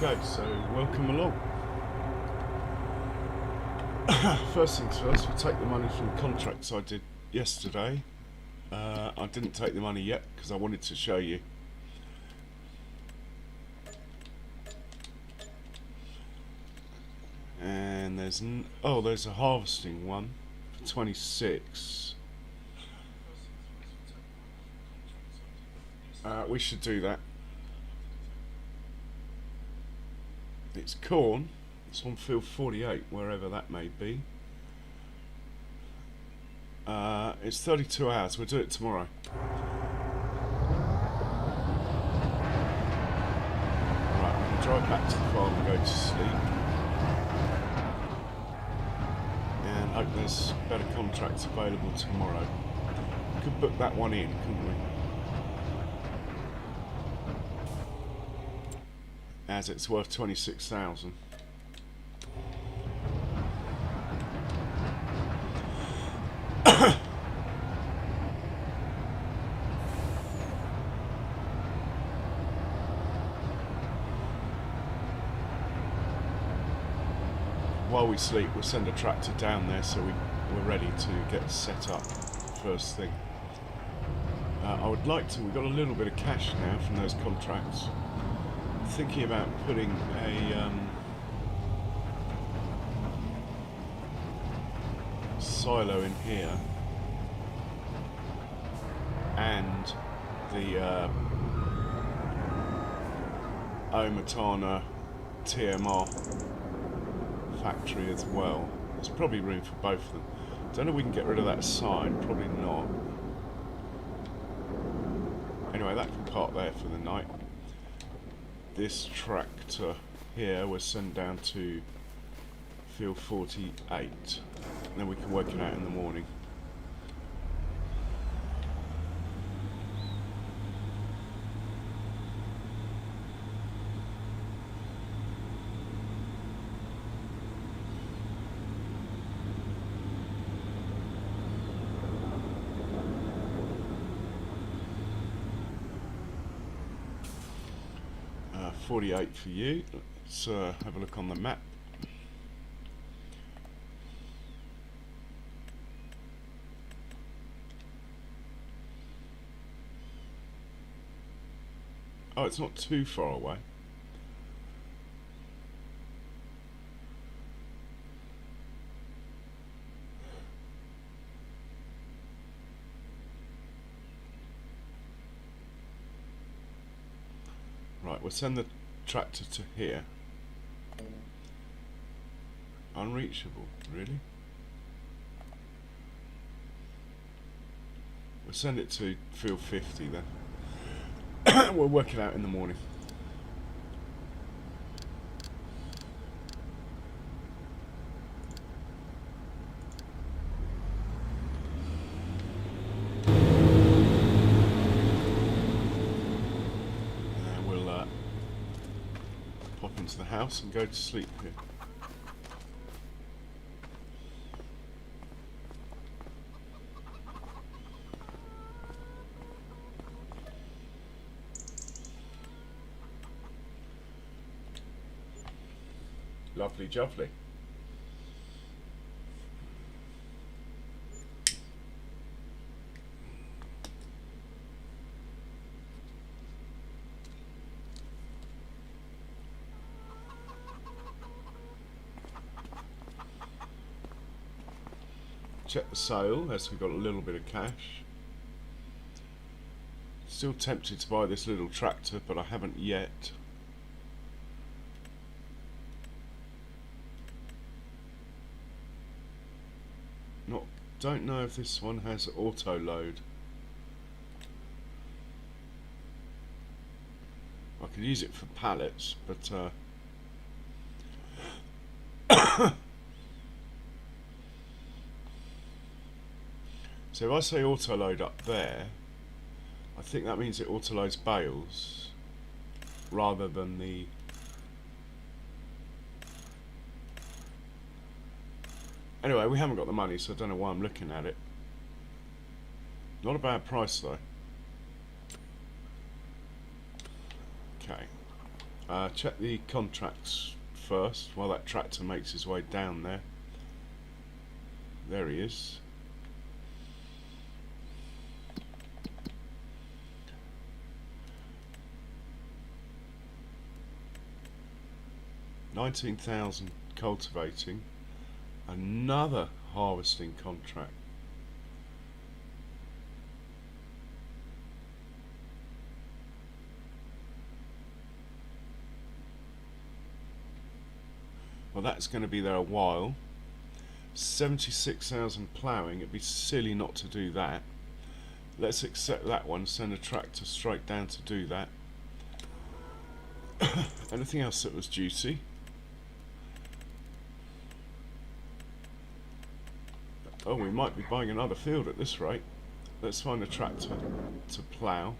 Okay, so welcome along. First things first, we'll take the money from contracts I did yesterday. I didn't take the money yet because I wanted to show you. And there's there's a harvesting one for 26. We should do that. It's corn. It's on field 48, wherever that may be. It's 32 hours. We'll do it tomorrow. Right, we can drive back to the farm and go to sleep. And hope there's better contracts available tomorrow. We could book that one in, couldn't we? As it's worth 26,000. While we sleep, we'll send a tractor down there so we're ready to get set up first thing. I would like to, we've got a little bit of cash now from those contracts. Thinking about putting a silo in here and the Montana TMR factory as well. There's probably room for both of them. Don't know if we can get rid of that side, probably not. Anyway, that can park there for the night. This tractor here we'll send down to field 48, and then we can work it out in the morning. Uh, 48 for you. Let's have a look on the map. Oh, it's not too far away. Right, we'll send the tractor to here. Unreachable, really? We'll send it to field 50 then. We'll work it out in the morning. And we'll pop into the house and go to sleep here. Lovely jubbly. Check the sale as we've got a little bit of cash. Still tempted to buy this little tractor, but I haven't yet. Don't know if this one has auto load. I could use it for pallets, but so if I say auto load up there, I think that means it auto loads bales rather than the Anyway, we haven't got the money, so I don't know why I'm looking at it. Not a bad price though. Okay. Check the contracts first while that tractor makes his way down there. There he is. $19,000 cultivating, another harvesting contract. Well, that's going to be there a while. 76,000 ploughing, it'd be silly not to do that. Let's accept that one, send a tractor straight down to do that. Anything else that was juicy? Oh, we might be buying another field at this rate. Let's find a tractor to plough.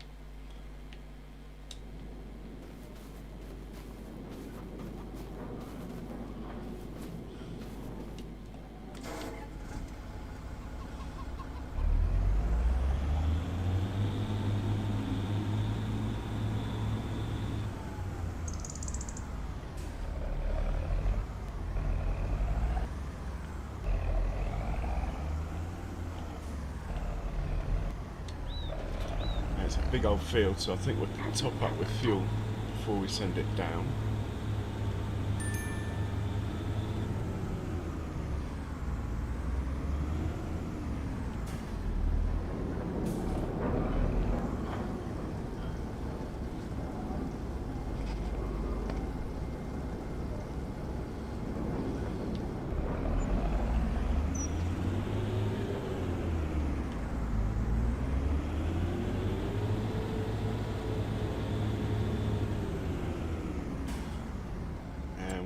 It's a big old field, so I think we'll top up with fuel before we send it down.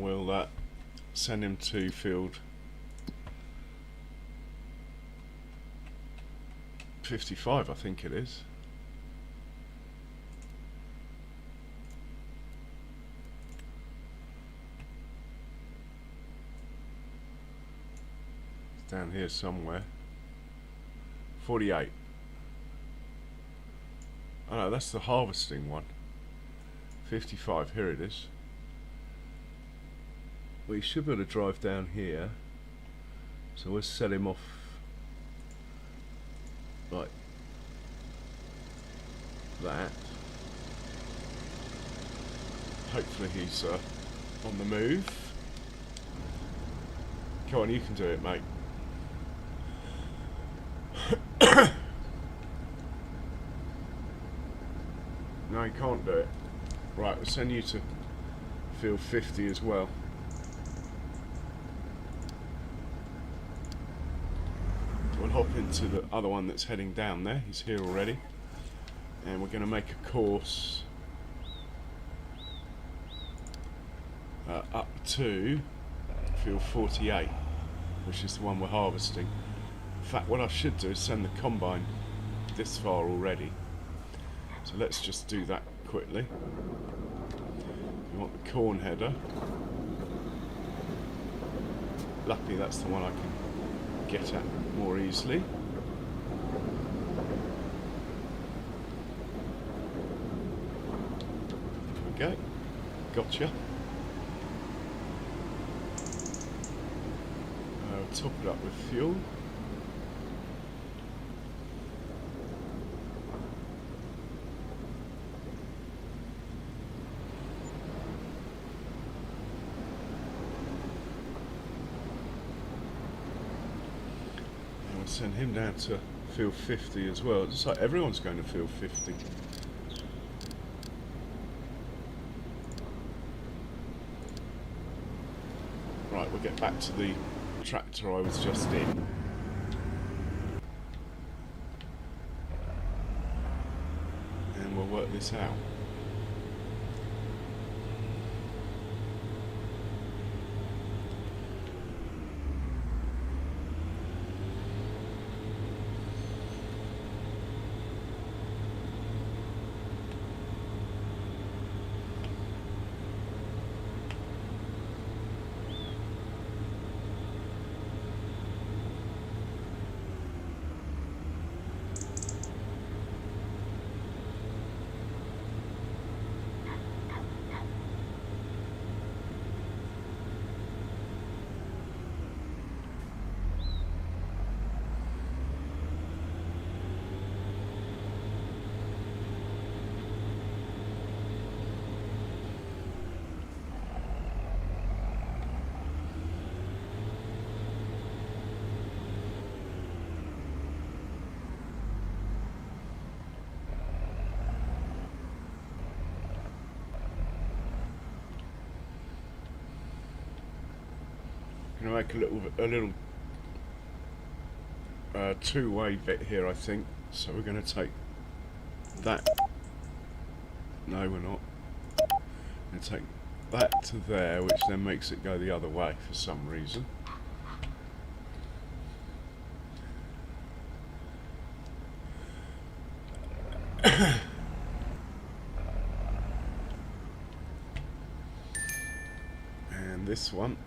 We'll send him to field 55, I think it is. It's down here somewhere. 48. Oh no, that's the harvesting one. 55, here it is. We should be able to drive down here, so we'll set him off like that. Hopefully he's on the move. Come on, you can do it, mate. No, you can't do it. Right, we'll send you to field 50 as well. We'll hop into the other one that's heading down there. He's here already. And we're going to make a course up to field 48, which is the one we're harvesting. In fact, what I should do is send the combine this far already. So let's just do that quickly. We want the corn header. Luckily that's the one I can get at more easily. There we go. Gotcha. Top it up with fuel. Send him down to field 50 as well. It's like everyone's going to field 50. Right, we'll get back to the tractor I was just in. And we'll work this out. going to make a little two-way bit here, I think. So we're going to take that. No, we're not. And take that to there, which then makes it go the other way for some reason. And this one.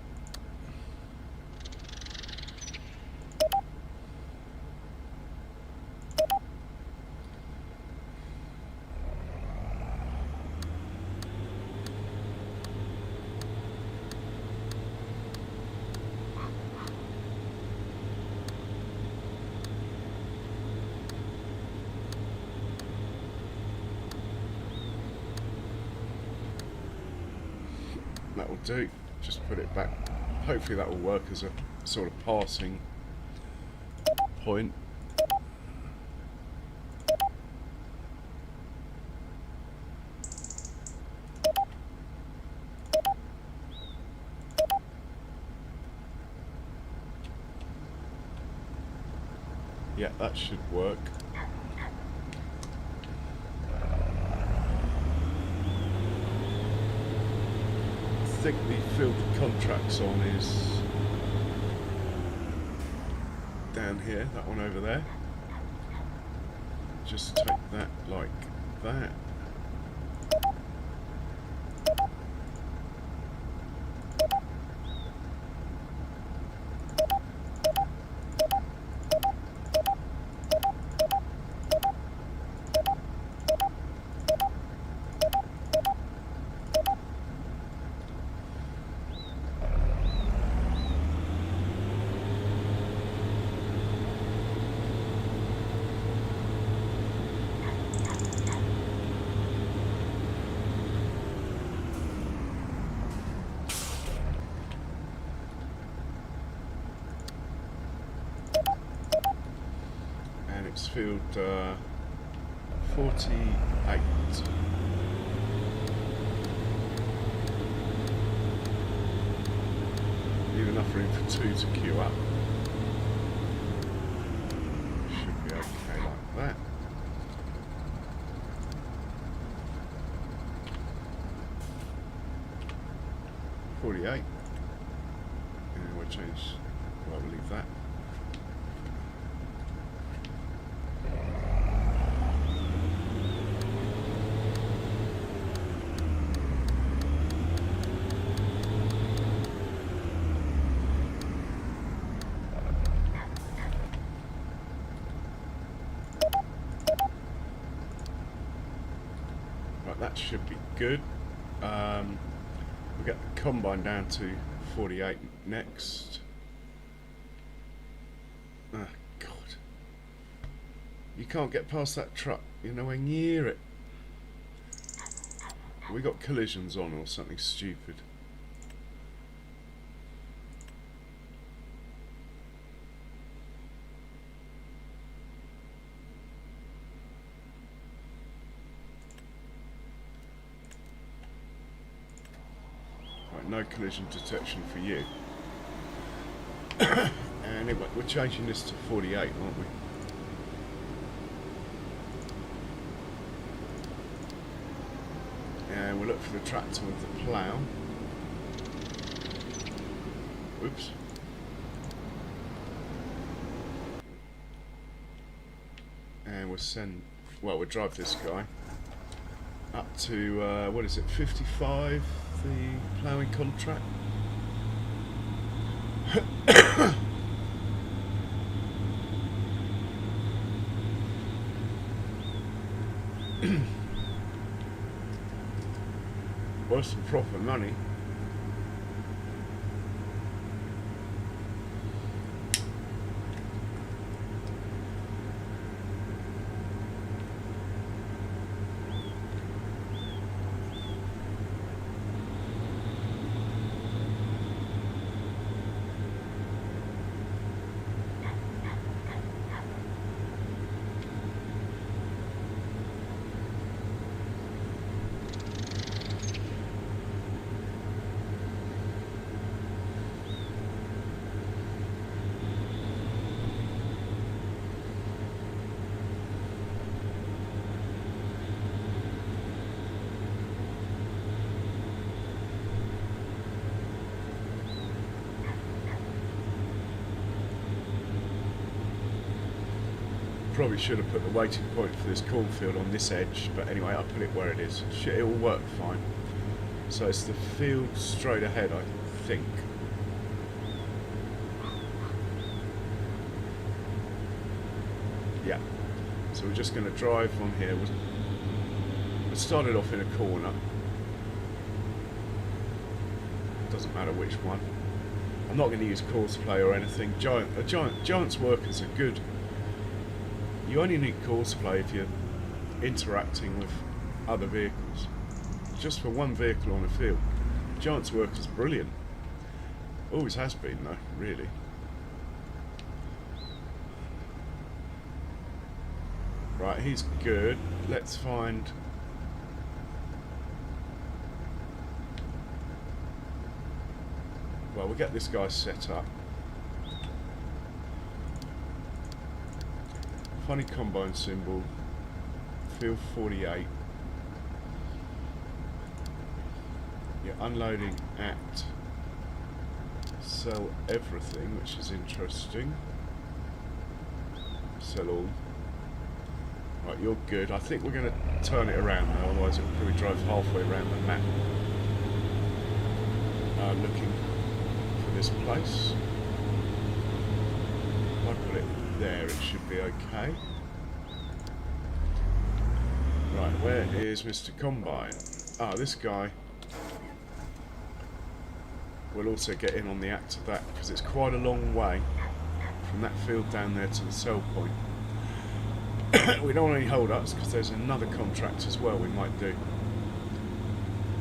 That will do. Just put it back. Hopefully that will work as a sort of passing point. Yeah, that should work. I think the field the contract's on is down here, that one over there. Just take that like that. It's field 48. Leave enough room for two to queue up. Should be okay like that. .48. And we'll change. Well, we'll leave that. That should be good. We'll get the combine down to 48 next. Ah, God. You can't get past that truck. You're nowhere near it. We got collisions on or something stupid. No collision detection for you. And anyway, we're changing this to 48, aren't we? And we'll look for the tractor with the plough. Oops. And we'll drive this guy up to, what is it, 55? The ploughing contract. Well, some proper money. Probably should have put the waiting point for this cornfield on this edge, but anyway, I'll put it where it is. It will work fine. So it's the field straight ahead, I think. Yeah. So we're just going to drive on here. We started off in a corner. Doesn't matter which one. I'm not going to use courseplay or anything. Giant's workers are good. You only need courseplay if you're interacting with other vehicles. Just for one vehicle on a field. Giant's worker's brilliant. Always has been though, really. Right, he's good. Let's find... Well, we'll get this guy set up. Funny combine symbol. Field 48. You're unloading at sell everything, which is interesting. Sell all. Right, you're good. I think we're going to turn it around now, otherwise it'll probably drive halfway around the map. Looking for this place. If I put it there, it should be okay. Right, where is Mr. Combine? Ah, this guy will also get in on the act of that, because it's quite a long way from that field down there to the sell point. We don't want any hold-ups because there's another contract as well we might do.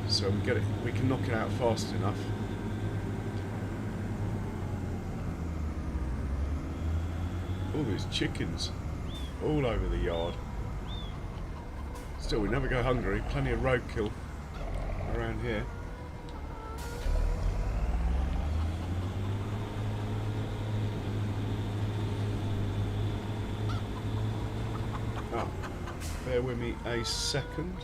So we can knock it out fast enough. All these chickens all over the yard. Still, we never go hungry. Plenty of roadkill around here. Bear with me a second.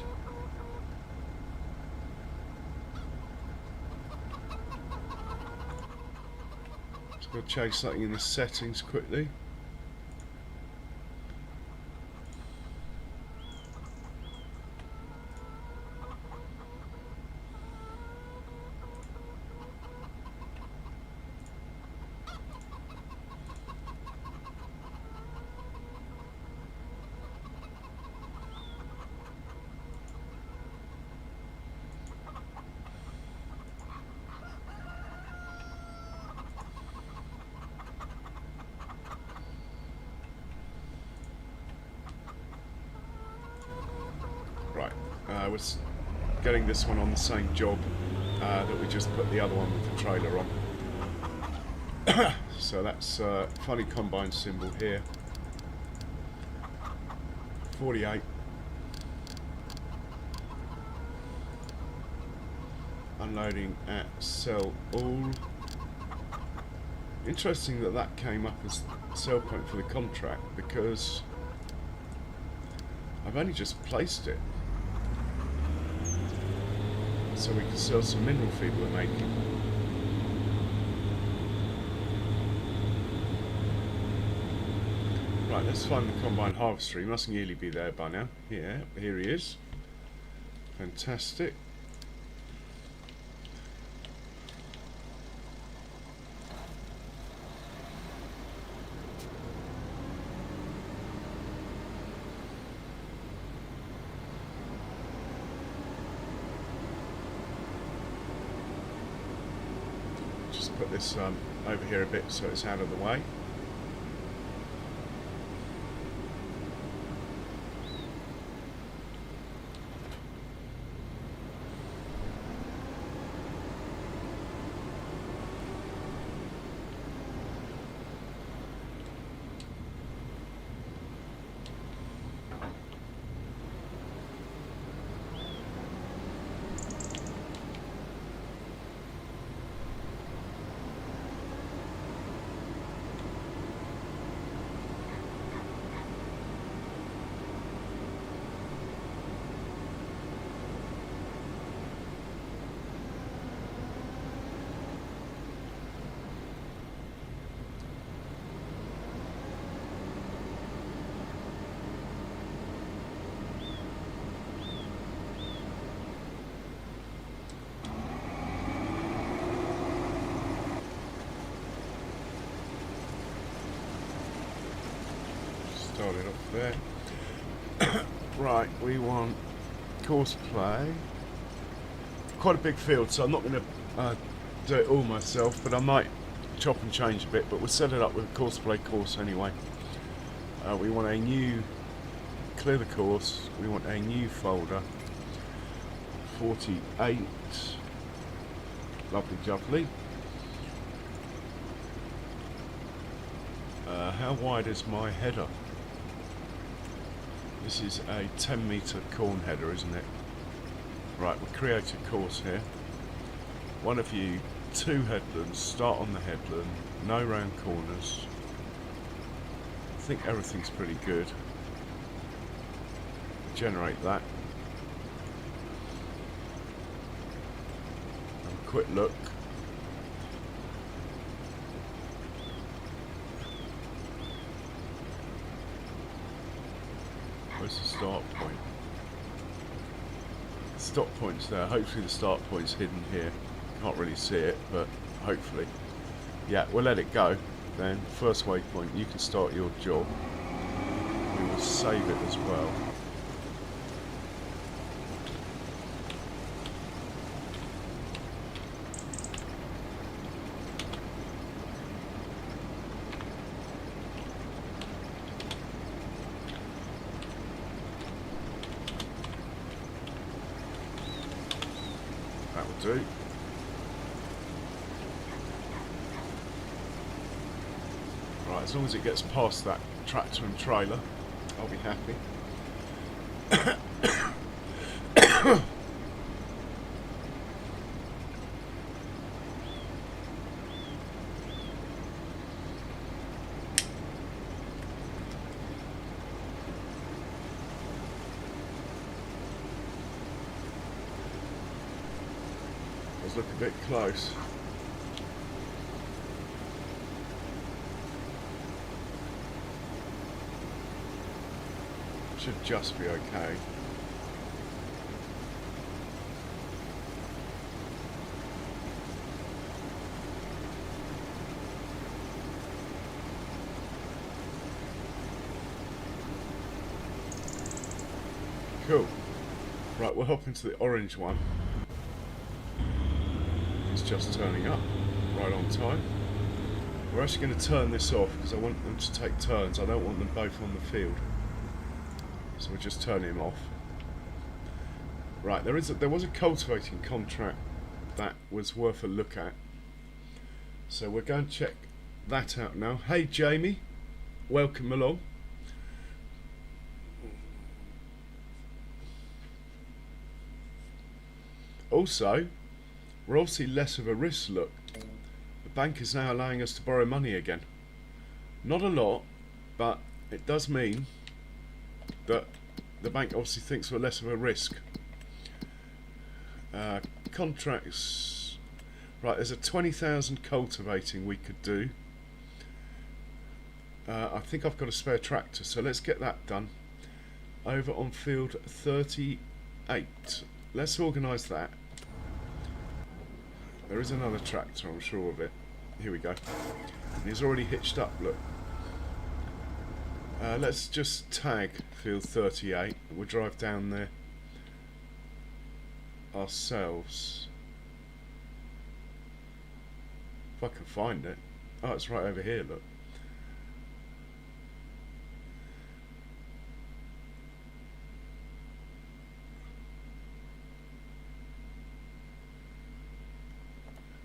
Just going to change something in the settings quickly. We're getting this one on the same job that we just put the other one with the trailer on. So that's funny combine symbol here. 48. Unloading at sell all. Interesting that that came up as sell point for the contract, because I've only just placed it. So we can sell some mineral feed we're making. Right, let's find the combine harvester. He must nearly be there by now. Yeah, here he is. Fantastic. Put this over here a bit so it's out of the way. started off there. Right, we want course play. Quite a big field, so I'm not going to do it all myself, but I might chop and change a bit, but we'll set it up with a course play course anyway. We want a new, clear the course, we want a new folder, 48, lovely jubbly. How wide is my header? This is a 10 metre corn header, isn't it? Right, we'll create a course here. One of you, 2 headlands, start on the headland, no round corners. I think everything's pretty good. Generate that. Have a quick look. Where's the start point? The stop point's there. Hopefully the start point's hidden here. Can't really see it, but hopefully. Yeah, we'll let it go. Then, first waypoint, you can start your job. We will save it as well. That will do. Right, as long as it gets past that tractor and trailer, I'll be happy. Let's look a bit close. Should just be okay. Cool. Right, we'll hop into the orange one. It's just turning up right on time. We're actually going to turn this off because I want them to take turns. I don't want them both on the field. So we'll just turn him off. Right, there was a cultivating contract that was worth a look at. So we're going to check that out now. Hey Jamie, welcome along. Also, we're obviously less of a risk. Look, the bank is now allowing us to borrow money again. Not a lot, but it does mean that the bank obviously thinks we're less of a risk. Contracts. Right, there's a 20,000 cultivating we could do. I think I've got a spare tractor, so let's get that done. Over on field 38. Let's organise that. There is another tractor, I'm sure of it. Here we go. And he's already hitched up, look. Let's just tag field 38. We'll drive down there ourselves. If I can find it. Oh, it's right over here, look.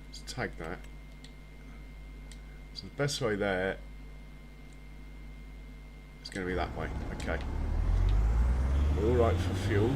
Let's tag that. So the best way there is going to be that way. Okay. We're all right for fuel.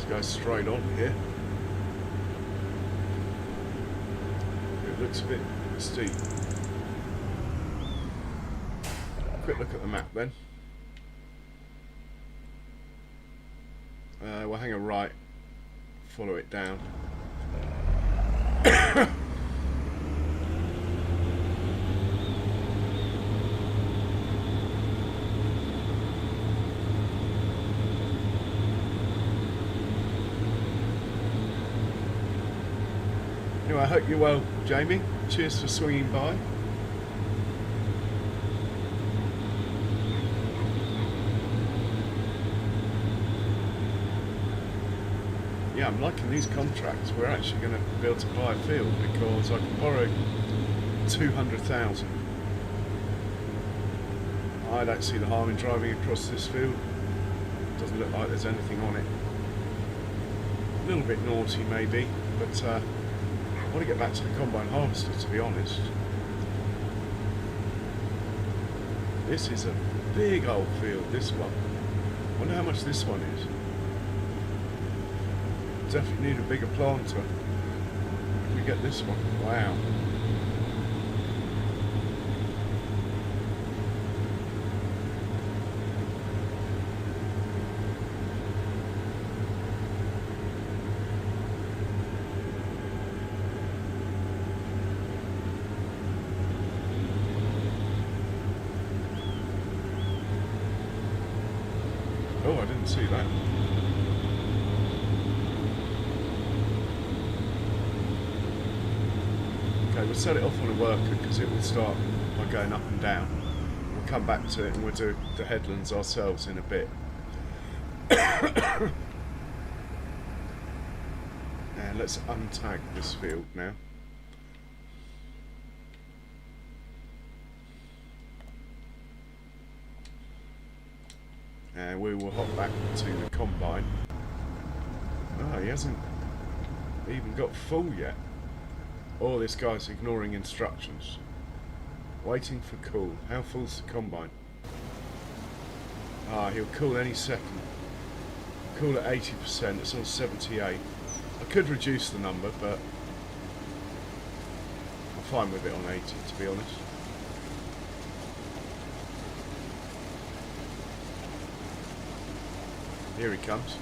to go straight on here. It looks a bit steep. Quick look at the map then. We'll hang a right, follow it down. Anyway, I hope you're well, Jamie. Cheers for swinging by. Yeah, I'm liking these contracts. We're actually going to be able to buy a field because I can borrow 200,000. I don't see the harm in driving across this field. Doesn't look like there's anything on it. A little bit naughty maybe, but I want to get back to the combine harvester, to be honest. This is a big old field, this one. I wonder how much this one is. Definitely need a bigger planter. If we get this one, wow. Oh, I didn't see that. Okay, we'll set it off on a worker because it will start by going up and down. We'll come back to it and we'll do the headlands ourselves in a bit. And let's untag this field now. And we will hop back to the combine. Oh, he hasn't even got full yet. Oh, this guy's ignoring instructions. Waiting for cool. How full's the combine? Ah, he'll cool any second. Cool at 80%, it's on 78. I could reduce the number, but I'm fine with it on 80, to be honest. Here he comes.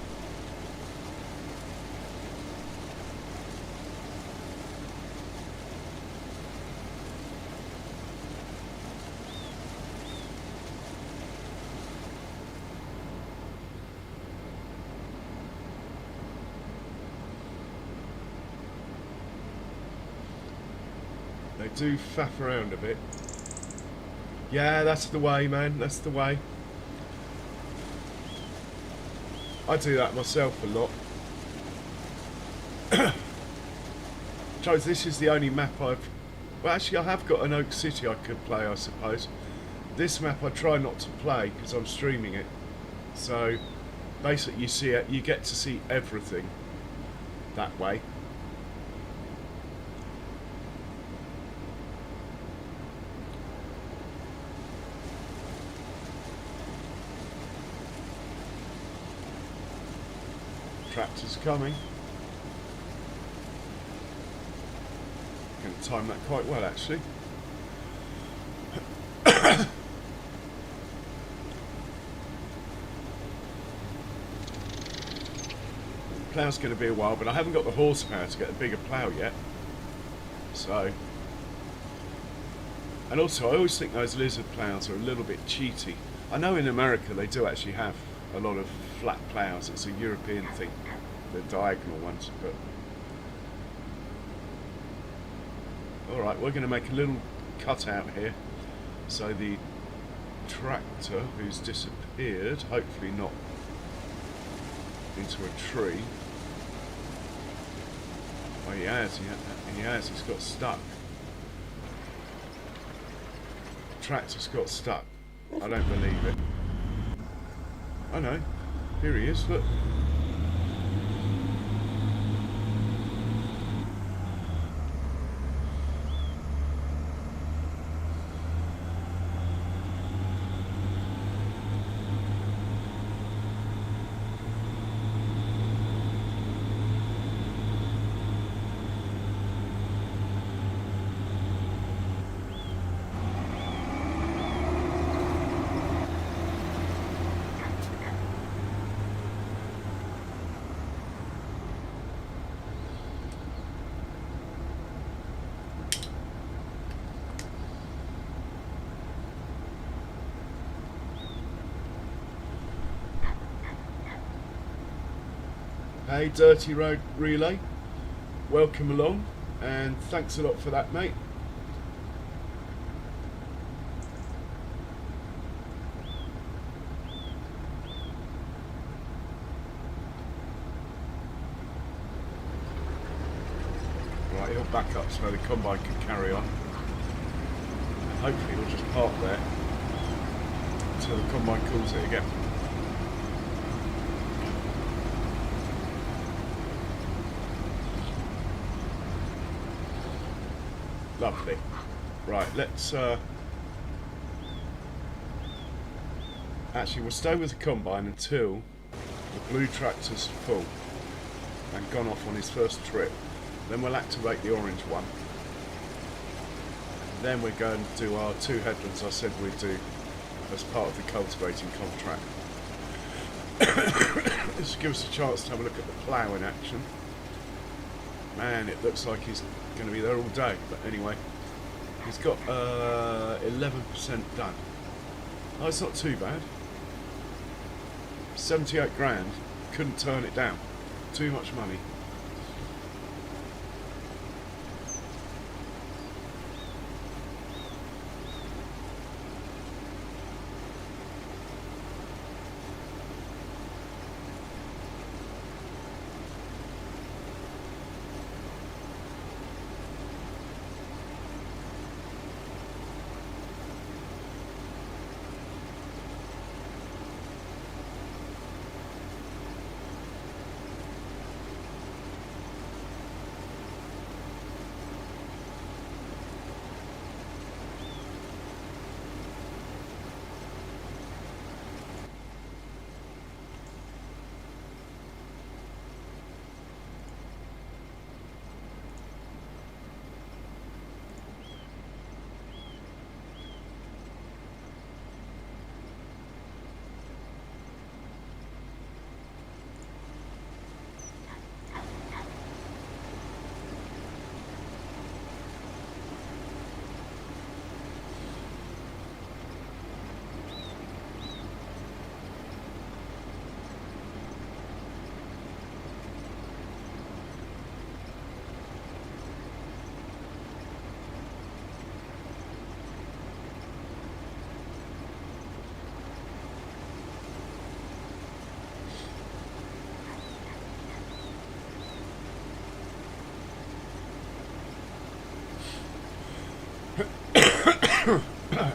They do faff around a bit. Yeah, that's the way, man. That's the way. I do that myself a lot. Charles, this is the only map I've... Well, actually, I have got an Oak City I could play, I suppose. This map I try not to play because I'm streaming it. So, basically, you see it. You get to see everything that way. Tractor's coming. Going to time that quite well, actually. Plough's going to be a while, but I haven't got the horsepower to get a bigger plough yet. So, and also I always think those lizard ploughs are a little bit cheaty. I know in America they do actually have a lot of flat ploughs. It's a European thing, the diagonal ones. But all right, we're going to make a little cutout here, so the tractor, who's disappeared, hopefully not into a tree. Oh, he has. He's got stuck. The tractor's got stuck. I don't believe it. I know. Here he is, look. Hey, Dirty Road Relay, welcome along, and thanks a lot for that, mate. Right, he'll back up so the combine can carry on. Hopefully he'll just park there until the combine calls it again. Lovely. Right, let's actually we'll stay with the combine until the blue tractor's full and gone off on his first trip. Then we'll activate the orange one. Then we're going to do our 2 headlands I said we'd do as part of the cultivating contract. This will give us a chance to have a look at the plough in action. Man, it looks like he's going to be there all day, but anyway, he's got 11% done. Oh, it's not too bad. 78 grand, couldn't turn it down. Too much money.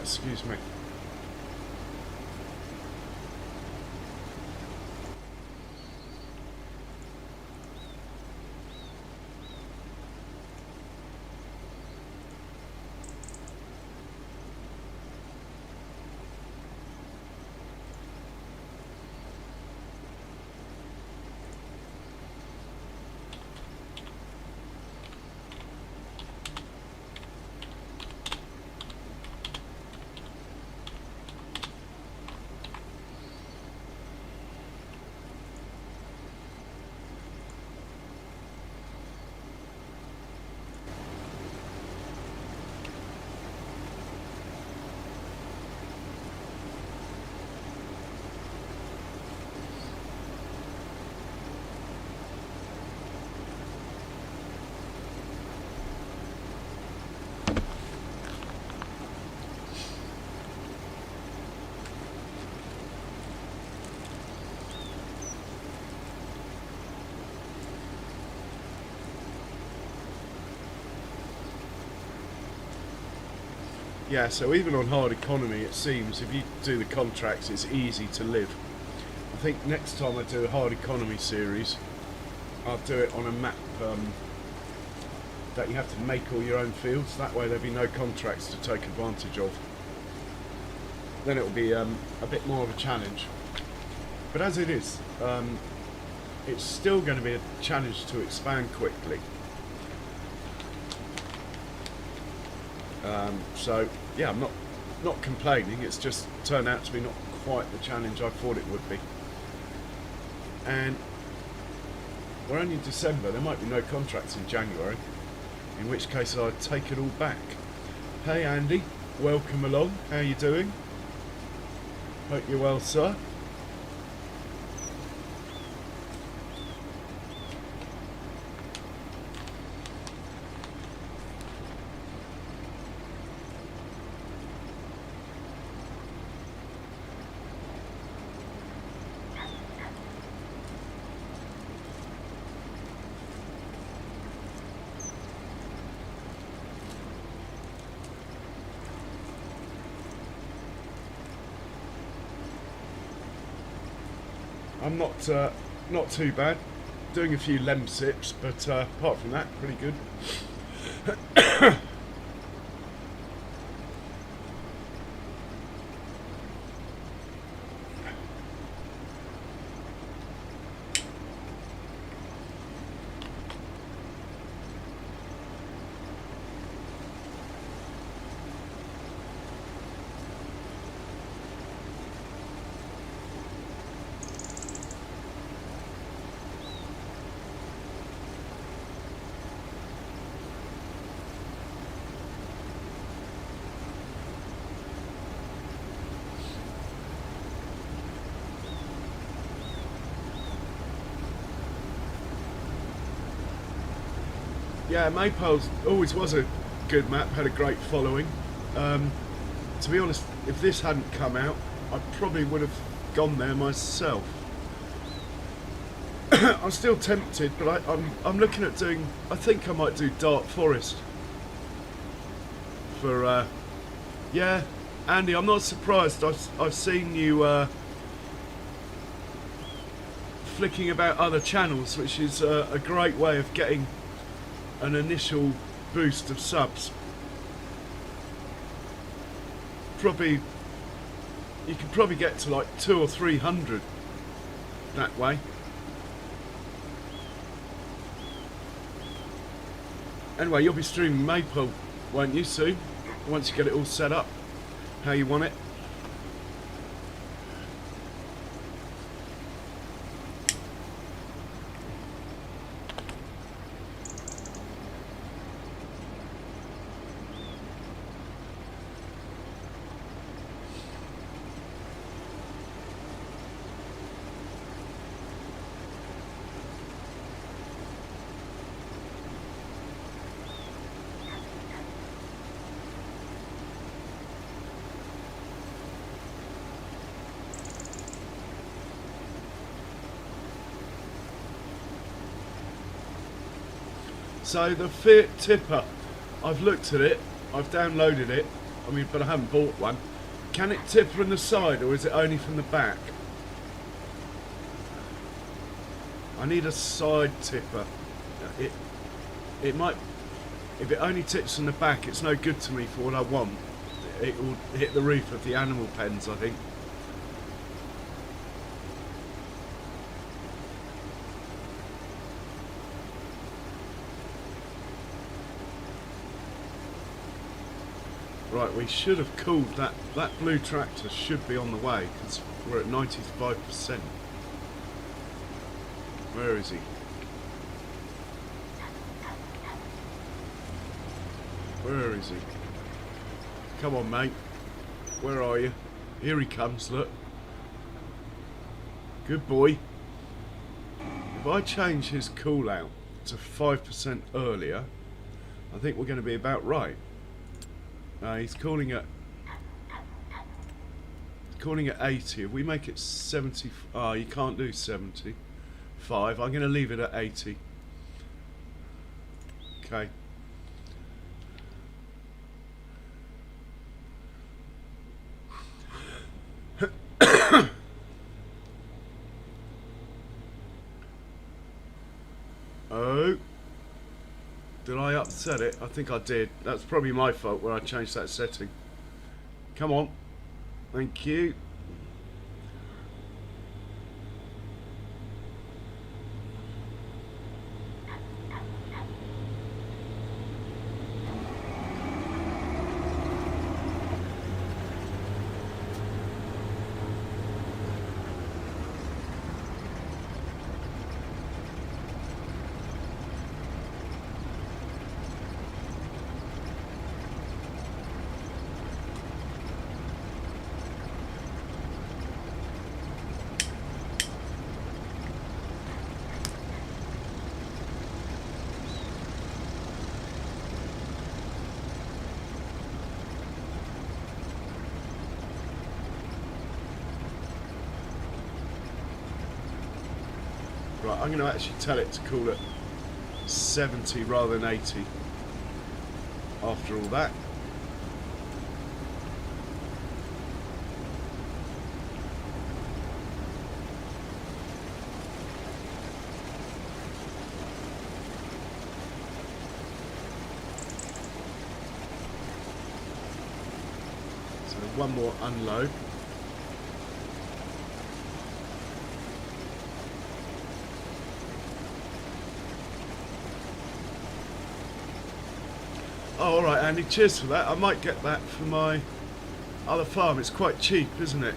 Excuse me. Yeah, so even on hard economy, it seems if you do the contracts, it's easy to live. I think next time I do a hard economy series, I'll do it on a map that you have to make all your own fields. That way there'll be no contracts to take advantage of. Then it'll be a bit more of a challenge. But as it is, it's still going to be a challenge to expand quickly. So yeah, I'm not complaining. It's just turned out to be not quite the challenge I thought it would be. And we're only in December. There might be no contracts in January, in which case I'd take it all back. Hey Andy, welcome along. How you doing? Hope you're well, sir. I'm not too bad. Doing a few lem sips, but apart from that, pretty good. Yeah, Maypole's always was a good map, had a great following. To be honest, if this hadn't come out, I probably would have gone there myself. I'm still tempted, but I'm looking at doing. I think I might do Dark Forest. For yeah, Andy, I'm not surprised. I've seen you flicking about other channels, which is a great way of getting an initial boost of subs. Probably you can probably get to like 200 or 300 that way. Anyway, you'll be streaming Maypole, won't you, soon? Once you get it all set up how you want it. So the Fiat Tipper, I've looked at it, I've downloaded it, but I haven't bought one. Can it tip from the side or is it only from the back? I need a side tipper. It might, if it only tips from the back, it's no good to me for what I want. It will hit the roof of the animal pens, I think. Right, we should have cooled that. That blue tractor should be on the way because we're at 95%. Where is he? Where is he? Come on, mate. Where are you? Here he comes, look. Good boy. If I change his cool out to 5% earlier, I think we're going to be about right. He's calling at 80. If we make it 70, you can't do 75. I'm going to leave it at 80. Okay. Oh. Did I upset it? I think I did. That's probably my fault where I changed that setting. Come on. Thank you. Right, I'm going to actually tell it to call it 70 rather than 80 after all that. one more unload. Oh, alright Andy, cheers for that. I might get that for my other farm. It's quite cheap, isn't it?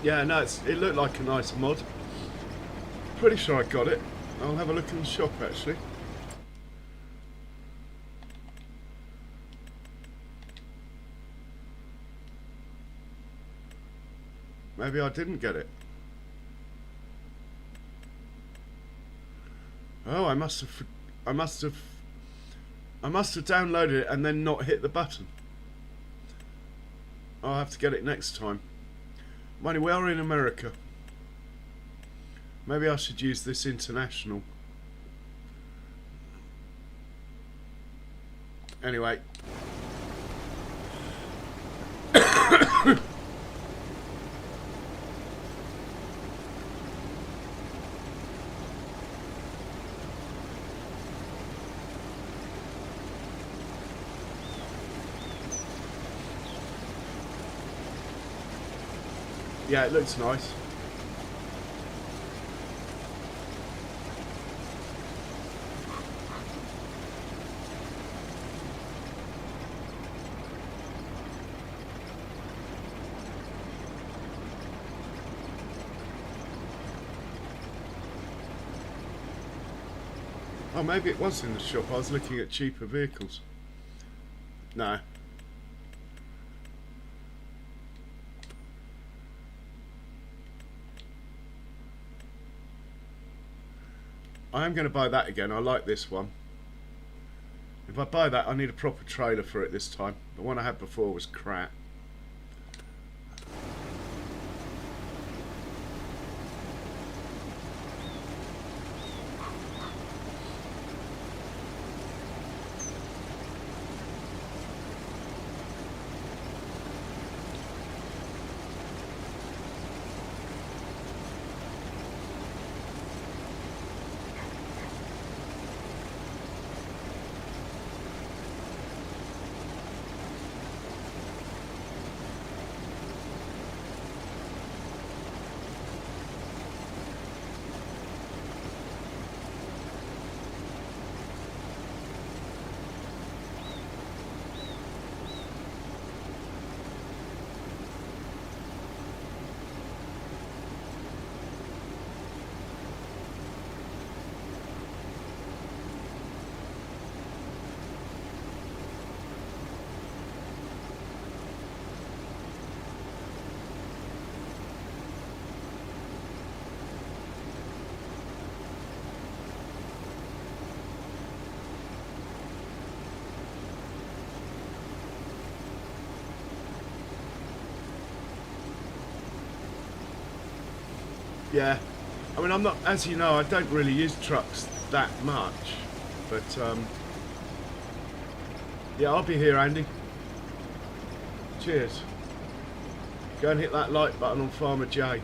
Yeah, no, it looked like a nice mod. Pretty sure I got it. I'll have a look in the shop actually. Maybe I didn't get it. Oh, I must have downloaded it and then not hit the button. I'll have to get it next time. Money, we are in America. Maybe I should use this international. Anyway. Yeah, it looks nice. Oh, maybe it was in the shop. I was looking at cheaper vehicles. No. I am going to buy that again. I like this one. If I buy that, I need a proper trailer for it this time. The one I had before was crap. Yeah, I mean, I'm not, as you know, I don't really use trucks that much, but yeah, I'll be here, Andy. Cheers. Go and hit that like button on Farmer J.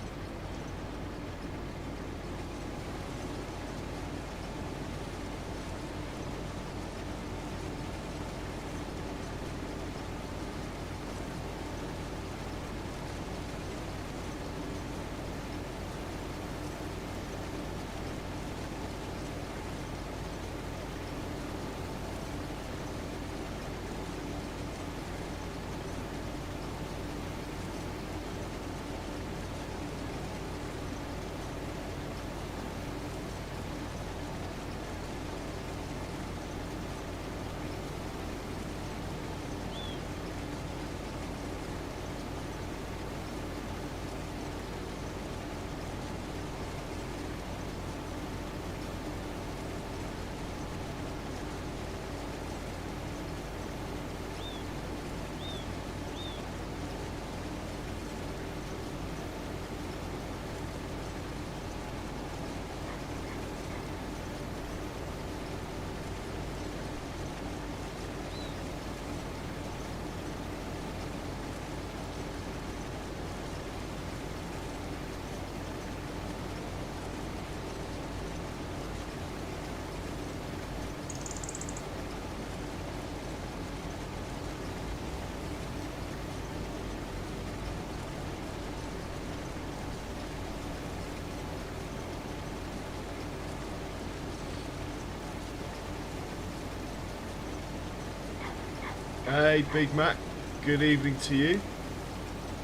Hey, Big Mac. Good evening to you.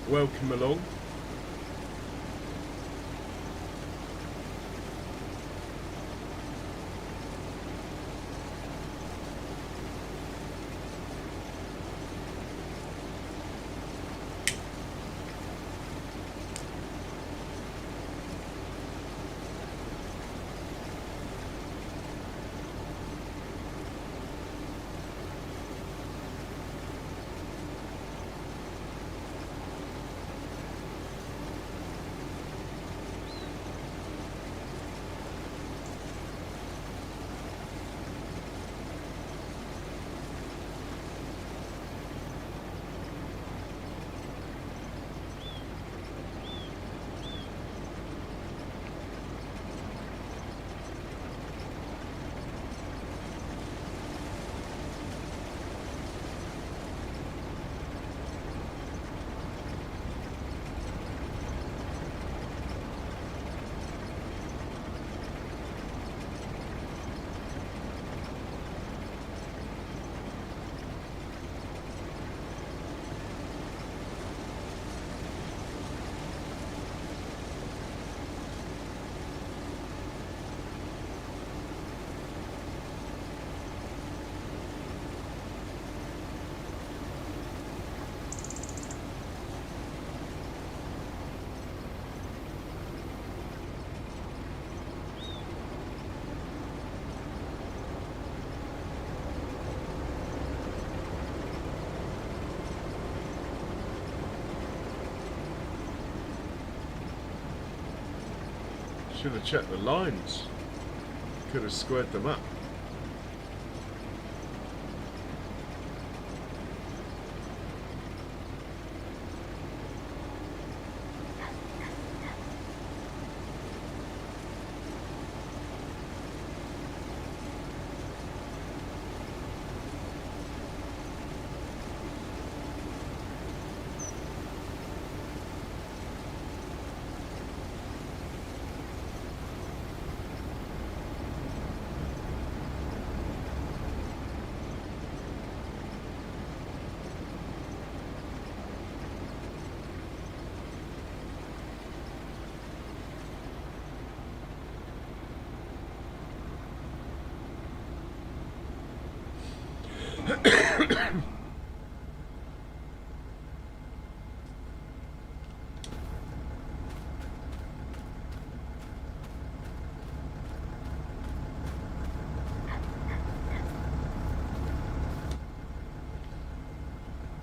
Welcome along. Should have checked the lines. Could have squared them up.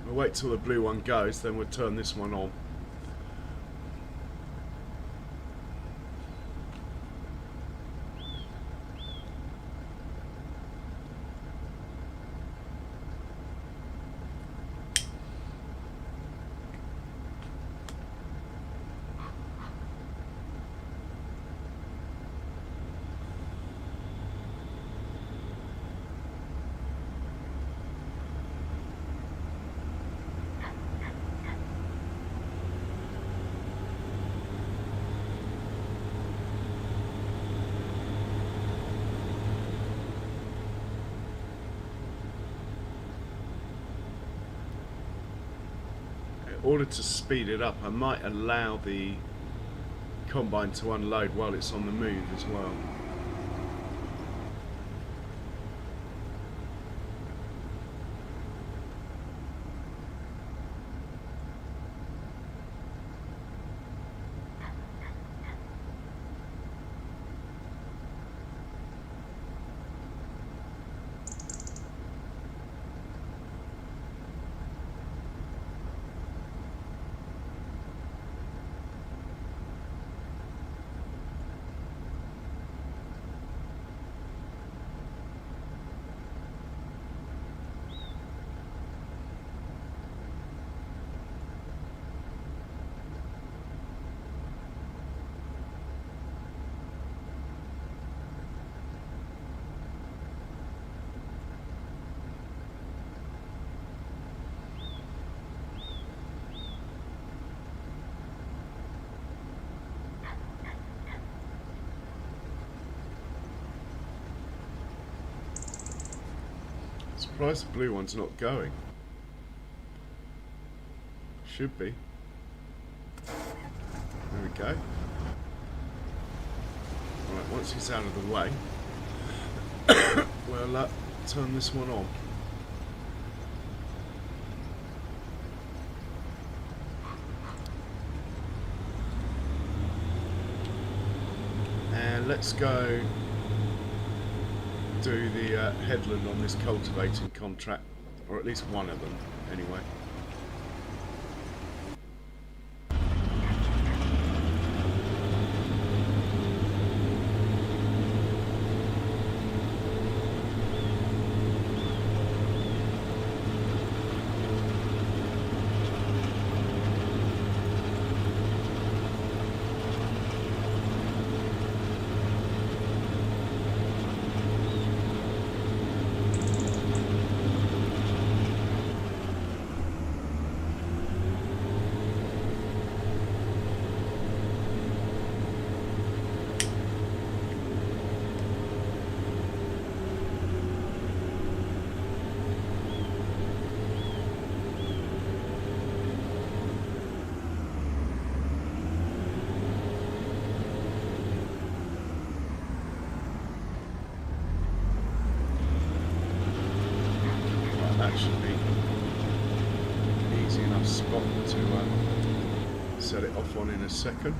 We'll wait till the blue one goes, then we'll turn this one on. In order to speed it up, I might allow the combine to unload while it's on the move as well. Surprised the blue one's not going. Should be. There we go. Right, once he's out of the way, we'll turn this one on. And let's go do the headland on this cultivating contract, or at least one of them anyway. That should be an easy enough spot to set it off on in a second.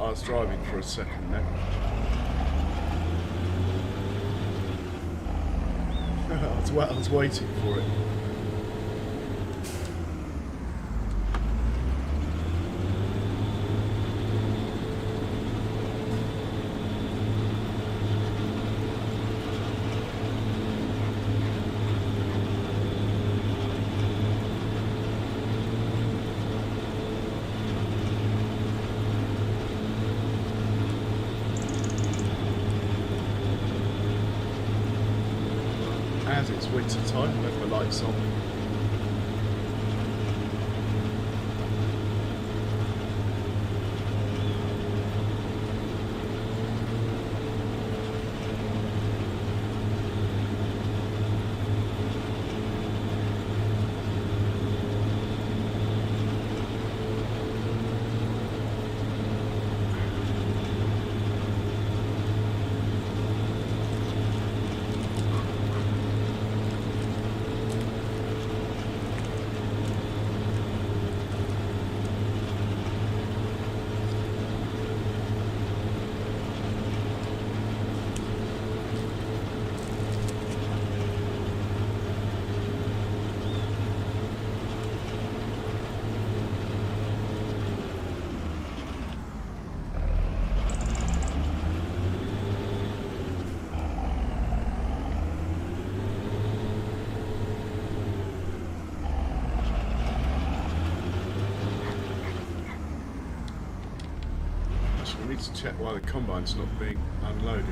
I was driving for a second there. I was waiting for it. As it's winter time, left the lights on. We need to check why the combine's not being unloaded.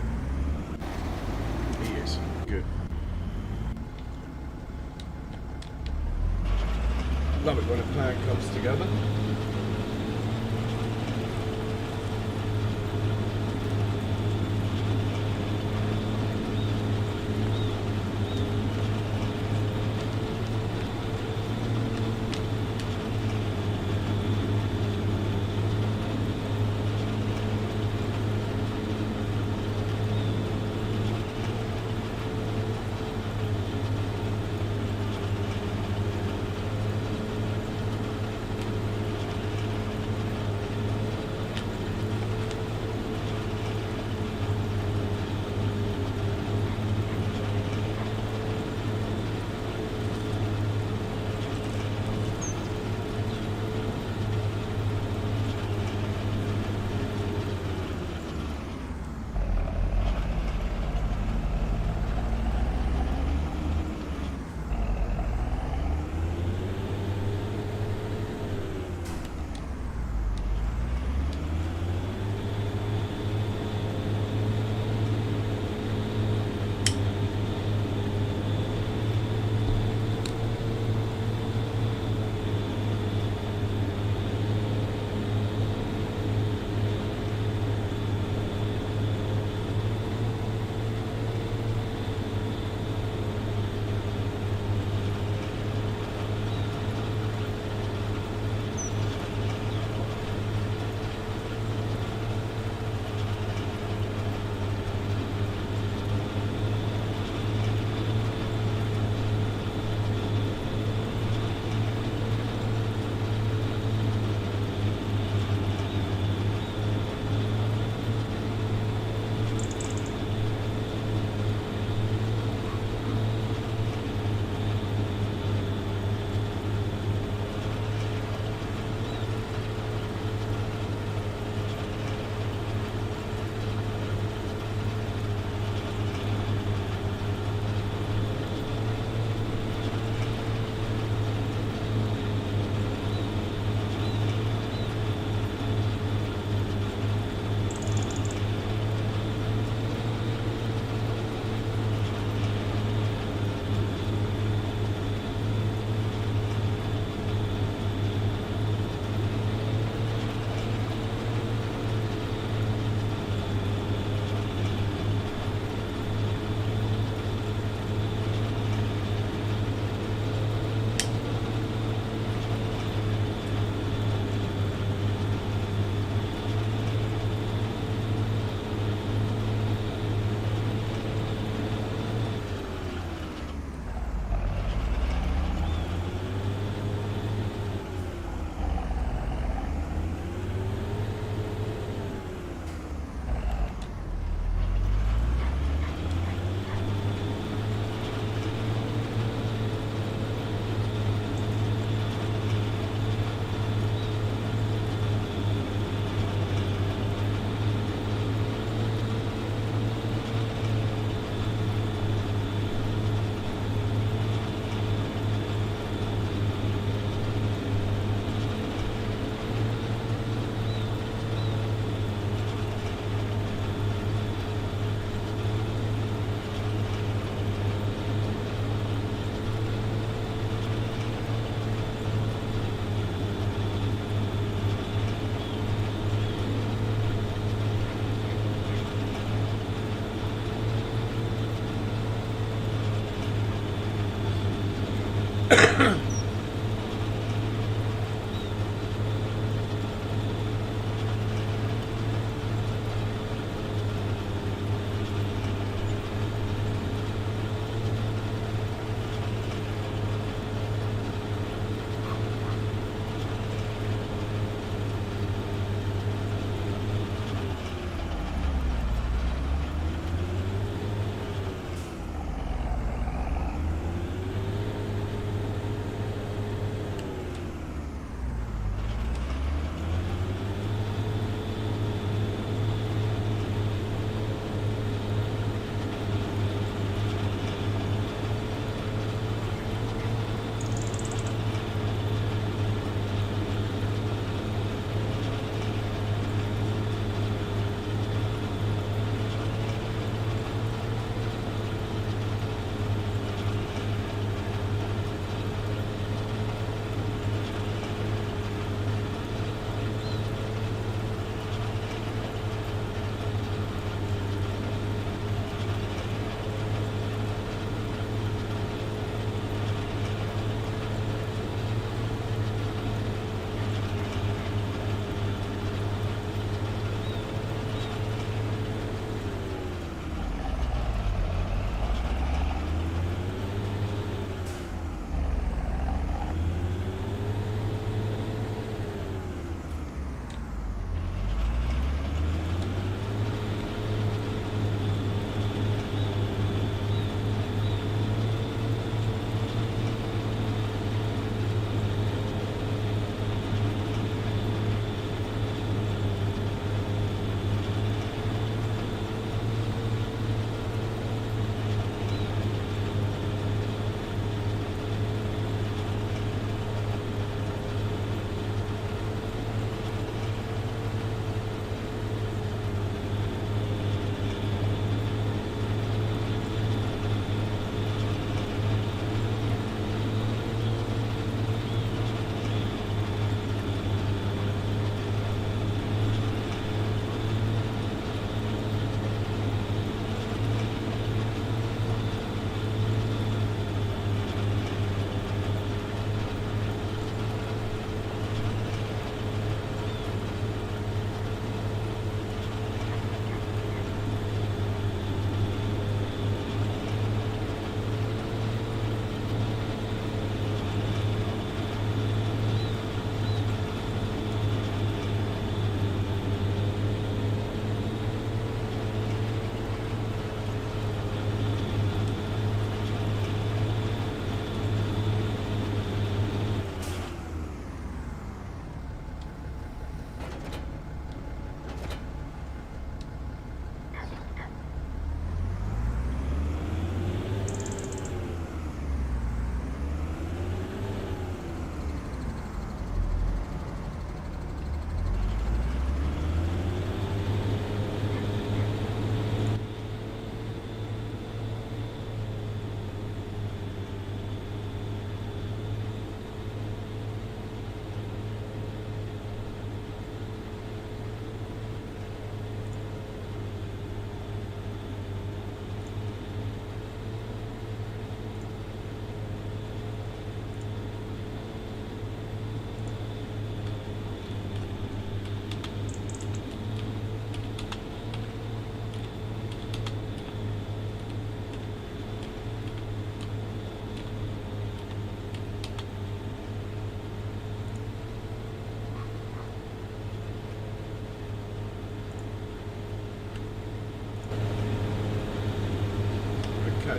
He is. Good. Love it when a plan comes together.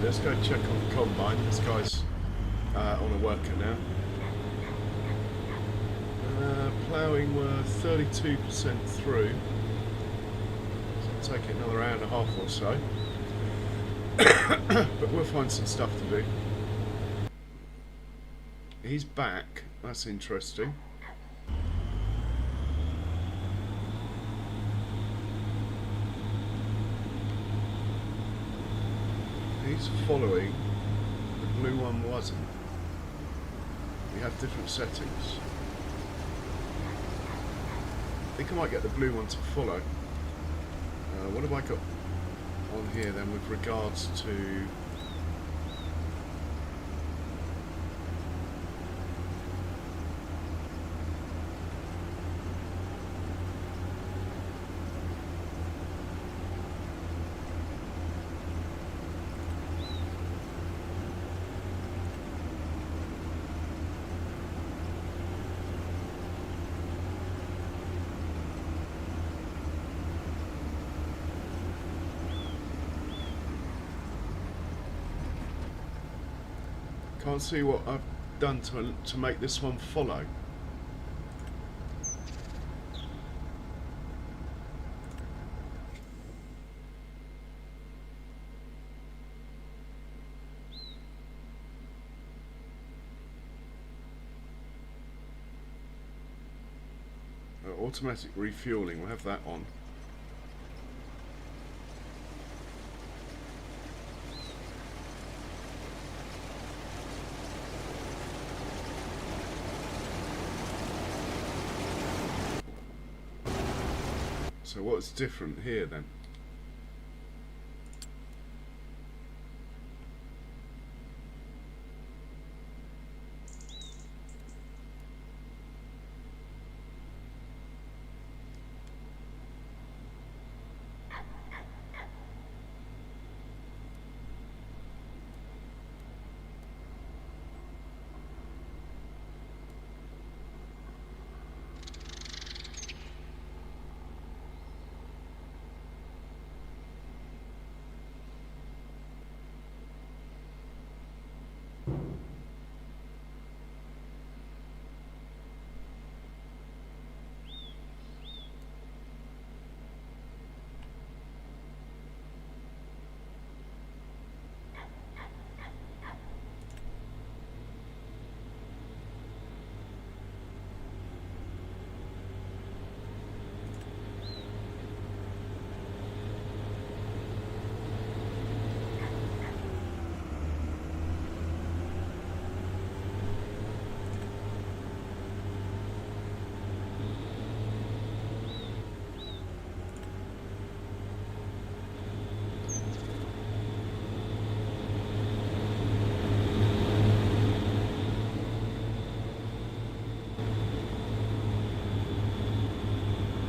let's go check on the combine. This guy's on a worker now. Ploughing, we're 32% through. So it'll take it another hour and a half or so. But we'll find some stuff to do. He's back. That's interesting. He's following. The blue one wasn't. We have different settings. I think I might get the blue one to follow. What have I got on here then with regards to... Can't see what I've done to make this one follow. Automatic refueling, we'll have that on. So what's different here then?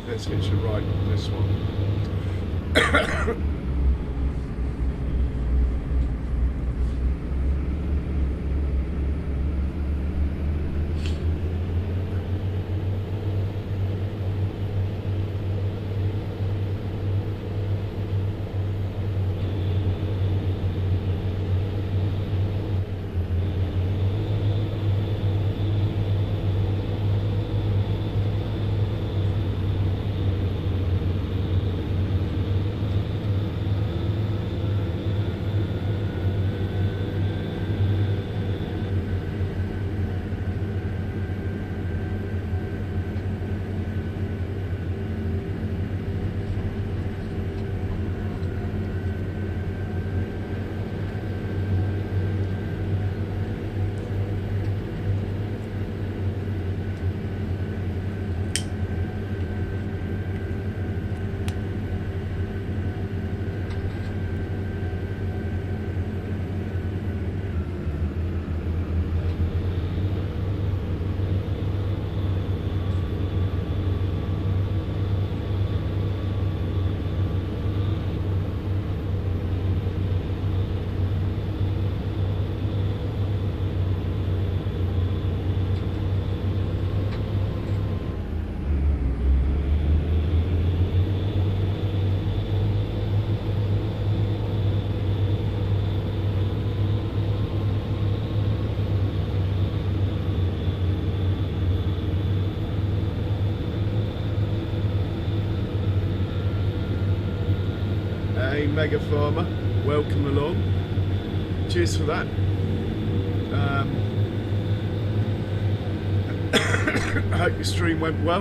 Let's hitch a right on this one. Mega Farmer. Welcome along. Cheers for that. I hope your stream went well.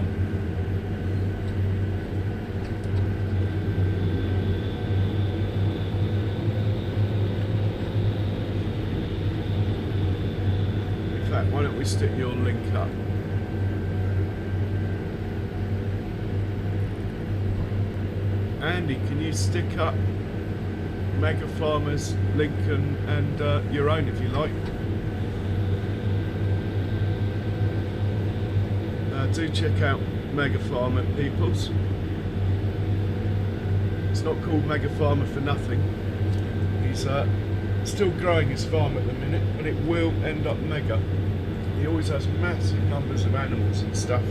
In fact, why don't we stick your link up? Andy, can you stick up Mega Farmer's link and your own if you like? Do check out Mega Farmer, peoples. It's not called Mega Farmer for nothing. He's still growing his farm at the minute, but it will end up mega. He always has massive numbers of animals and stuff.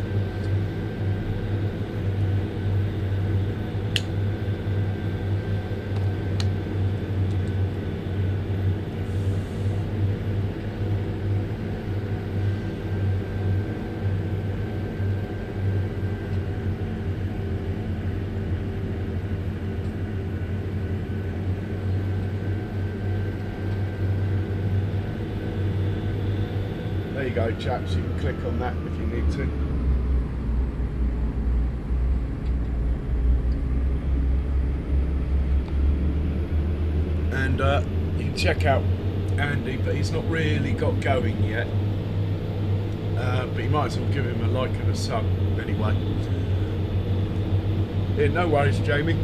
There you go, chaps, you can click on that if you need to. And you can check out Andy, but he's not really got going yet. But you might as well give him a like and a sub anyway. Yeah, no worries, Jamie.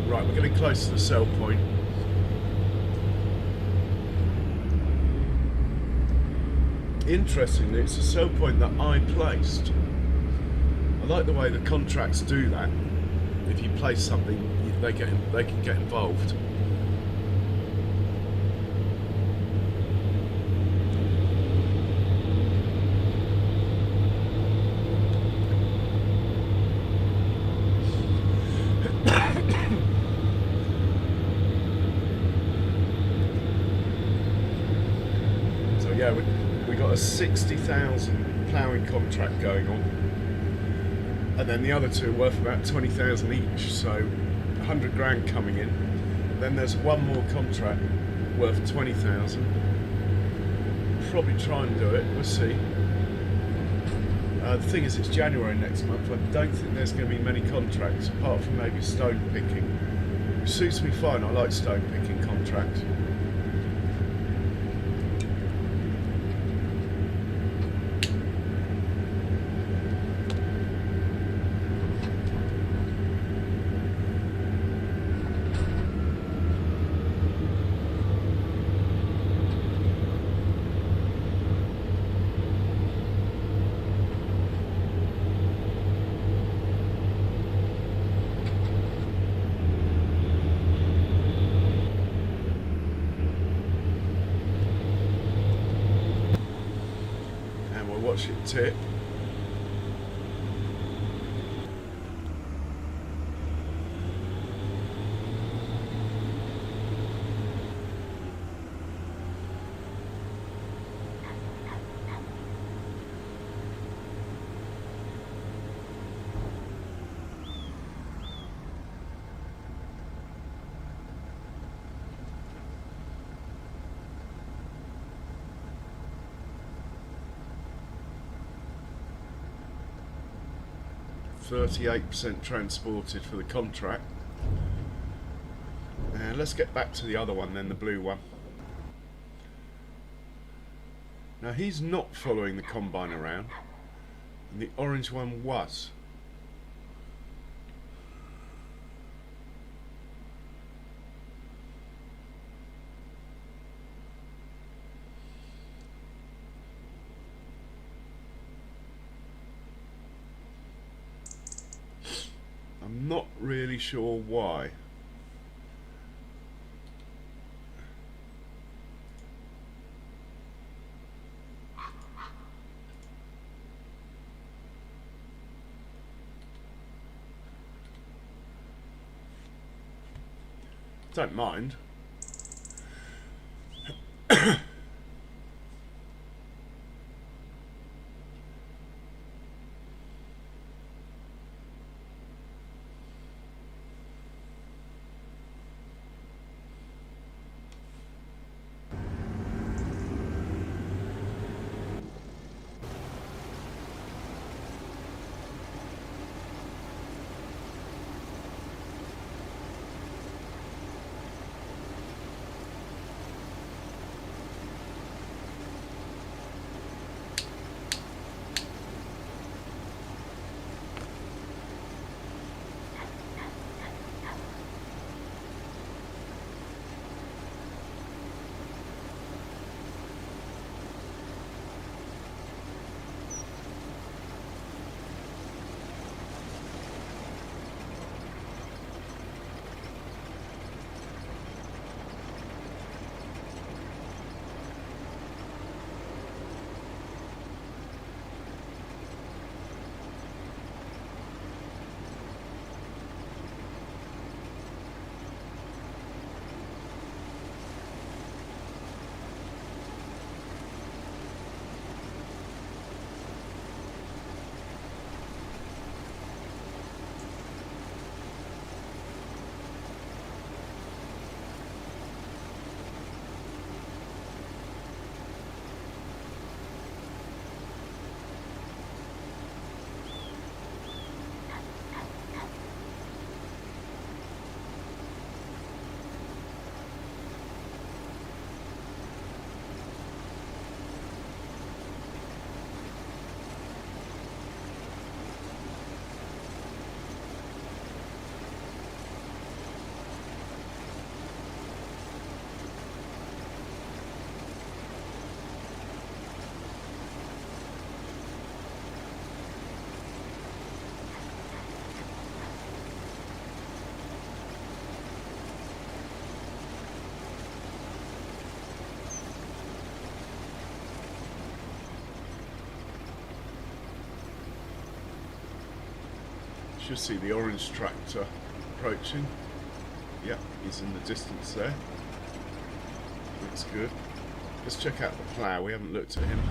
Right, we're getting close to the sell point. Interestingly, it's a sell point that I placed. I like the way the contracts do that. If you place something, they can get involved. Yeah, we got a 60,000 ploughing contract going on, and then the other two are worth about 20,000 each, so 100 grand coming in. Then there's one more contract worth 20,000. Probably try and do it. We'll see. The thing is, it's January next month. I don't think there's going to be many contracts apart from maybe stone picking, which suits me fine. I like stone picking contracts. Watch it tip. %38 transported for the contract. And let's get back to the other one then, the blue one. Now he's not following the combine around, and the orange one was. I'm not really sure why. Don't mind. Just see the orange tractor approaching. Yep, he's in the distance there. That's good. Let's check out the plough. We haven't looked at him.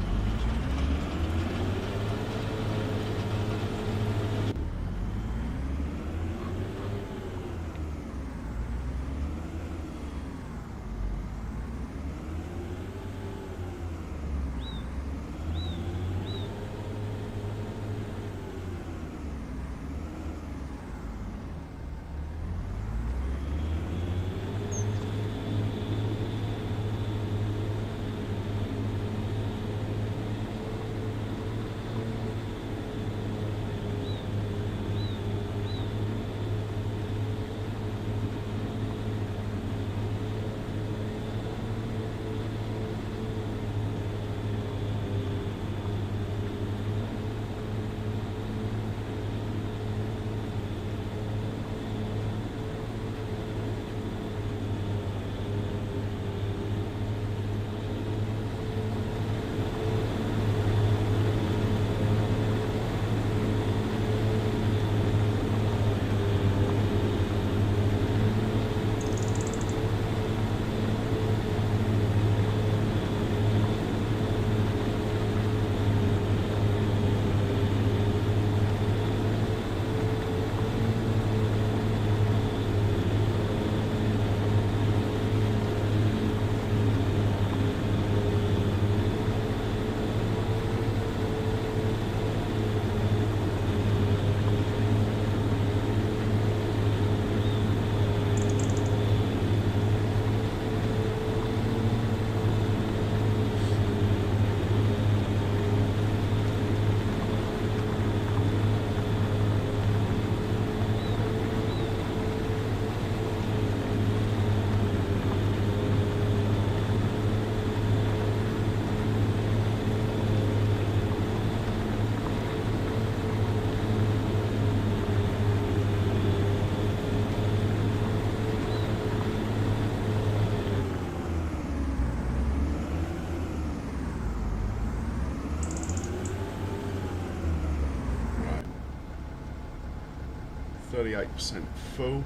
Right. 38% full.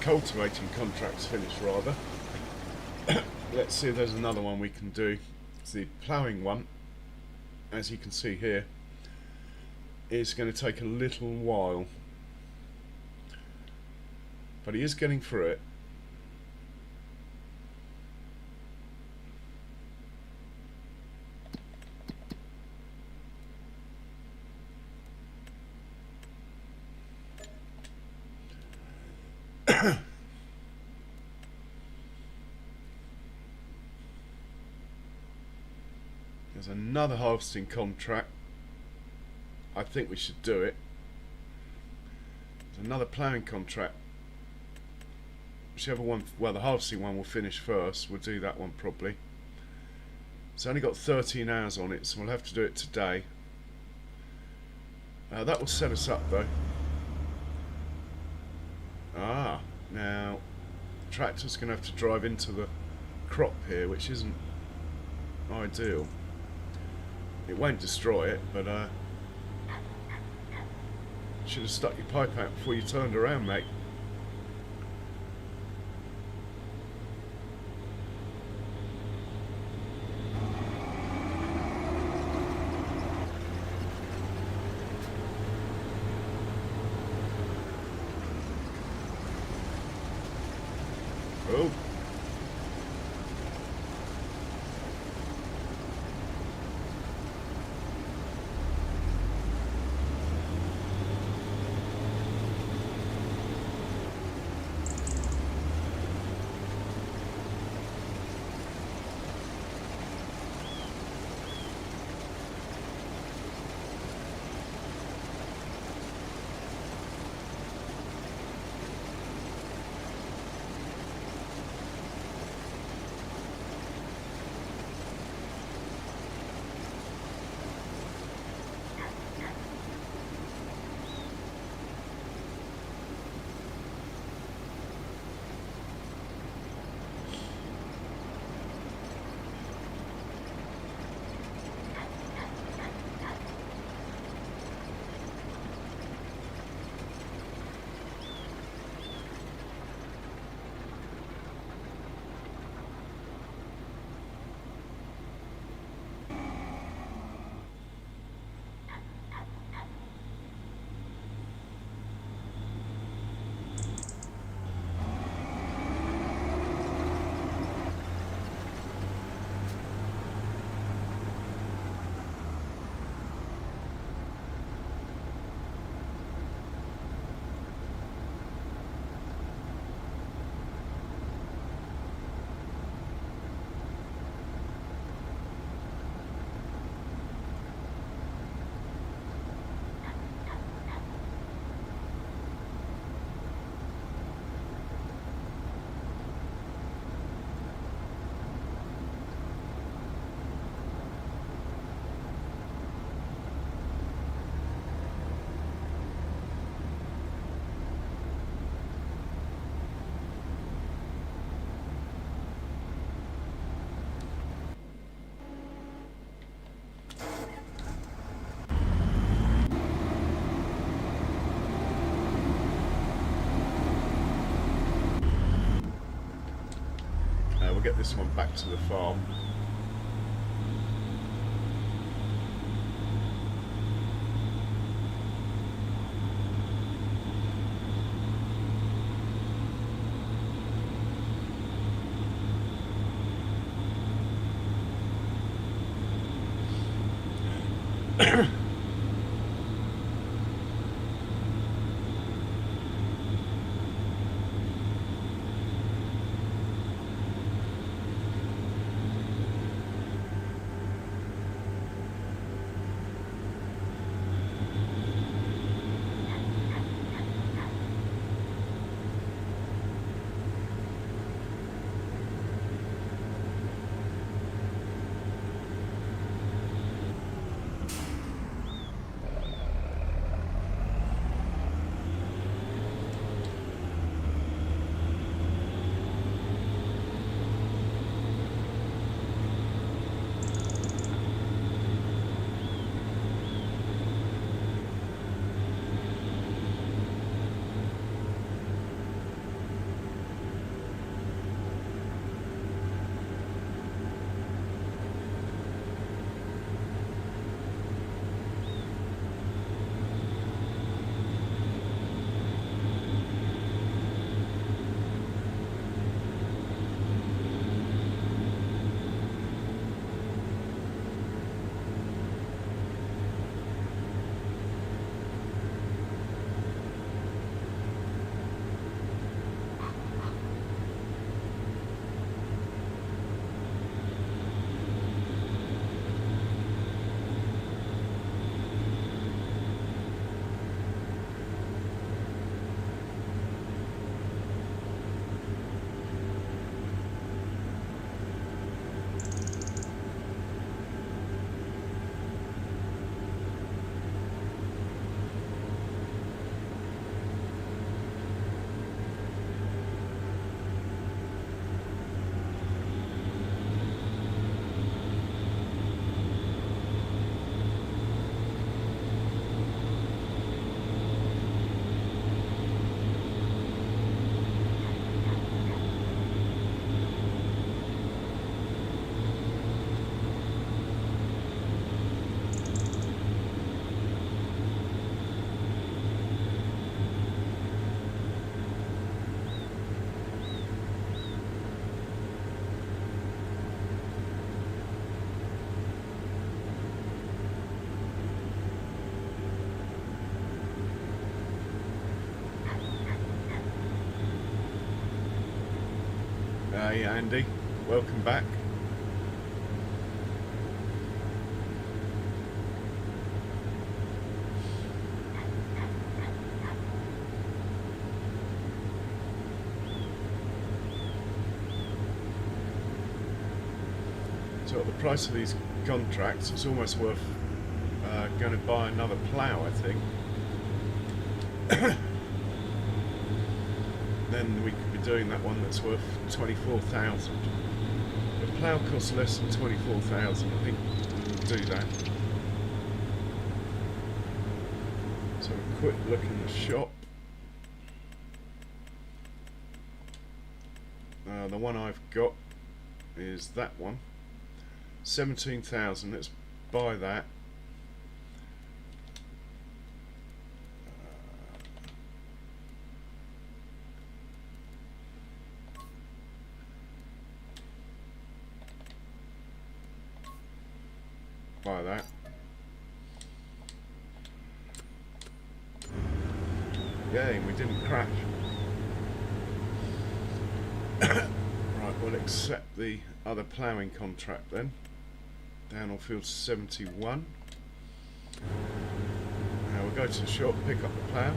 Cultivating contracts finished rather. Let's see if there's another one we can do. It's the ploughing one, as you can see here, is going to take a little while, but he is getting through it. There's another harvesting contract. I think we should do it. There's another ploughing contract. Whichever one, well, the harvesting one will finish first. We'll do that one probably. It's only got 13 hours on it, so we'll have to do it today. That will set us up though. Now the tractor's going to have to drive into the crop here, which isn't ideal. It won't destroy it, but should have stuck your pipe out before you turned around, mate. we'll get this one back to the farm. Hey Andy, welcome back. So at the price of these contracts, it's almost worth going to buy another plough, I think. Then we could be doing that one that's worth 24,000. The plough costs less than 24,000. I think we'll do that. So a quick look in the shop. The one I've got is that one. 17,000. Let's buy that. Buy that. Yay, we didn't crash. Right, we'll accept the other ploughing contract then. Down on field 71. Now we'll go to the shop, pick up the plough,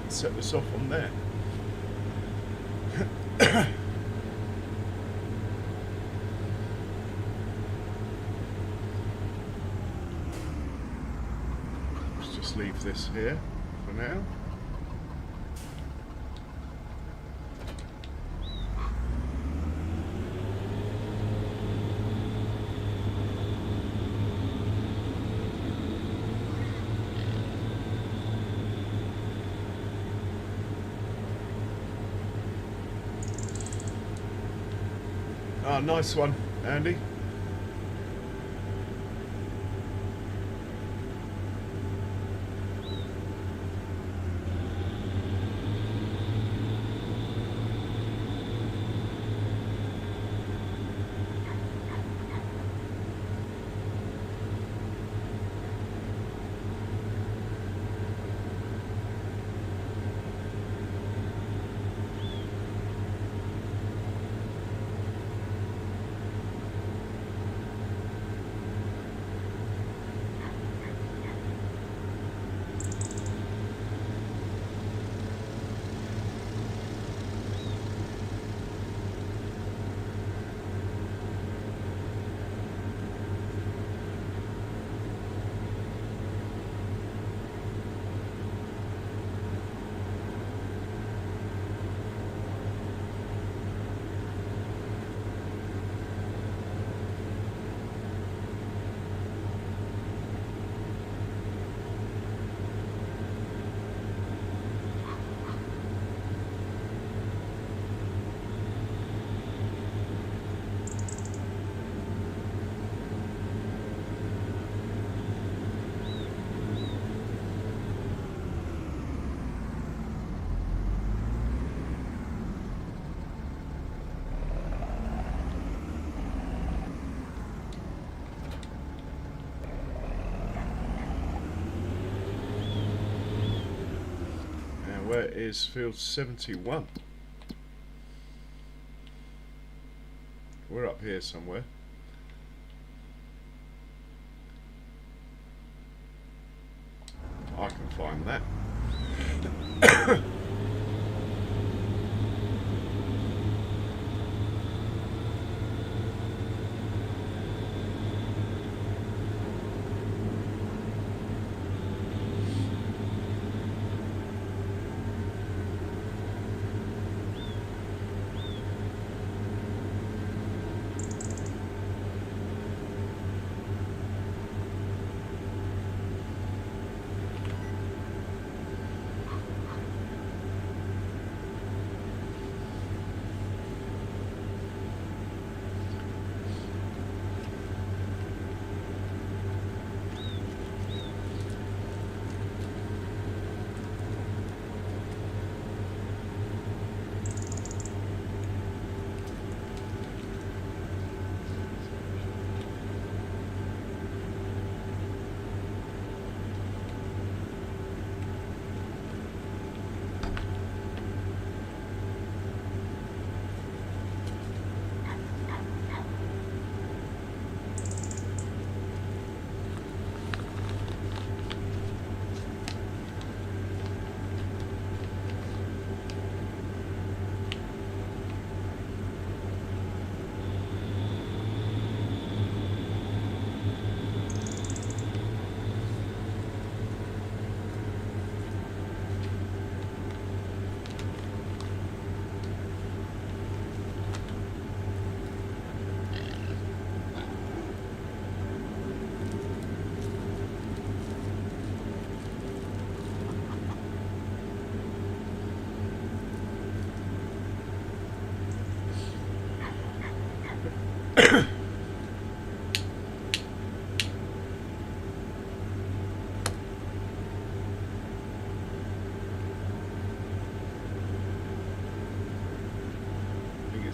and set this off on there. Leave this here for now. Oh, nice one, Andy. Where is field 71? We're up here somewhere. I can find that.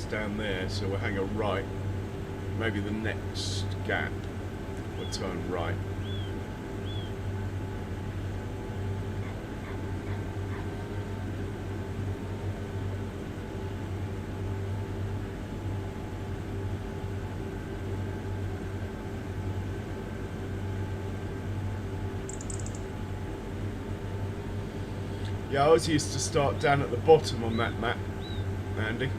Down there, so we'll hang a right. Maybe the next gap we'll turn right. Yeah, I always used to start down at the bottom on that map, Andy.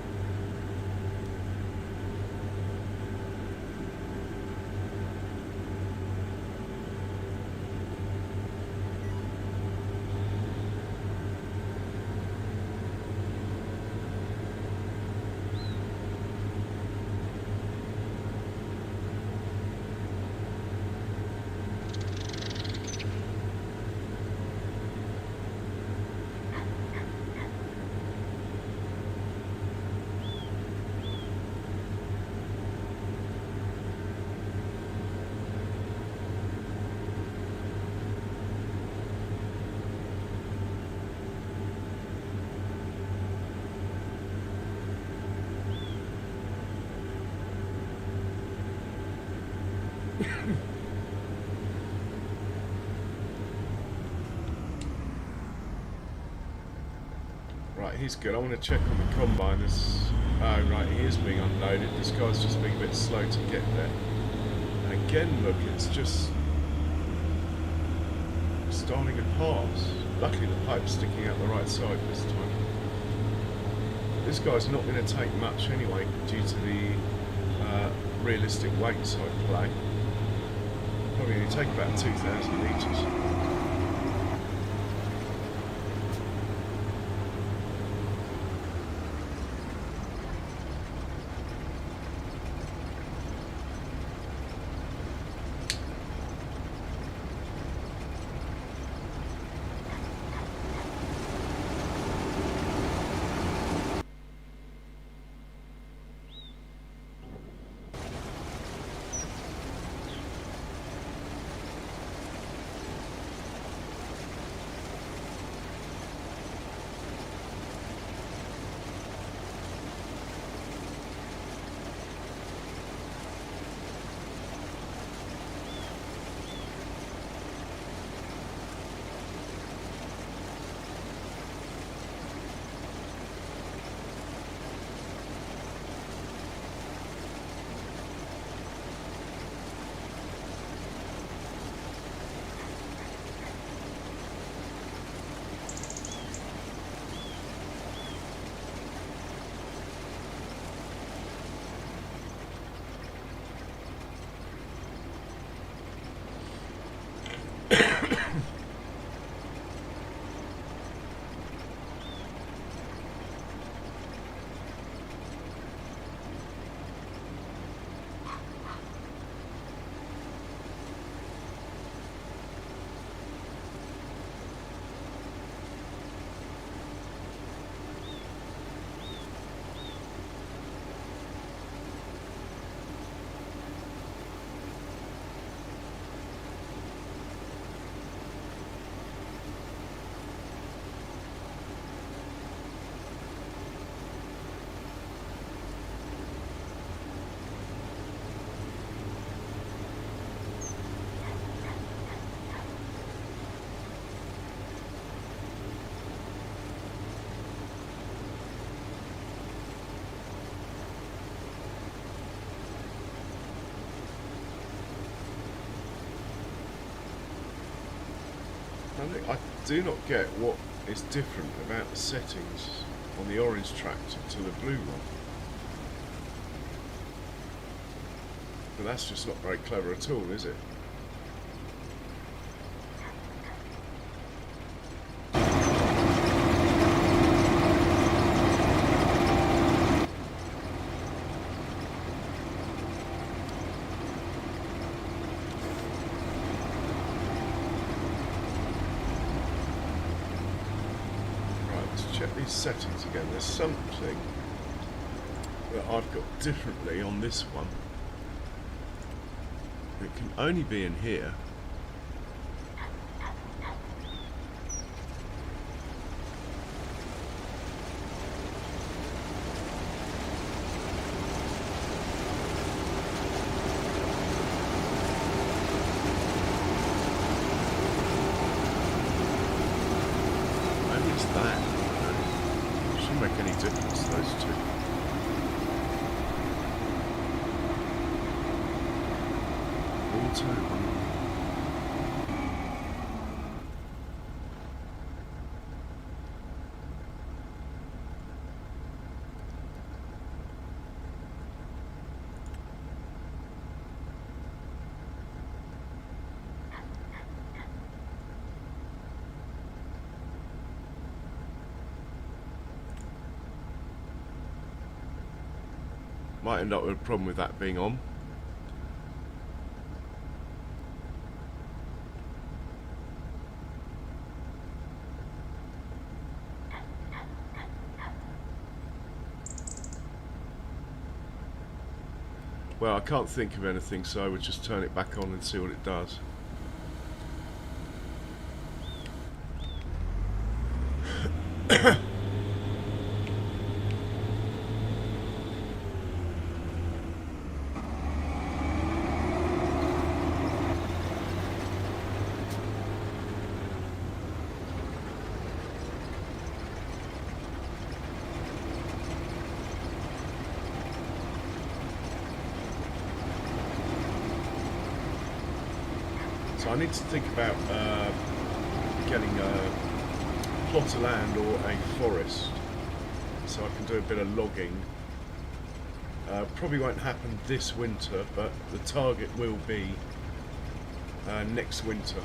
Right, he's good. I want to check on the combine. Oh, right, he is being unloaded. This guy's just being a bit slow to get there. And again, look, it's just starting to pass. Luckily, the pipe's sticking out the right side this time. This guy's not going to take much anyway, due to the realistic weights I play. Probably going to take about 2,000 litres. I do not get what is different about the settings on the orange tractor to the blue one. But that's just not very clever at all, is it? Check these settings again. There's something that I've got differently on this one. It can only be in here. Maybe it's that. Make any difference, those two. Auto. Might end up with a problem with that being on. Well, I can't think of anything, so I would just turn it back on and see what it does. So I need to think about getting a plot of land or a forest so I can do a bit of logging. Probably won't happen this winter, but the target will be next winter.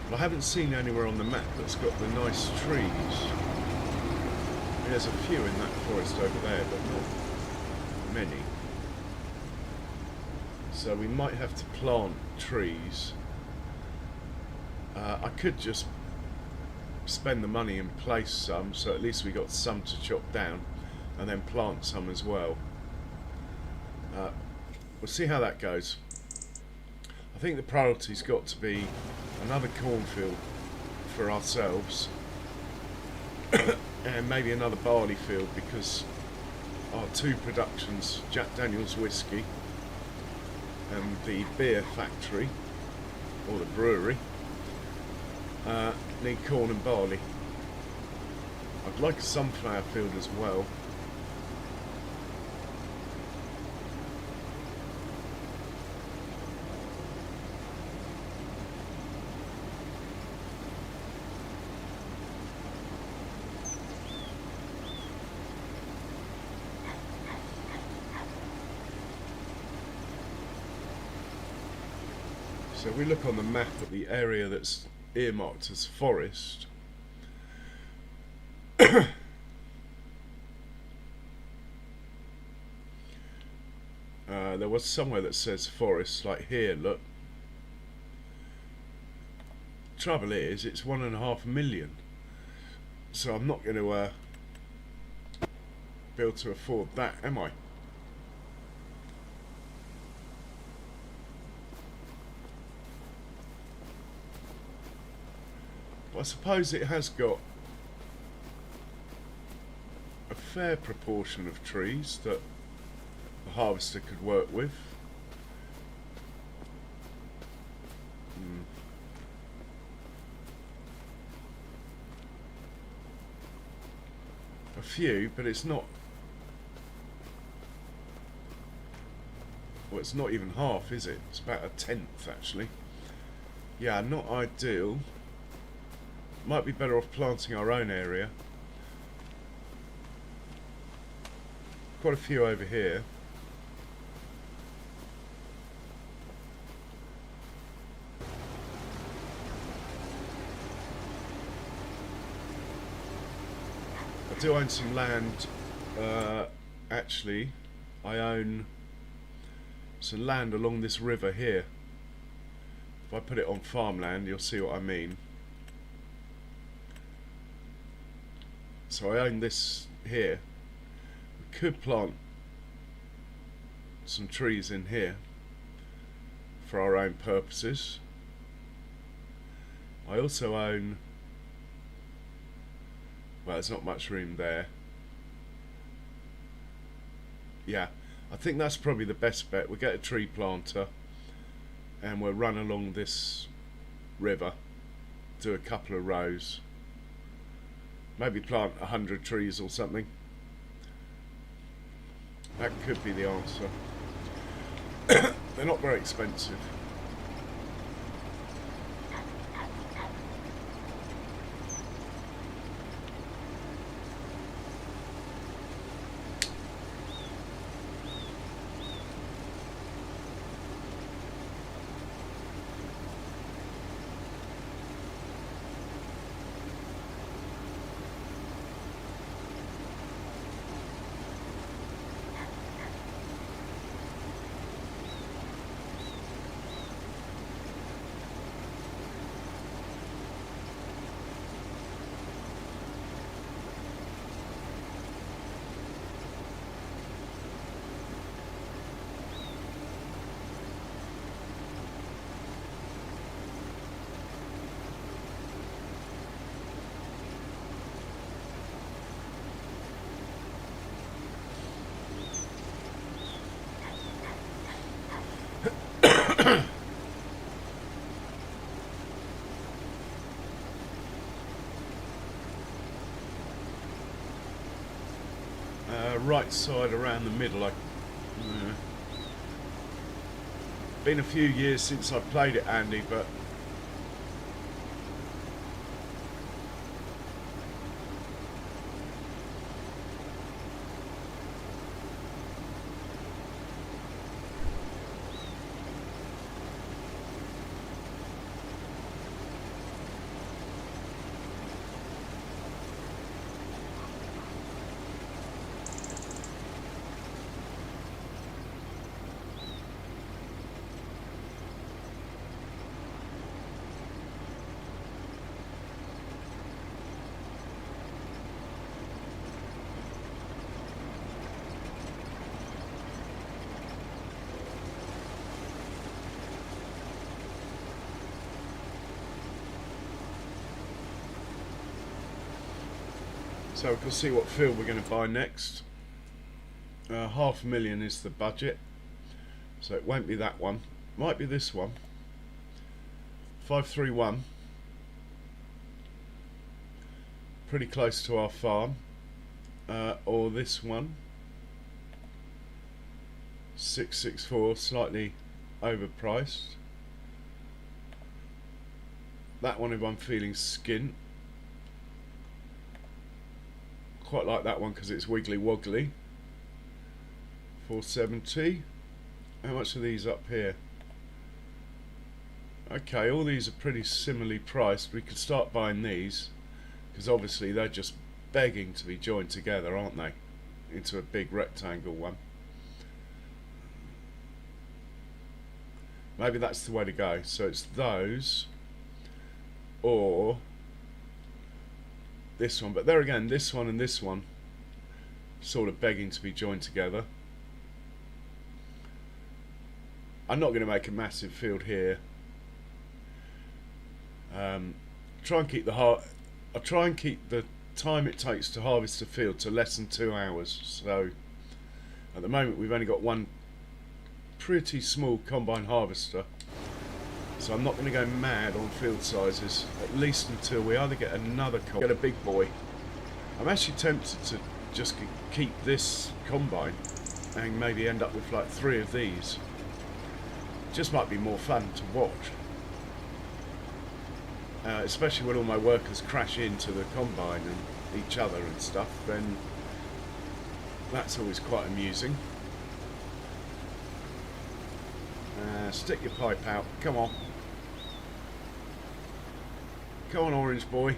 But I haven't seen anywhere on the map that's got the nice trees. There's a few in that forest over there, but not many. So we might have to plant trees. I could just spend the money and place some, so at least we got some to chop down, and then plant some as well. We'll see how that goes. I think the priority's got to be another cornfield for ourselves and maybe another barley field, because our two productions, Jack Daniel's whisky and the beer factory or the brewery, need corn and barley. I'd like a sunflower field as well. So if we look on the map at the area that's earmarked as forest, there was somewhere that says forest, like here, look. Trouble is, it's 1.5 million, so I'm not going to be able to afford that, am I? I suppose it has got a fair proportion of trees that the harvester could work with. A few, but it's not, well, it's not even half, is it? It's about 1/10 actually. Yeah, not ideal. Might be better off planting our own area. Quite a few over here. I do own some land. Actually, I own some land along this river here. If I put it on farmland, you'll see what I mean. So I own this here. We could plant some trees in here for our own purposes. I also own, well, there's not much room there. Yeah, I think that's probably the best bet. We'll get a tree planter and we'll run along this river, do a couple of rows, maybe plant 100 trees or something. That could be the answer. They're not very expensive. Right side around the middle. Been a few years since I played it, Andy, but So we'll see what field we're going to buy next. $500,000 is the budget, so it won't be that one. Might be this one. 531. Pretty close to our farm. Or this one. 664, slightly overpriced. That one if I'm feeling skint. Quite like that one because it's wiggly woggly. 470. How much are these up here? Okay, all these are pretty similarly priced. We could start buying these because obviously they're just begging to be joined together, aren't they? Into a big rectangle one. Maybe that's the way to go. So it's those or this one. But there again, this one and this one sort of begging to be joined together. I'm not going to make a massive field here. Try and keep the I'll try and keep the time it takes to harvest a field to less than 2 hours. So at the moment we've only got one pretty small combine harvester, so I'm not going to go mad on field sizes, at least until we either get another get a big boy. I'm actually tempted to just keep this combine and maybe end up with like 3 of these. Just might be more fun to watch, especially when all my workers crash into the combine and each other and stuff. Then that's always quite amusing. Stick your pipe out. Come on. Come on, orange boy.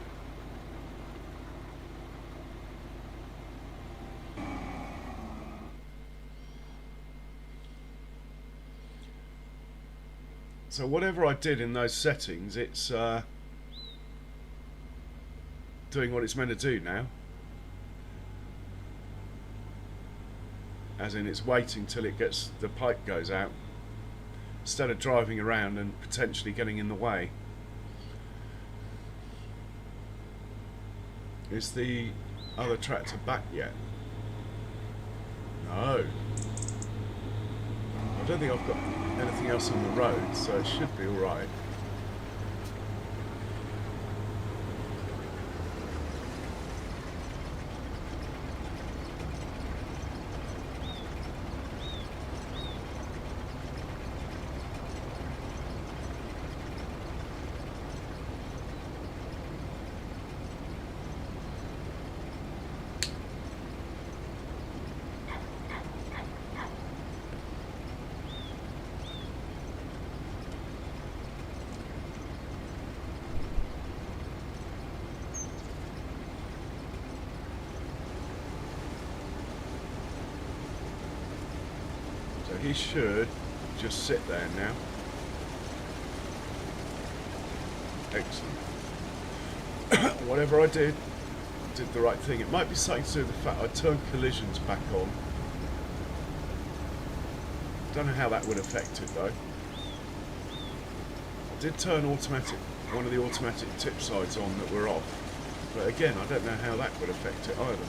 So whatever I did in those settings, it's doing what it's meant to do now. As in, it's waiting till it gets, the pipe goes out, instead of driving around and potentially getting in the way. Is the other tractor back yet? No. I don't think I've got anything else on the road, so it should be alright. So he should just sit there now. Excellent. Whatever I did the right thing. It might be something to do with the fact I turned collisions back on. Don't know how that would affect it though. I did turn one of the automatic tip sides on that were off, but again I don't know how that would affect it either.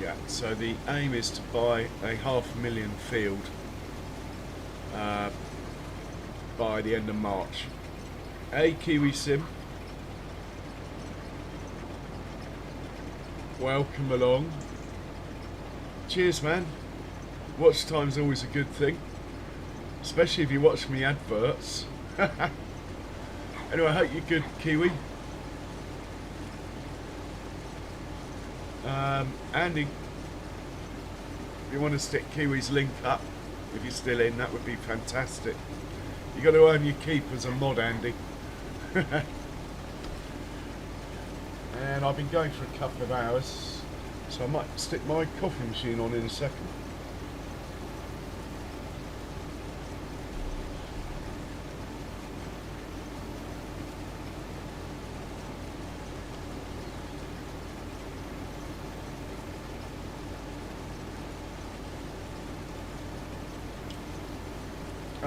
Yeah, so the aim is to buy a $500,000 field by the end of March. Hey Kiwi Sim, welcome along. Cheers man, watch time's always a good thing, especially if you watch me adverts. Anyway, I hope you're good, Kiwi. Andy, if you want to stick Kiwi's link up, if you're still in, that would be fantastic. You got to earn your keep as a mod, Andy. And I've been going for a couple of hours, so I might stick my coffee machine on in a second.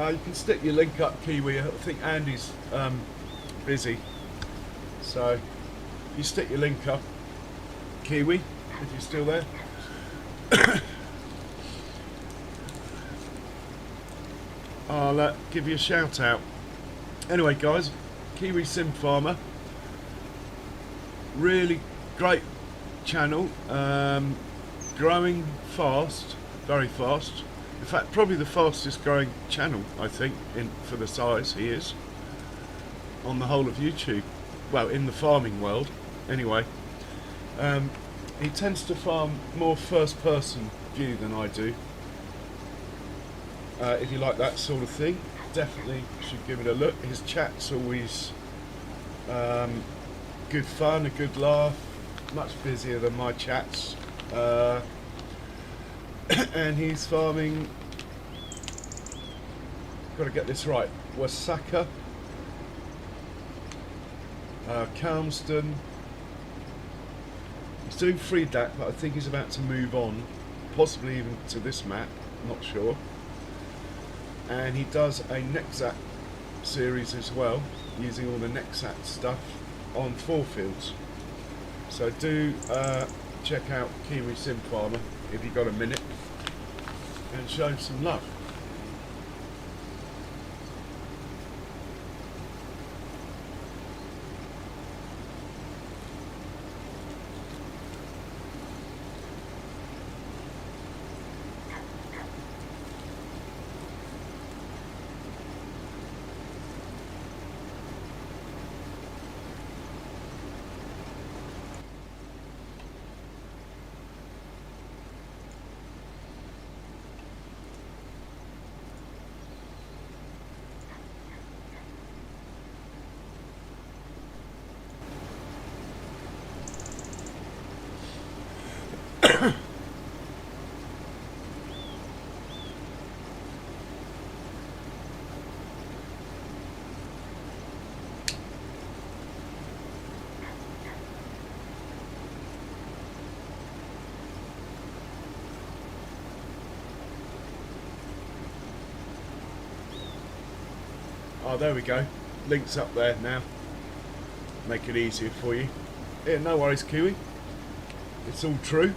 You can stick your link up, Kiwi. I think Andy's busy, so you stick your link up, Kiwi, if you're still there. I'll give you a shout out. Anyway, guys, Kiwi Sim Farmer, really great channel, growing fast, very fast. In fact, probably the fastest growing channel, I think, for the size he is on the whole of YouTube. Well, in the farming world, anyway. He tends to farm more first-person view than I do. If you like that sort of thing, definitely should give it a look. His chat's always good fun, a good laugh, much busier than my chats. And he's farming, got to get this right, Wasaka, Calmston. He's doing Freedac, but I think he's about to move on, possibly even to this map, not sure. And he does a Nexat series as well, using all the Nexat stuff on 4 fields. So do check out Kiwi Sim Farmer if you've got a minute, and show him some love. Oh, there we go. Links up there now. Make it easier for you. Yeah, no worries, Kiwi. It's all true.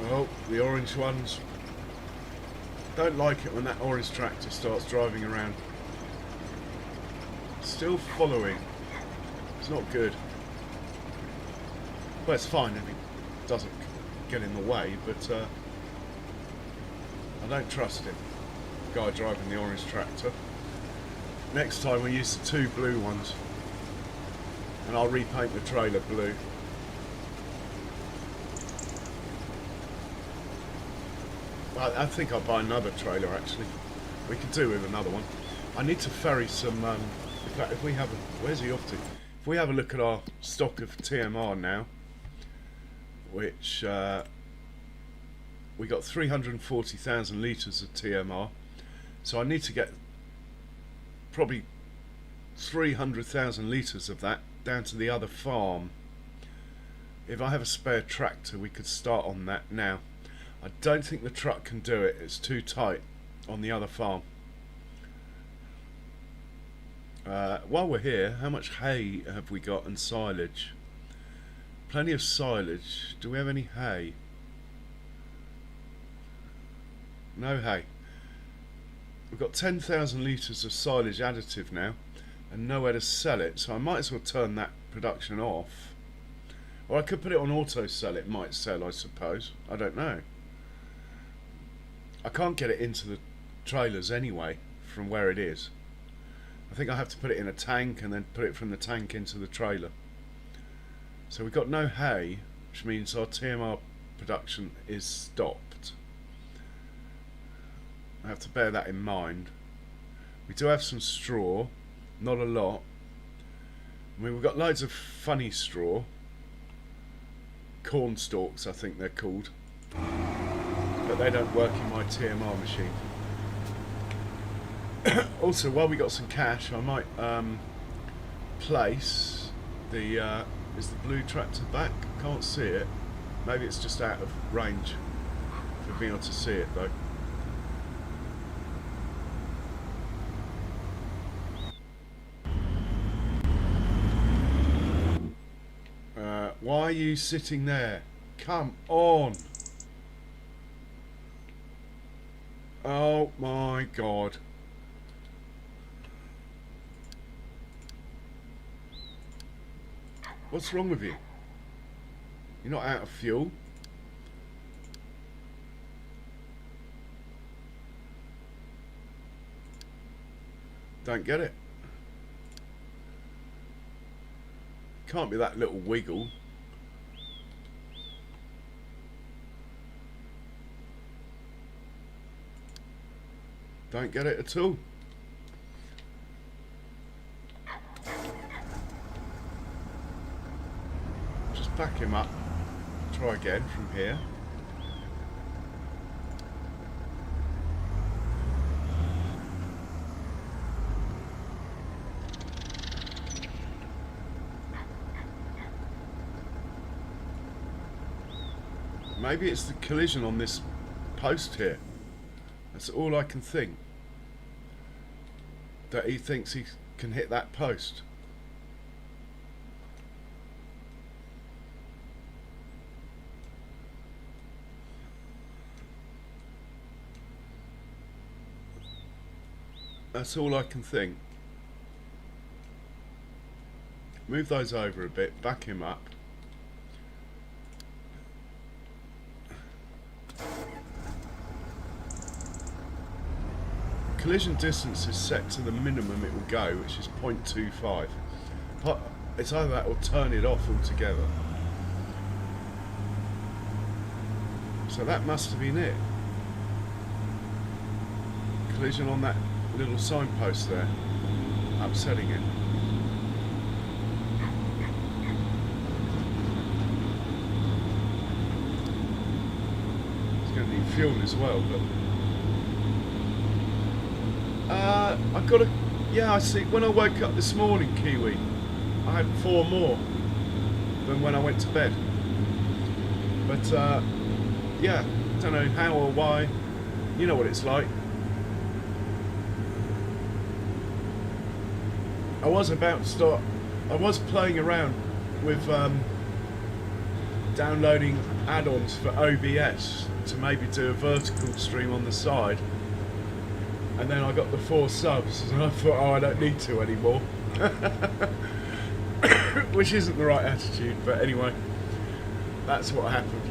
Oh, the orange ones. Don't like it when that orange tractor starts driving around. Still following. It's not good. Well, it's fine if it doesn't get in the way, but I don't trust him. The guy driving the orange tractor. Next time we use the 2 blue ones, and I'll repaint the trailer blue. I think I'll buy another trailer actually. We could do with another one. I need to ferry some. In fact, if we have a, where's he off to? If we have a look at our stock of TMR now, which we got 340,000 litres of TMR, so I need to get probably 300,000 litres of that down to the other farm. If I have a spare tractor, we could start on that now. I don't think the truck can do it, it's too tight on the other farm. While we're here, how much hay have we got and silage? Plenty of silage. Do we have any hay? No hay. We've got 10,000 litres of silage additive now and nowhere to sell it, so I might as well turn that production off. Or I could put it on auto sell, it might sell, I suppose. I don't know. I can't get it into the trailers anyway from where it is. I think I have to put it in a tank and then put it from the tank into the trailer. So we've got no hay, which means our TMR production is stopped. I have to bear that in mind. We do have some straw, not a lot. I mean, we've got loads of funny straw. Corn stalks, I think they're called. But they don't work in my TMR machine. Also, while we got some cash, I might place the... is the blue tractor back? Can't see it. Maybe it's just out of range for being able to see it though. Why are you sitting there? Come on! Oh my god. What's wrong with you? You're not out of fuel. Don't get it. Can't be that little wiggle. Don't get it at all. Just back him up. Try again from here. Maybe it's the collision on this post here. That's all I can think. That he thinks he can hit that post. That's all I can think. Move those over a bit, back him up. Collision distance is set to the minimum it will go, which is 0.25. But it's either that or turn it off altogether. So that must have been it. Collision on that little signpost there, upsetting it. It's going to need fuel as well, but I've got to, yeah, I see, when I woke up this morning, Kiwi, I had 4 more than when I went to bed. But, yeah, don't know how or why, you know what it's like. I was about to start, I was playing around with downloading add-ons for OBS to maybe do a vertical stream on the side. And then I got the 4 subs and I thought, oh, I don't need to anymore. Which isn't the right attitude, but anyway, that's what happened.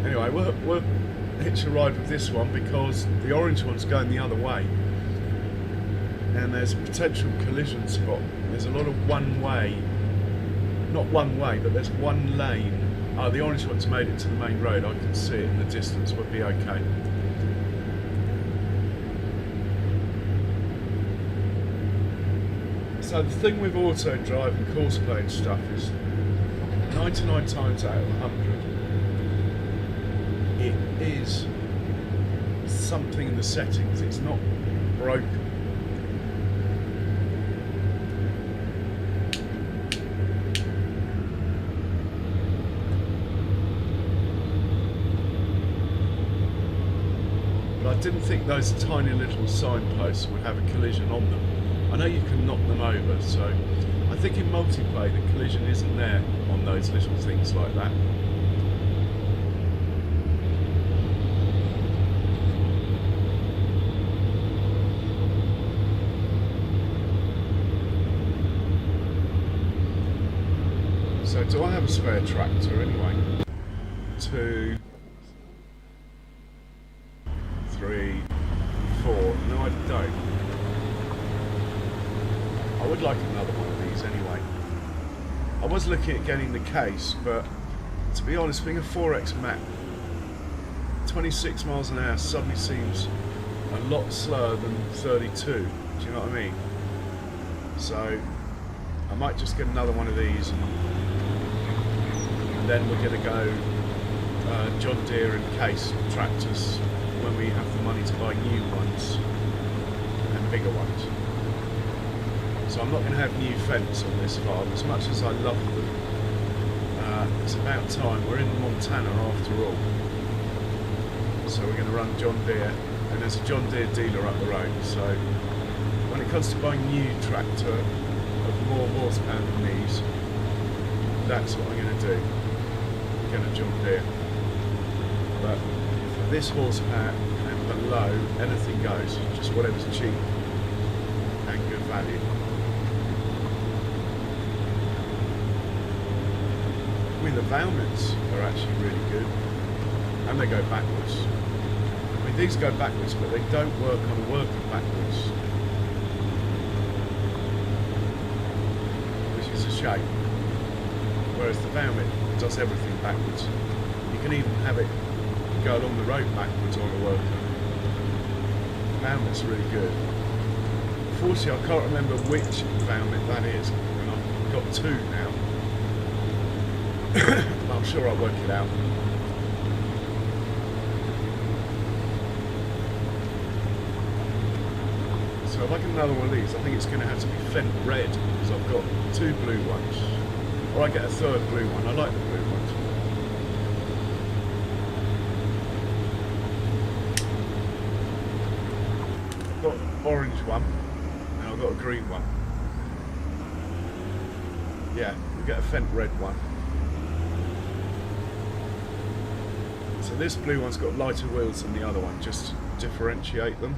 Anyway, we'll hitch a ride with this one because the orange one's going the other way. And there's a potential collision spot. There's a lot of one way, not one way, but there's one lane. Oh, the orange one's made it to the main road. I can see it in the distance, would be okay. So the thing with auto drive and course play and stuff is 99 times out of 100 it is something in the settings. It's not broken. I didn't think those tiny little signposts would have a collision on them. I know you can knock them over, so I think in multiplayer the collision isn't there on those little things like that. So do I have a spare tractor anyway? 2, 3, 4. No, I don't. I would like another one of these anyway. I was looking at getting the case, but to be honest, being a 4X map, 26 miles an hour suddenly seems a lot slower than 32. Do you know what I mean? So I might just get another one of these, and then we're going to go John Deere and case tractors when we have the money to buy new ones and bigger ones. So I'm not going to have new fence on this farm, as much as I love them. It's about time. We're in Montana after all. So we're going to run John Deere, and there's a John Deere dealer up the road. So when it comes to buying new tractor of more horsepower than these, that's what I'm going to do. Get a John Deere. But for this horsepower and below, anything goes. Just whatever's cheap and good value. I mean, the Valments are actually really good, and they go backwards. I mean, these go backwards, but they don't work on a working backwards, which is a shame. Whereas the Valmet does everything backwards. You can even have it go along the road backwards on a worker. Valmet's really good. Unfortunately, I can't remember which Valmet that is, and I've got 2 now. I'm sure I'll work it out. So if I get another one of these, I think it's going to have to be Fent Red, because I've got 2 blue ones. Or I get a 3rd blue one. I like the blue ones. I've got an orange one, and I've got a green one. Yeah, we'll get a Fent Red one. So this blue one's got lighter wheels than the other one, just to differentiate them.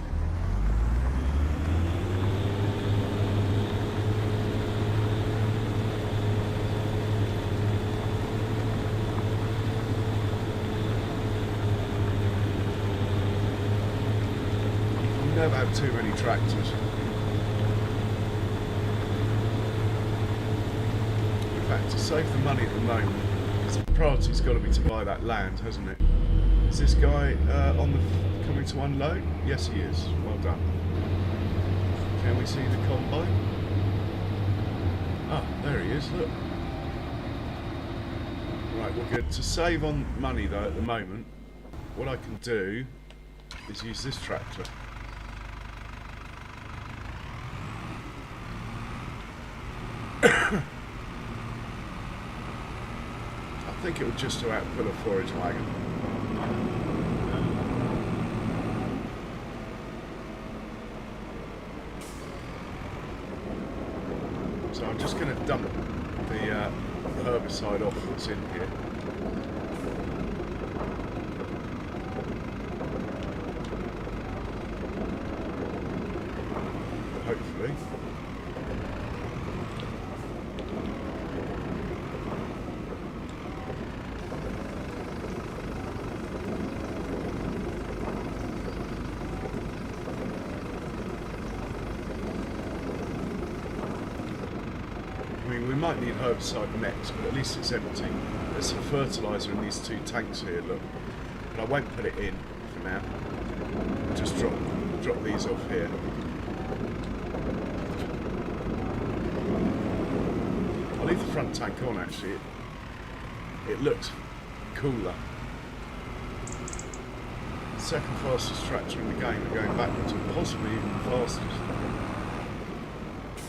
You never have too many tractors. In fact, to save the money at the moment, the priority's got to be to buy that land, hasn't it? Is this guy coming to unload? Yes, he is. Well done. Can we see the combine? Ah, there he is. Look. Right, we're good. To save on money though at the moment, what I can do is use this tractor. I think it would just about pull a forage wagon. So I'm just going to dump the herbicide off that's in here. Hopefully. We might need herbicide next, but at least it's empty. There's some fertiliser in these 2 tanks here, look. But I won't put it in for now. I'll just drop these off here. I'll leave the front tank on actually. It looks cooler. Second fastest tractor in the game, we're going backwards and possibly even faster.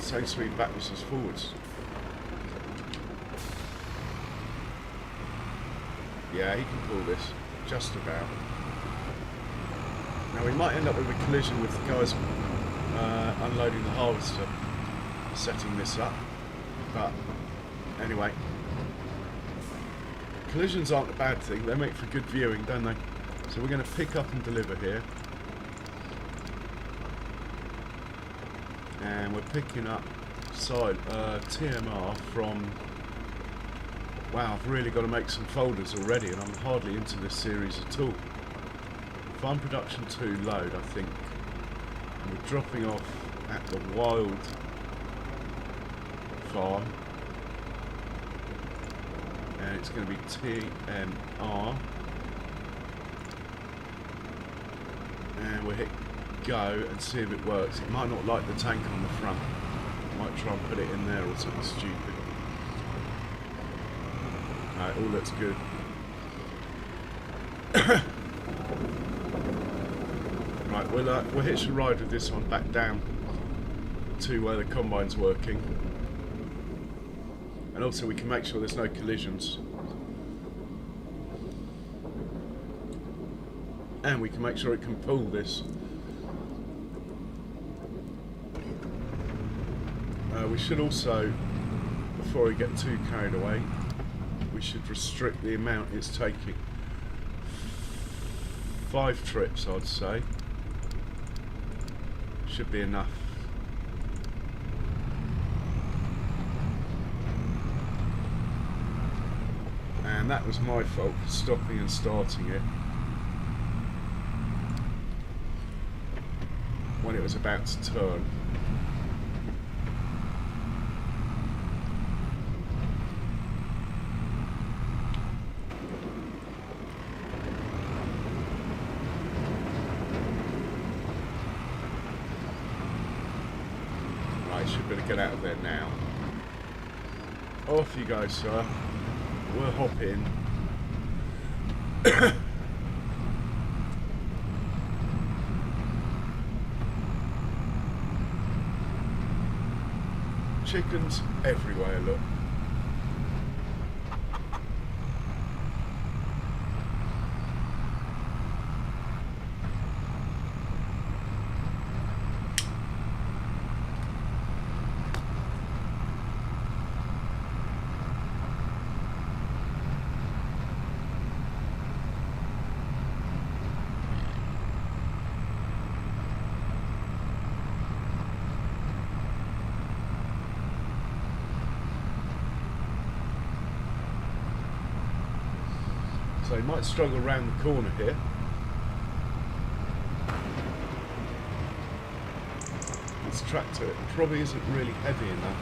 Same speed backwards as forwards. Yeah, he can pull this, just about. Now we might end up with a collision with the guys unloading the harvester, setting this up. But anyway, collisions aren't a bad thing. They make for good viewing, don't they? So we're going to pick up and deliver here. And we're picking up TMR from Wow, I've really got to make some folders already, and I'm hardly into this series at all. Farm production 2 load, I think. And we're dropping off at the wild farm. And it's going to be TMR. And we'll hit go and see if it works. It might not like the tank on the front. Might try and put it in there or something stupid. Alright, all looks good. Right, we'll hitch a ride with this one back down to where the combine's working. And also we can make sure there's no collisions. And we can make sure it can pull this. We should also, before we get too carried away, we should restrict the amount it's taking. 5 trips, I'd say. Should be enough. And that was my fault for stopping and starting it when it was about to turn. Should better get out of there now. Off you go, sir. We'll hop in. Chickens everywhere, look. So you might struggle around the corner here. This tractor probably isn't really heavy enough.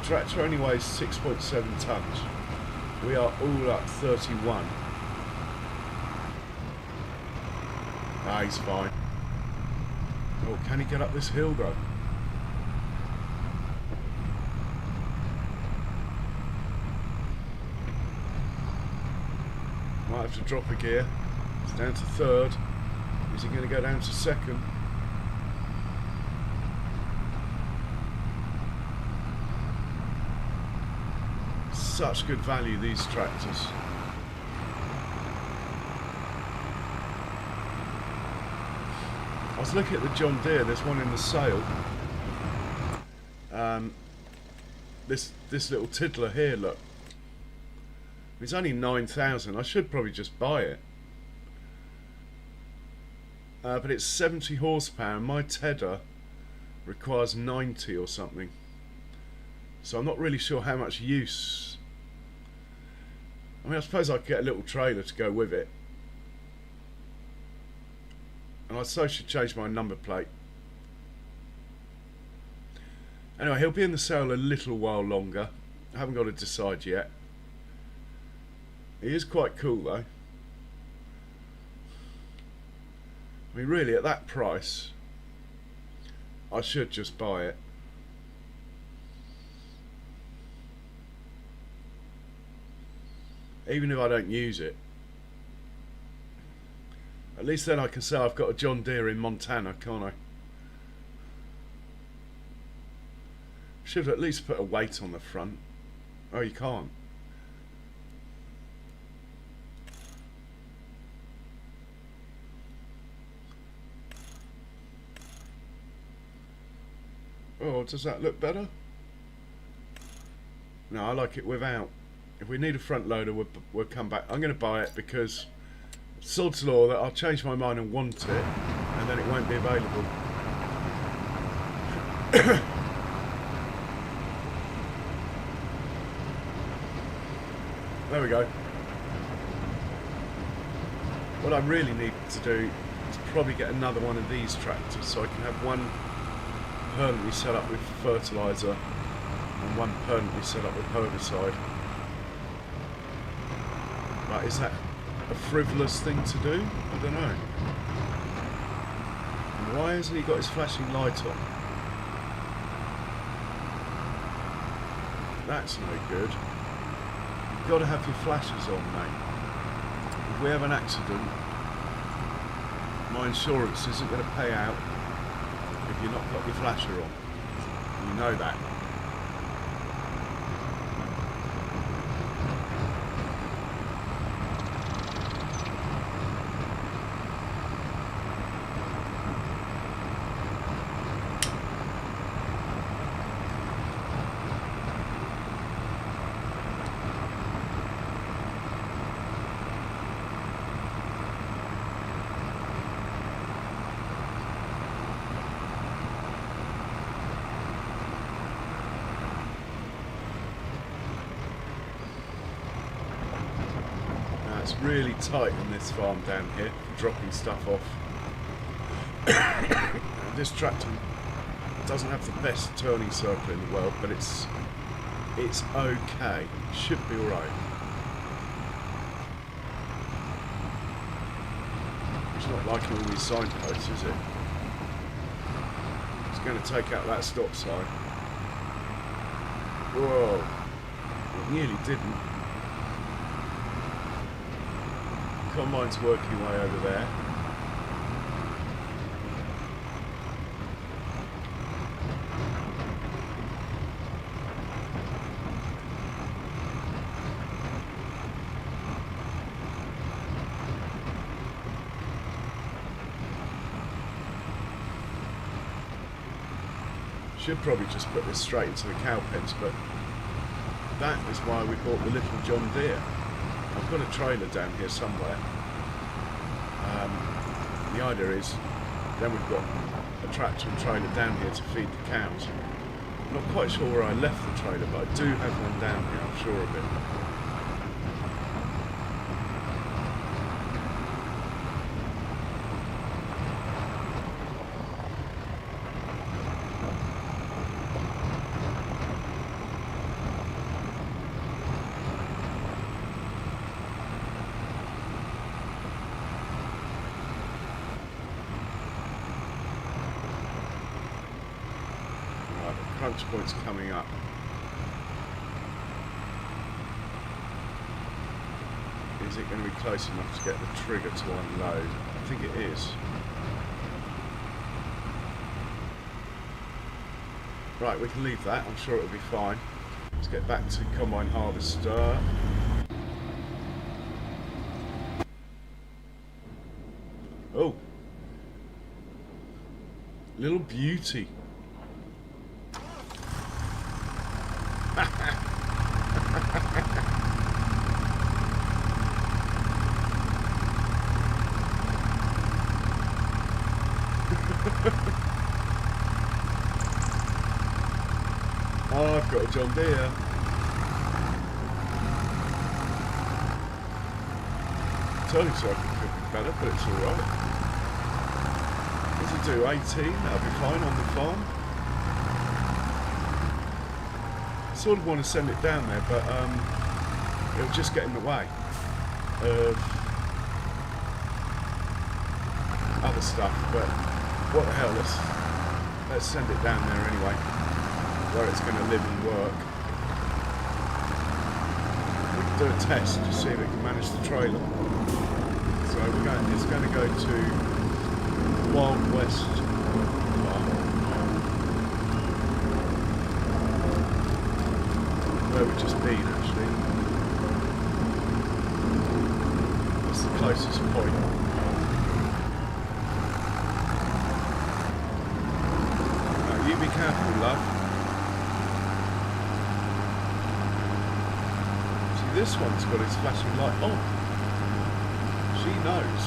The tractor only weighs 6.7 tons. We are all at 31. Ah, he's fine. Oh, can he get up this hill though? Might have to drop a gear. It's down to 3rd. Is he going to go down to 2nd? Such good value, these tractors. I was looking at the John Deere. There's one in the sale. This little tiddler here, look. It's only 9,000. I should probably just buy it. But it's 70 horsepower and my Tedder requires 90 or something. So I'm not really sure how much use. I mean, I suppose I could get a little trailer to go with it. And I so should change my number plate. Anyway, he'll be in the sale a little while longer. I haven't got to decide yet. He is quite cool though. I mean, really, at that price, I should just buy it. Even if I don't use it. At least then I can say I've got a John Deere in Montana, can't I? Should at least put a weight on the front. Oh, you can't. Oh, does that look better? No, I like it without. If we need a front loader, we'll come back. I'm going to buy it because sod's law that I'll change my mind and want it, and then it won't be available. There we go. What I really need to do is probably get another one of these tractors so I can have one permanently set up with fertiliser and one permanently set up with herbicide. Right, is that a frivolous thing to do? I don't know. And why hasn't he got his flashing light on? That's no good. You've got to have your flashes on, mate. If we have an accident, my insurance isn't going to pay out if you've not got your flasher on. You know that. It's really tight in this farm down here, dropping stuff off. This tractor doesn't have the best turning circle in the world, but it's okay. It should be alright. It's not like all these signposts, is it? It's going to take out that stop sign. Whoa. It nearly didn't. Combine's working way over there. Should probably just put this straight into the cow pens, but that is why we bought the little John Deere. I've got a trailer down here somewhere. The idea is, then we've got a tractor and trailer down here to feed the cows. I'm not quite sure where I left the trailer, but I do have one down here, I'm sure of it. Crunch point's coming up. Is it going to be close enough to get the trigger to unload? I think it is. Right, we can leave that. I'm sure it'll be fine. Let's get back to combine harvester. Oh, little beauty. Oh, I've got a John Deere. Turning circle could be better, but it's alright. What's it do? 18? That'll be fine on the farm. I sort of want to send it down there, but it'll just get in the way of other stuff. But what the hell? Let's send it down there anyway, where it's going to live and work. We can do a test to see if it can manage the trailer. So it's going to go to Wild West Farm, where we've just been actually. That's the closest point. You be careful, love. See, this one's got its flashing light on. She knows.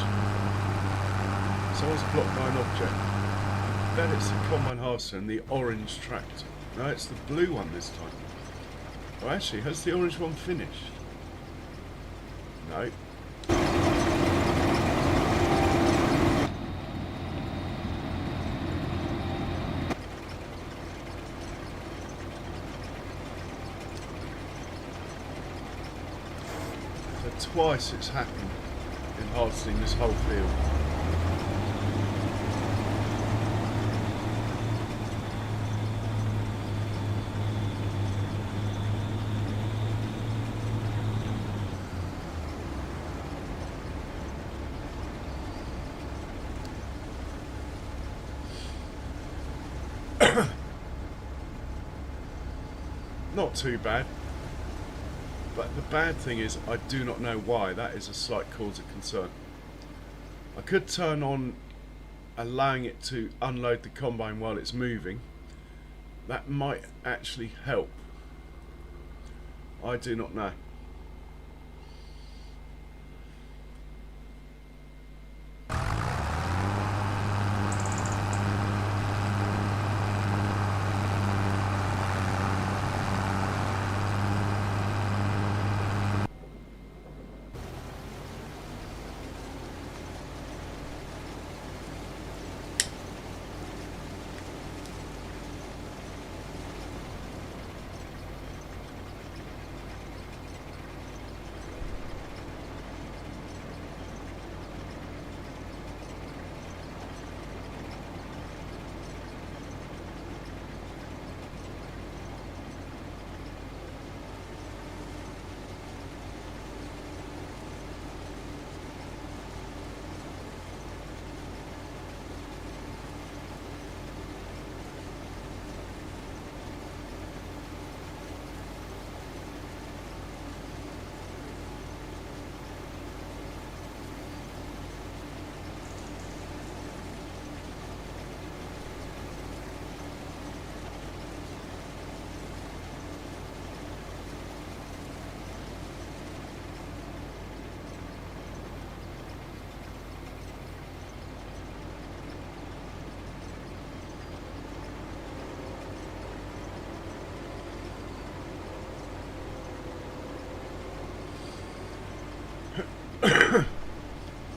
Someone's blocked by an object. I bet it's the combine harvester and the orange tractor. No, it's the blue one this time. Oh, actually, has the orange one finished? No. So twice it's happened in harvesting this whole field. Not too bad, but the bad thing is I do not know why. That is a slight cause of concern. I could turn on allowing it to unload the combine while it's moving. That might actually help. I do not know.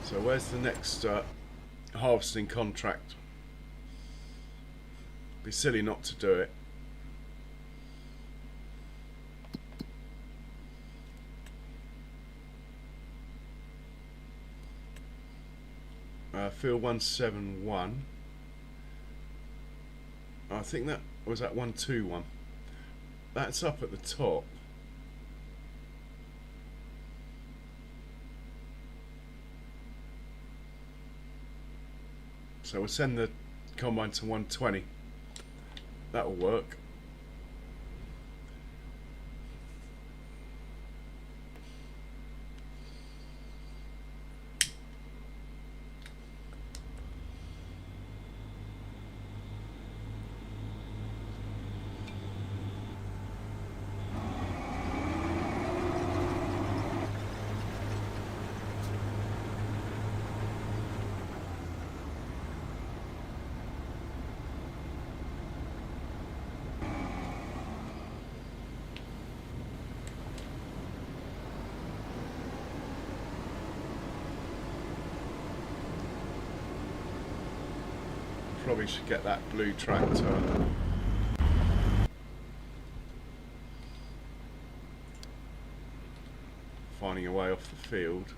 So where's the next harvesting contract? Be silly not to do it. Field 171. I think that was at 121. That's up at the top. So we'll send the combine to 120. That'll work. Probably should get that blue tractor. Finding a way off the field.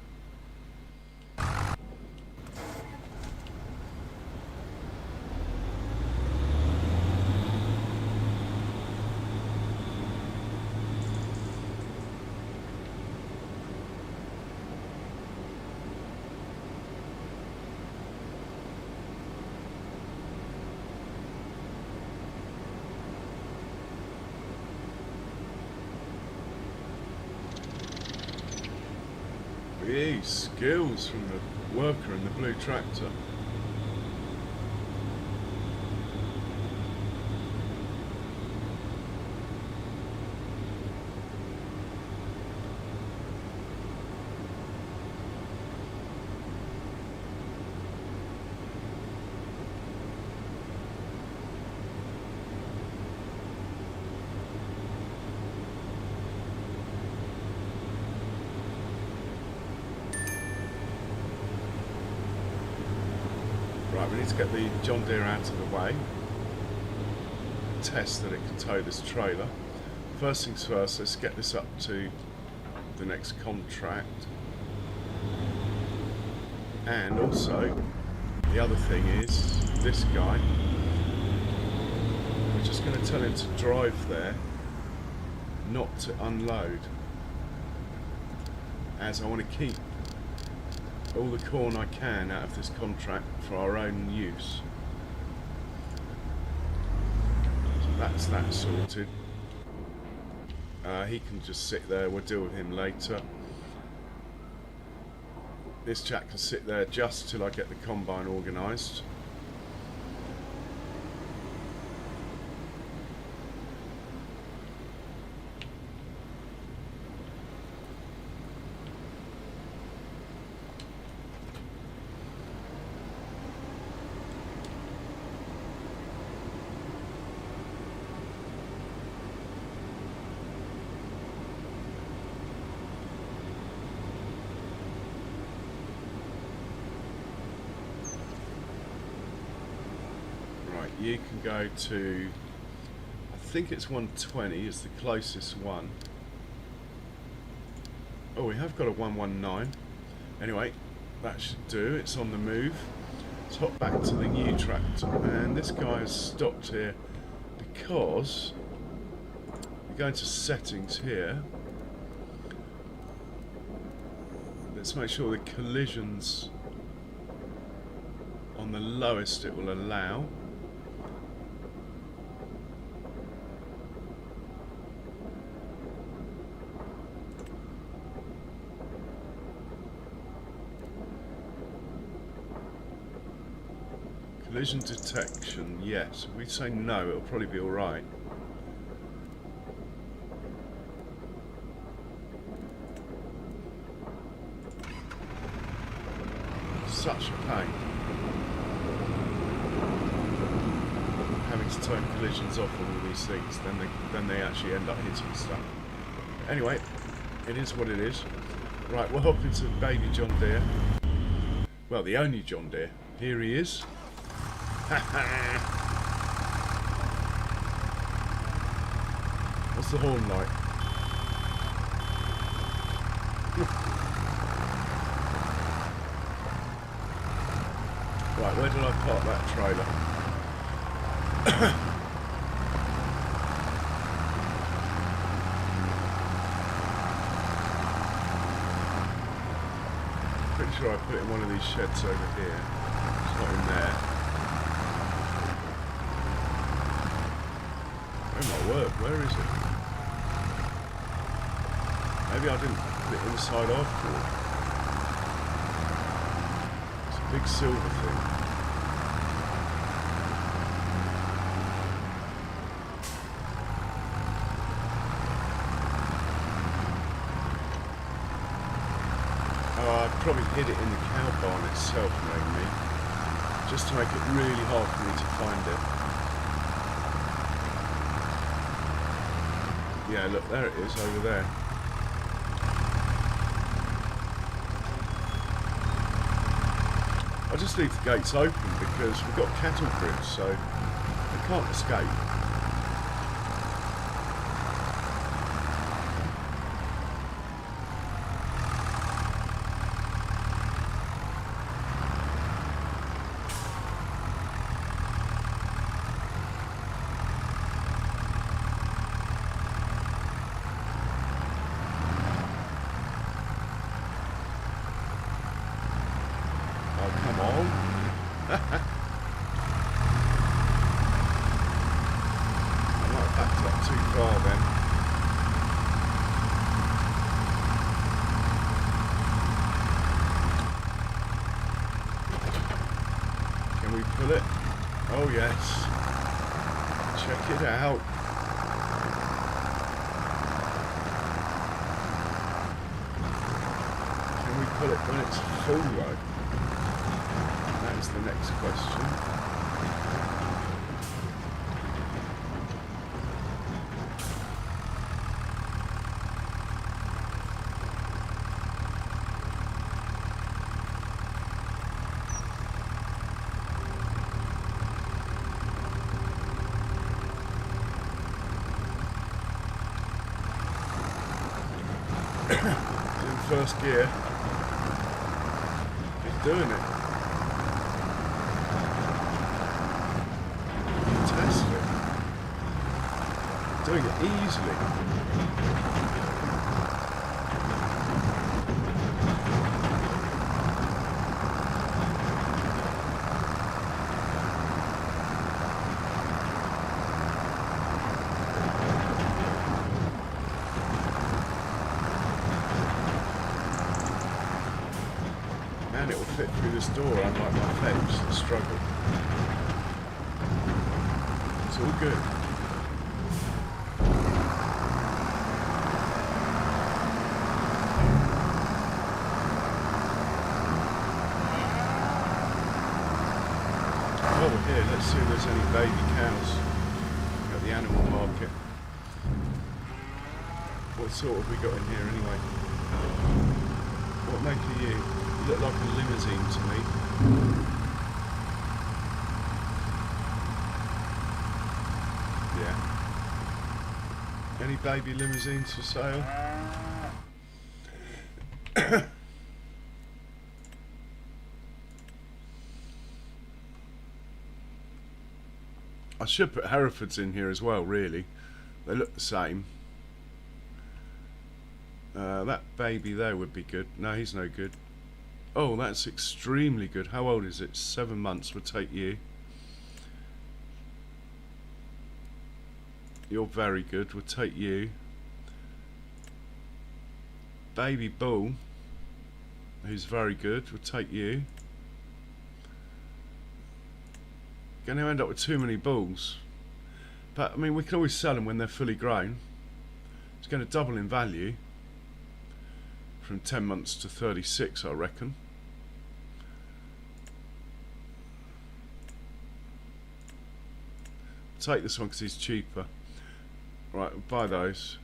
These skills from the worker in the blue tractor. Right, we need to get the John Deere out of the way. Test that it can tow this trailer. First things first, let's get this up to the next contract. And also, the other thing is, this guy, we're just going to tell him to drive there, not to unload, as I want to keep all the corn I can out of this contract for our own use. So that's that sorted. He can just sit there, we'll deal with him later. This chap can sit there just till I get the combine organised. You can go to, I think it's 120 is the closest one. Oh, we have got a 119. Anyway, that should do. It's on the move. Let's hop back to the new tractor. And this guy has stopped here because we go into settings here. Let's make sure the collisions on the lowest it will allow. Collision detection, yes. If we say no, it'll probably be alright. Such a pain. Having to turn collisions off on all these things, then they actually end up hitting stuff. Anyway, it is what it is. Right, we'll hop into baby John Deere. Well, the only John Deere. Here he is. What's the horn like? Right, where did I park that trailer? Pretty sure I put it in one of these sheds over here. It's not in there. Oh my word, where is it? Maybe I didn't put it inside after all. It's a big silver thing. Oh, I probably hid it in the cow barn itself, maybe, just to make it really hard for me to find it. Yeah, look, there it is, over there. I'll just leave the gates open because we've got cattle grids, so they can't escape. Oh yes, check it out. Can we pull it when it's full though? That is the next question. first gear. He's doing it. Fantastic. Doing it easily. And it will fit through this door, unlike my Phelps, the struggle. It's all good. While we're here, let's see if there's any baby cows at the animal market. What sort have we got in here anyway? What make are you? You look like a limousine to me. Yeah. Any baby limousines for sale? I should put Herefords in here as well, really. They look the same. That baby there would be good. No, he's no good. Oh, that's extremely good. How old is it? 7 months. We'll take you. You're very good. We'll take you. Baby bull, who's very good. We'll take you. Going to end up with too many bulls. But, I mean, we can always sell them when they're fully grown. It's going to double in value. From 10 months to 36, I reckon. Take this one because he's cheaper. Right, we'll buy those.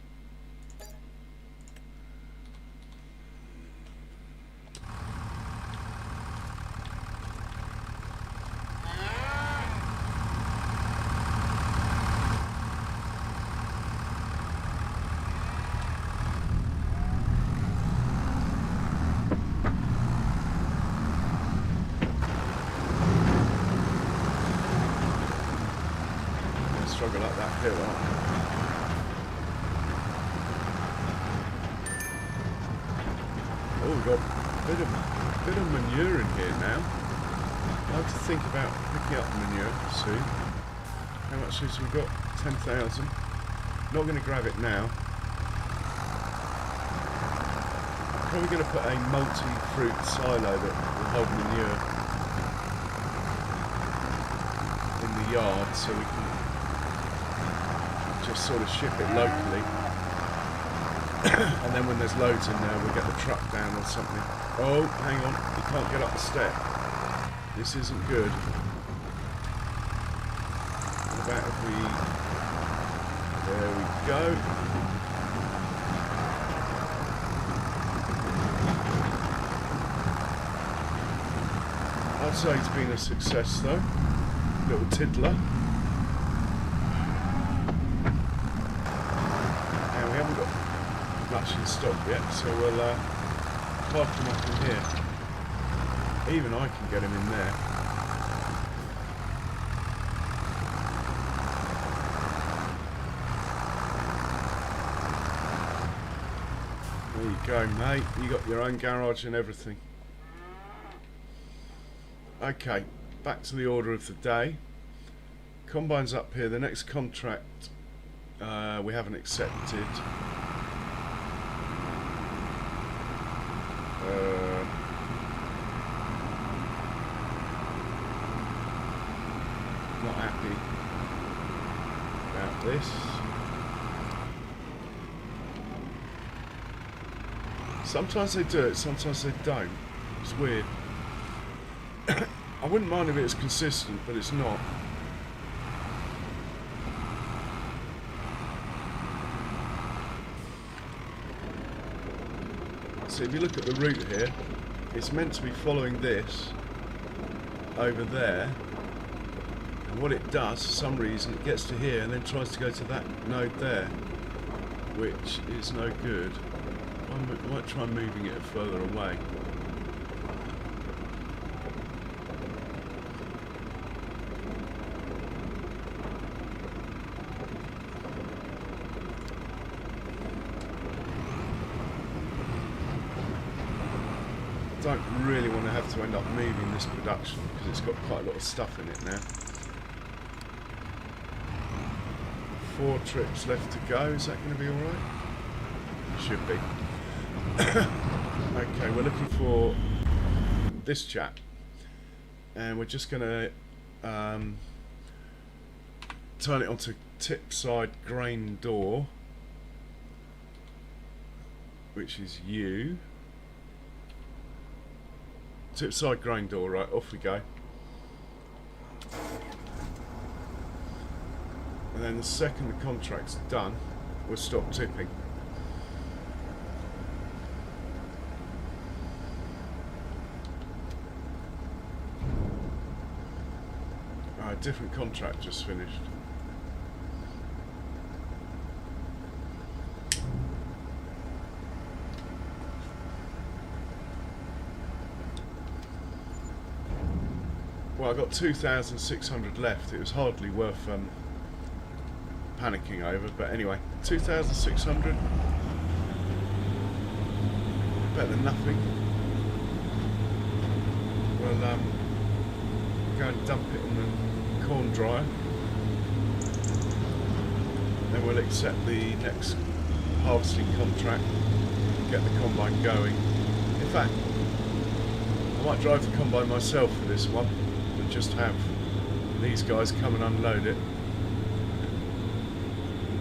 Struggle up that hill, aren't we? Oh, we've got a bit of manure in here now. I have to think about picking up manure soon. How much has we got? 10,000. Not going to grab it now. Probably going to put a multi-fruit silo that will hold manure in the yard so we can just sort of ship it locally. And then when there's loads in there, we'll get the truck down or something. Oh, hang on, you can't get up the step. This isn't good. What about if we... There we go. I'd say it's been a success though. Little tiddler. Now we haven't got much in stock yet, so we'll park them up in here. Even I can get him in there. There you go, mate. You got your own garage and everything. Okay, back to the order of the day. Combine's up here. The next contract we haven't accepted. Not happy about this. Sometimes they do it, sometimes they don't. It's weird. I wouldn't mind if it was consistent, but it's not. So if you look at the route here, it's meant to be following this over there, and what it does, for some reason, it gets to here and then tries to go to that node there, which is no good. Why I might try moving it further away. Don't really want to have to end up moving this production because it's got quite a lot of stuff in it now. 4 trips left to go. Is that going to be alright? Should be. Okay, we're looking for this chap, and we're just going to turn it onto tip side grain door, which is you. Tip side grain door, right, off we go. And then the second the contract's done, we'll stop tipping. A different contract just finished. Well, I got 2,600 left. It was hardly worth panicking over, but anyway, 2,600. Better than nothing. We'll go and dump it on the corn dryer. Then we'll accept the next harvesting contract and get the combine going. In fact, I might drive the combine myself for this one. Just have these guys come and unload it.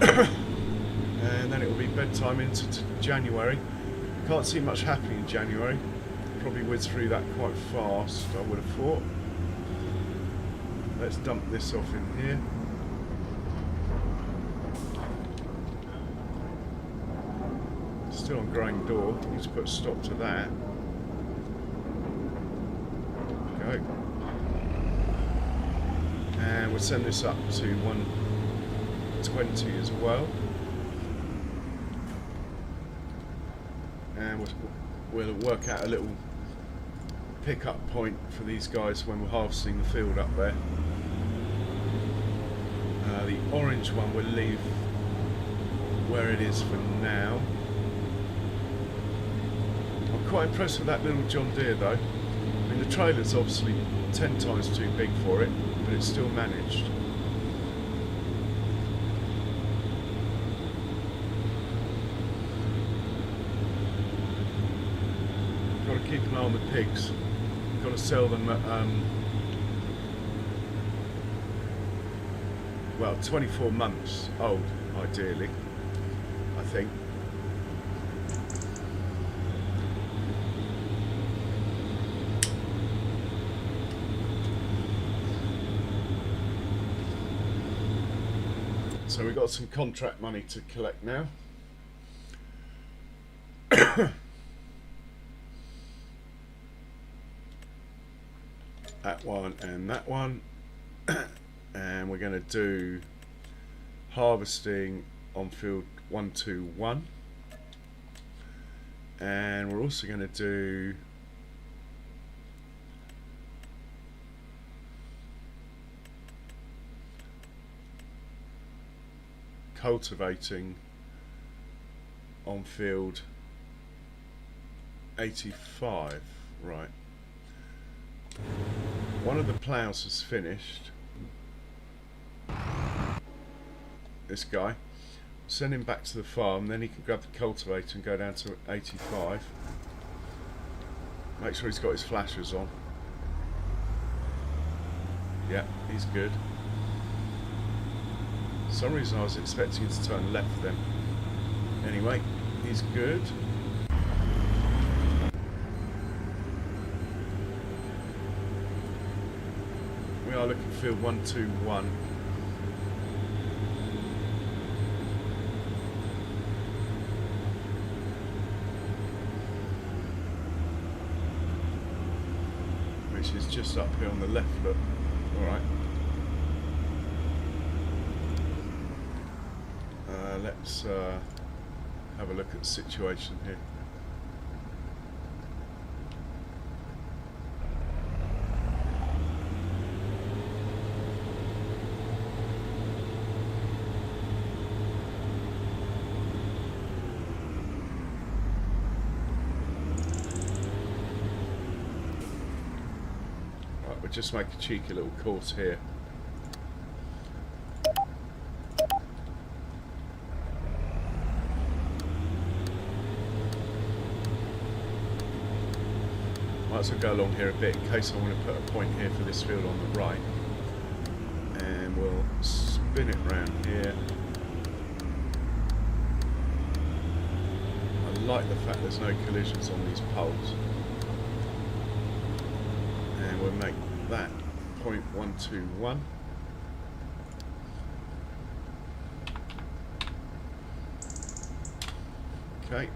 And then it will be bedtime into January. Can't see much happening in January. Probably whiz through that quite fast, I would have thought. Let's dump this off in here. Still on grain door. Need to put a stop to that. Go. And we'll send this up to 120 as well. And we'll work out a little pick-up point for these guys when we're harvesting the field up there. The orange one we'll leave where it is for now. I'm quite impressed with that little John Deere though. I mean, the trailer's obviously 10 times too big for it, but it's still managed. Got to keep an eye on the pigs. Got to sell them at well, 24 months old, ideally, I think. So we've got some contract money to collect now. That one and that one. And we're going to do harvesting on field 121. And we're also going to do cultivating on field 85. Right. One of the ploughs is finished. This guy. Send him back to the farm, then he can grab the cultivator and go down to 85. Make sure he's got his flashers on. Yeah, he's good. For some reason I was expecting him to turn left then. Anyway, he's good. We are looking for field 121. Which is just up here on the left, look. Alright. Let's have a look at the situation here. just make a cheeky little course here. Might as well go along here a bit in case I want to put a point here for this field on the right. And we'll spin it round here. I like the fact there's no collisions on these poles. And we'll make that 0.121. Okay.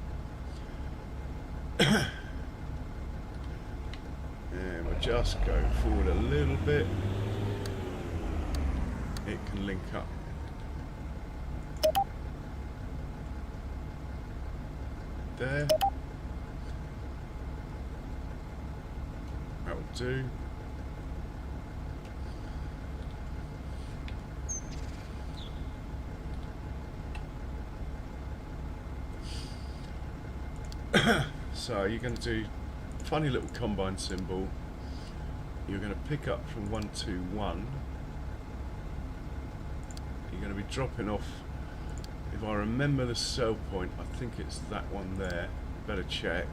And we'll just go forward a little bit. It can link up. There. That'll do. So you're going to do funny little combine symbol. You're going to pick up from 121. You're going to be dropping off. If I remember the sell point, I think it's that one there. Better check.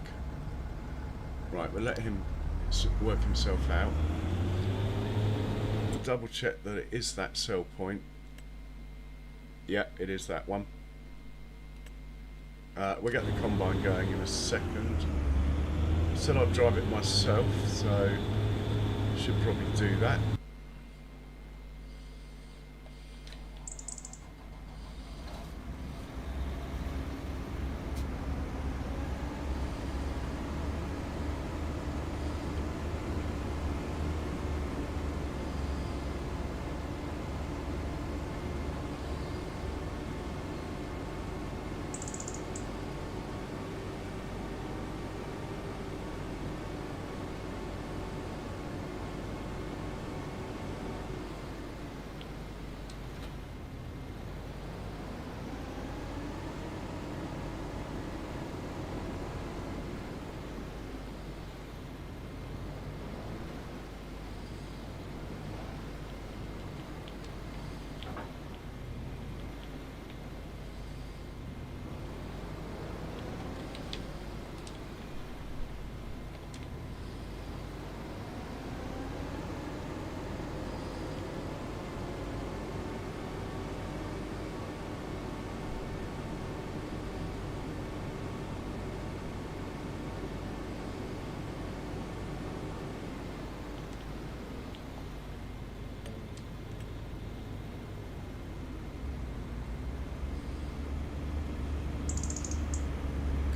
Right, we'll let him work himself out. Double check that it is that sell point. Yeah, it is that one. We'll get the combine going in a second. Said I'd drive it myself, so should probably do that.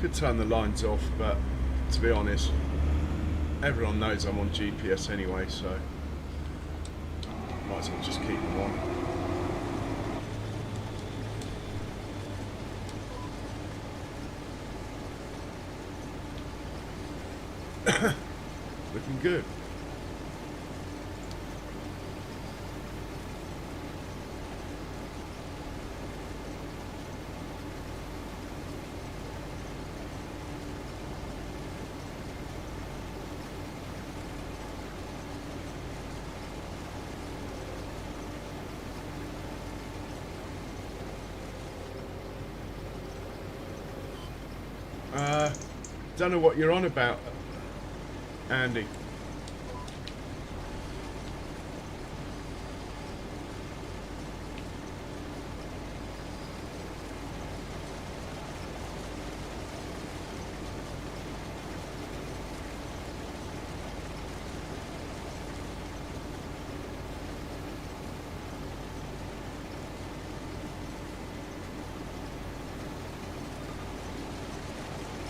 Could turn the lines off, but to be honest, everyone knows I'm on GPS anyway, so might as well just keep them on. Looking good. Don't know what you're on about, Andy.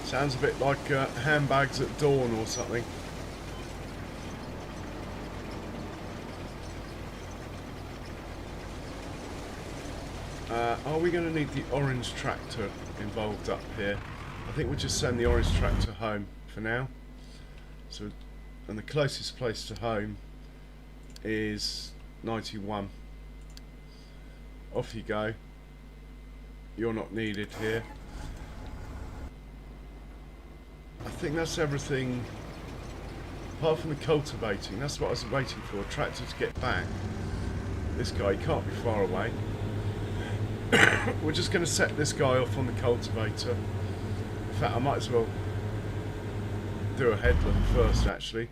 Sounds a bit like handbags at dawn or something. Are we going to need the orange tractor involved up here? I think we'll just send the orange tractor home for now. So, and the closest place to home is 91. Off you go. You're not needed here. I think that's everything apart from the cultivating, that's what I was waiting for, a tractor to get back. This guy, he can't be far away. We're just going to set this guy off on the cultivator. In fact, I might as well do a headland first, actually.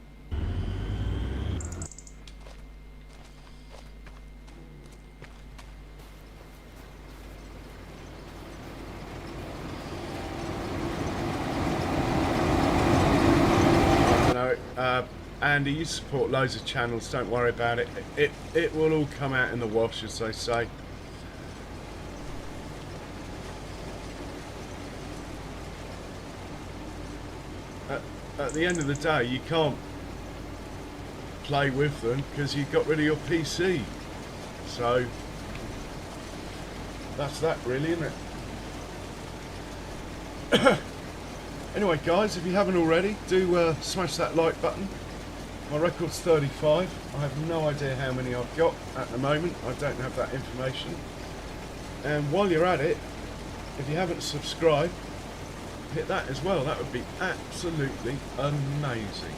Andy, you support loads of channels, don't worry about it. It will all come out in the wash, as they say. At the end of the day, you can't play with them because you've got rid of your PC. So that's that, really, isn't it? Anyway, guys, if you haven't already, do smash that like button. My record's 35. I have no idea how many I've got at the moment. I don't have that information. And while you're at it, if you haven't subscribed, hit that as well. That would be absolutely amazing.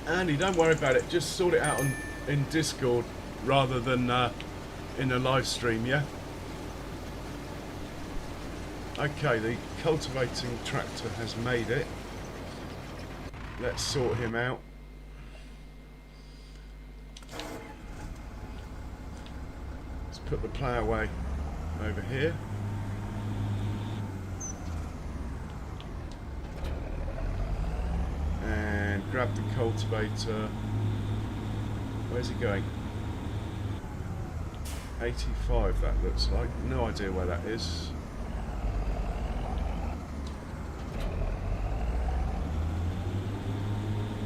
Andy, don't worry about it. Just sort it out in Discord rather than in a live stream, yeah? Okay, the cultivating tractor has made it. Let's sort him out. Let's put the plough away over here. And grab the cultivator. Where's he going? 85, that looks like. No idea where that is.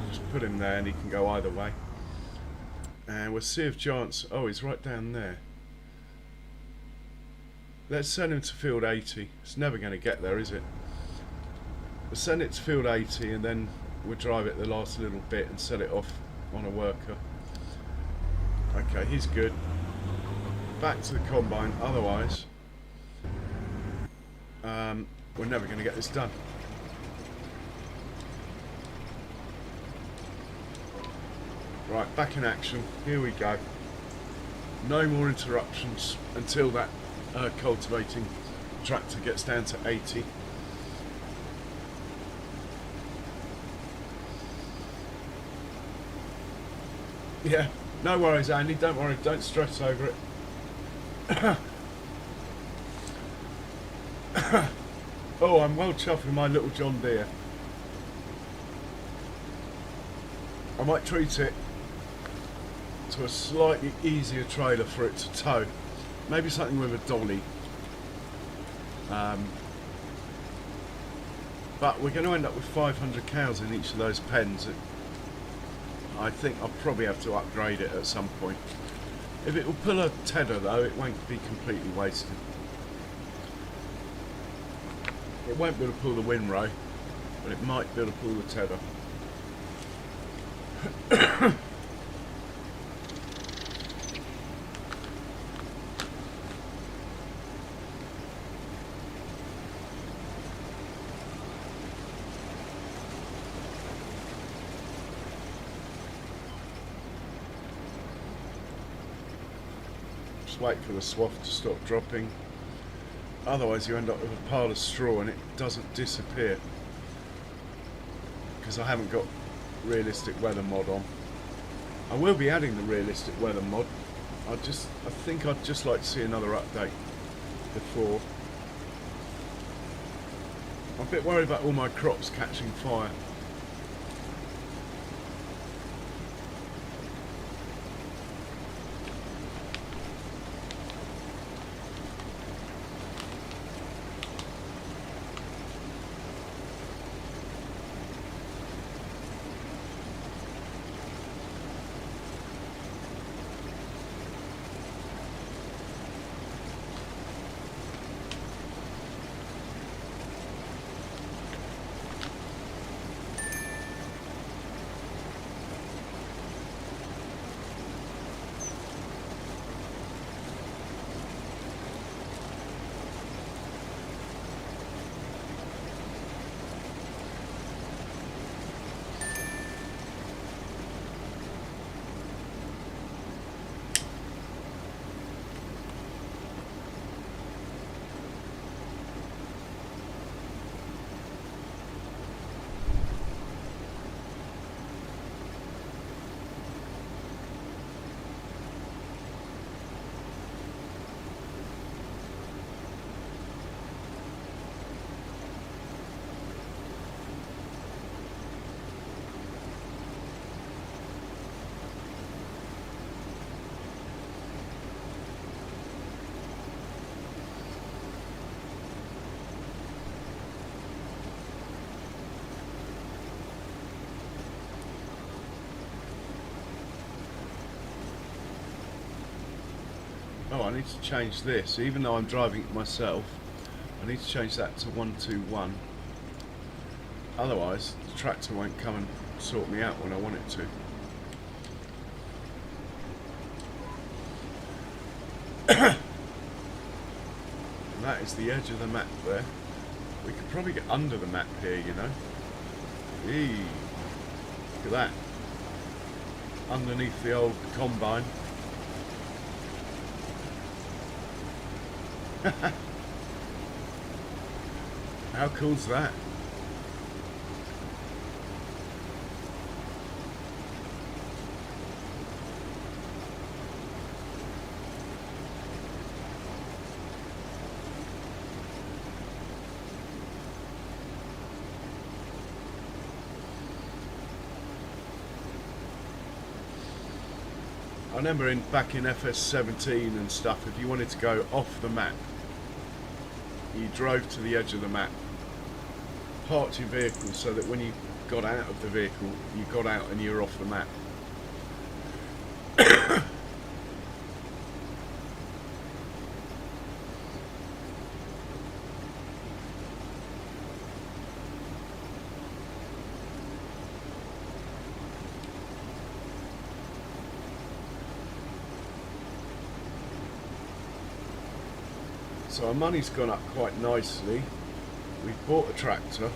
Just put him there and he can go either way. And we'll see if Giants... Oh, he's right down there. Let's send him to field 80. It's never going to get there, is it? We'll send it to field 80 and then we'll drive it the last little bit and set it off on a worker. Okay, he's good. Back to the combine, otherwise we're never going to get this done. Right, back in action. Here we go. No more interruptions until that cultivating tractor gets down to 80. Yeah, no worries, Andy. Don't worry. Don't stress over it. Oh, I'm well chuffed with my little John Deere. I might treat it to a slightly easier trailer for it to tow. Maybe something with a dolly. But we're going to end up with 500 cows in each of those pens. I think I'll probably have to upgrade it at some point. If it will pull a tedder though, it won't be completely wasted. It won't be able to pull the windrow, but it might be able to pull the tedder. Wait for the swath to stop dropping, otherwise you end up with a pile of straw and it doesn't disappear because I haven't got realistic weather mod on. I will be adding the realistic weather mod. I think I'd just like to see another update before. I'm a bit worried about all my crops catching fire. Oh, I need to change this. Even though I'm driving it myself, I need to change that to 121. Otherwise, the tractor won't come and sort me out when I want it to. And that is the edge of the map there. We could probably get under the map here, you know. Eee. Look at that. Underneath the old combine. How cool's that? I remember back in FS17 and stuff, if you wanted to go off the map, you drove to the edge of the map, parked your vehicle so that when you got out of the vehicle, you got out and you were off the map. So our money's gone up quite nicely. We've bought a tractor,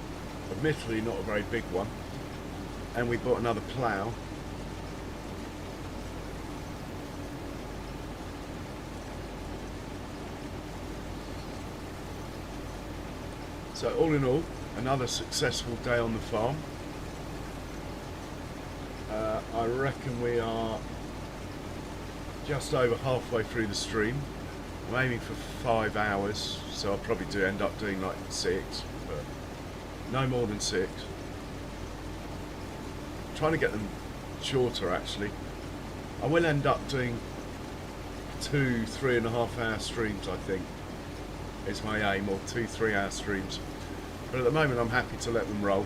admittedly not a very big one, and we bought another plough. So all in all, another successful day on the farm. I reckon we are just over halfway through the stream. I'm aiming for 5 hours, so I'll probably end up doing like 6, but no more than 6. I'm trying to get them shorter actually. I will end up doing 2 3.5 hour streams, I think, is my aim, or 2 3 hour streams. But at the moment I'm happy to let them roll.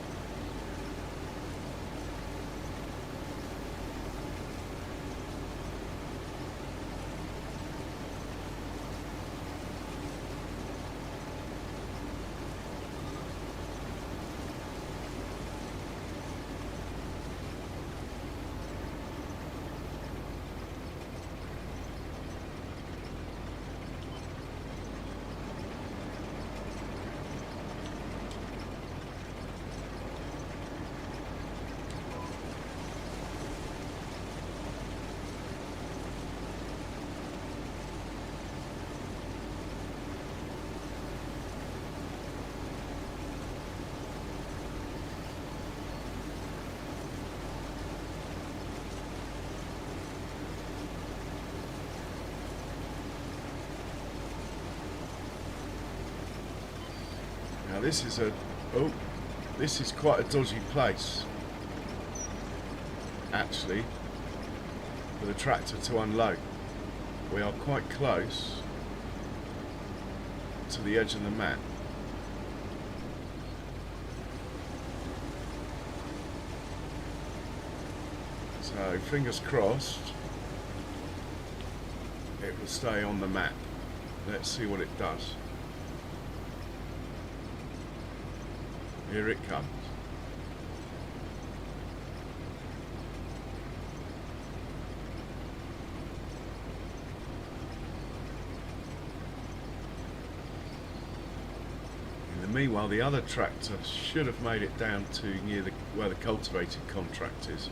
Now this is quite a dodgy place, actually, for the tractor to unload. We are quite close to the edge of the map. So fingers crossed it will stay on the map. Let's see what it does. Here it comes. In the meanwhile, the other tractor should have made it down to near where the cultivated contract is.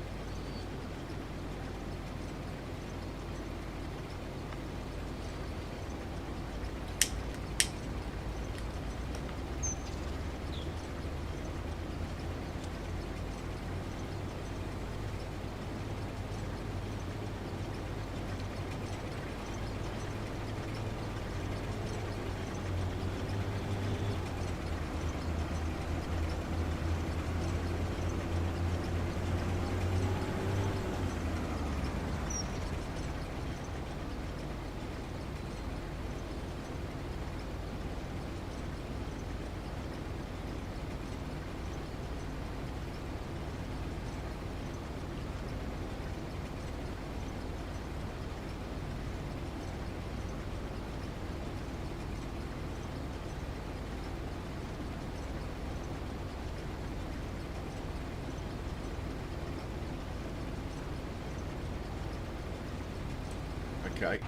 Okay,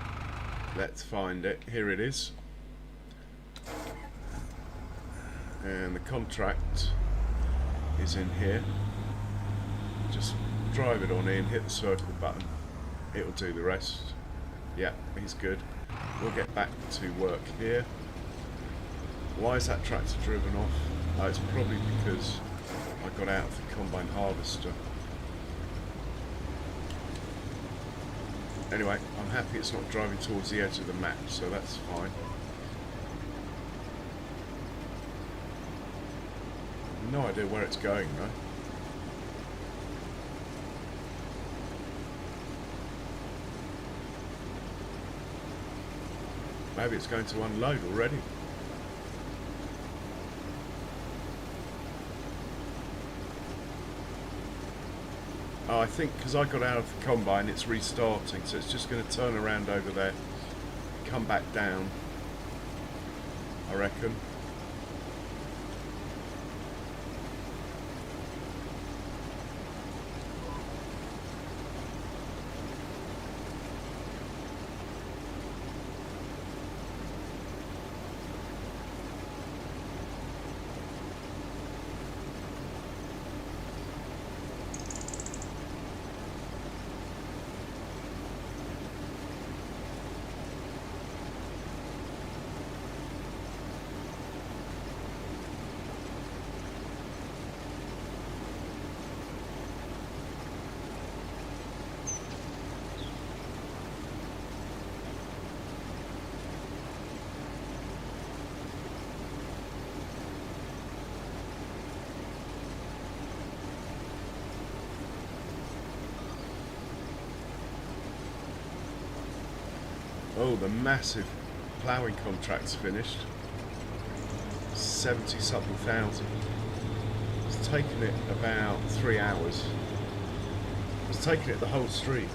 let's find it. Here it is. And the contract is in here. Just drive it on in, hit the circle button. It'll do the rest. Yeah, he's good. We'll get back to work here. Why is that tractor driven off? Oh, it's probably because I got out of the combine harvester. Anyway, I'm happy it's not driving towards the edge of the map, so that's fine. No idea where it's going though. Maybe it's going to unload already. Oh, I think because I got out of the combine, it's restarting, so it's just going to turn around over there, come back down, I reckon. Oh, the massive ploughing contract's finished. 70-something thousand. It's taken it about 3 hours. It's taken it the whole stream.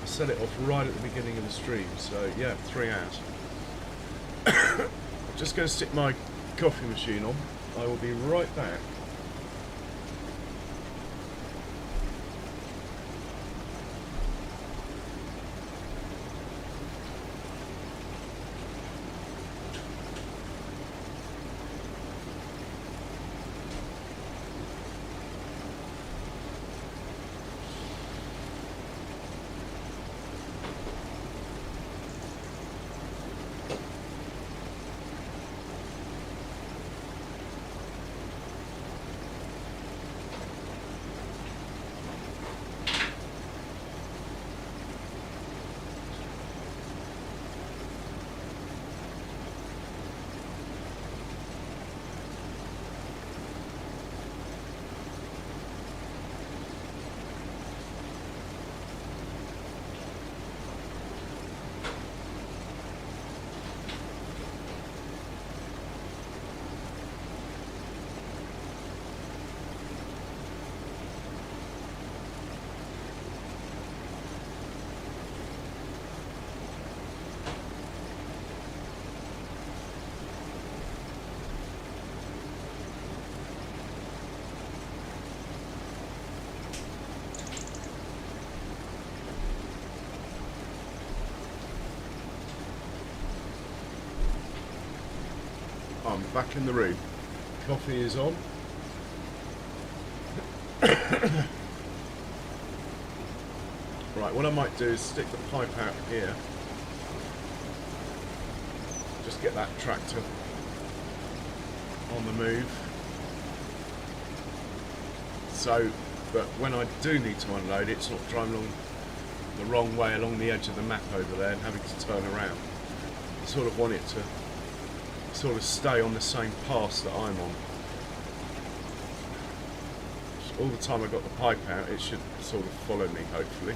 I set it off right at the beginning of the stream, so yeah, 3 hours. I'm just going to stick my coffee machine on. I will be right back. I'm back in the room. Coffee is on. Right, what I might do is stick the pipe out here. Just get that tractor on the move. So, but when I do need to unload it, it's not driving along the wrong way along the edge of the map over there and having to turn around. I sort of want it to sort of stay on the same path that I'm on. So all the time I got the pipe out, it should sort of follow me, hopefully.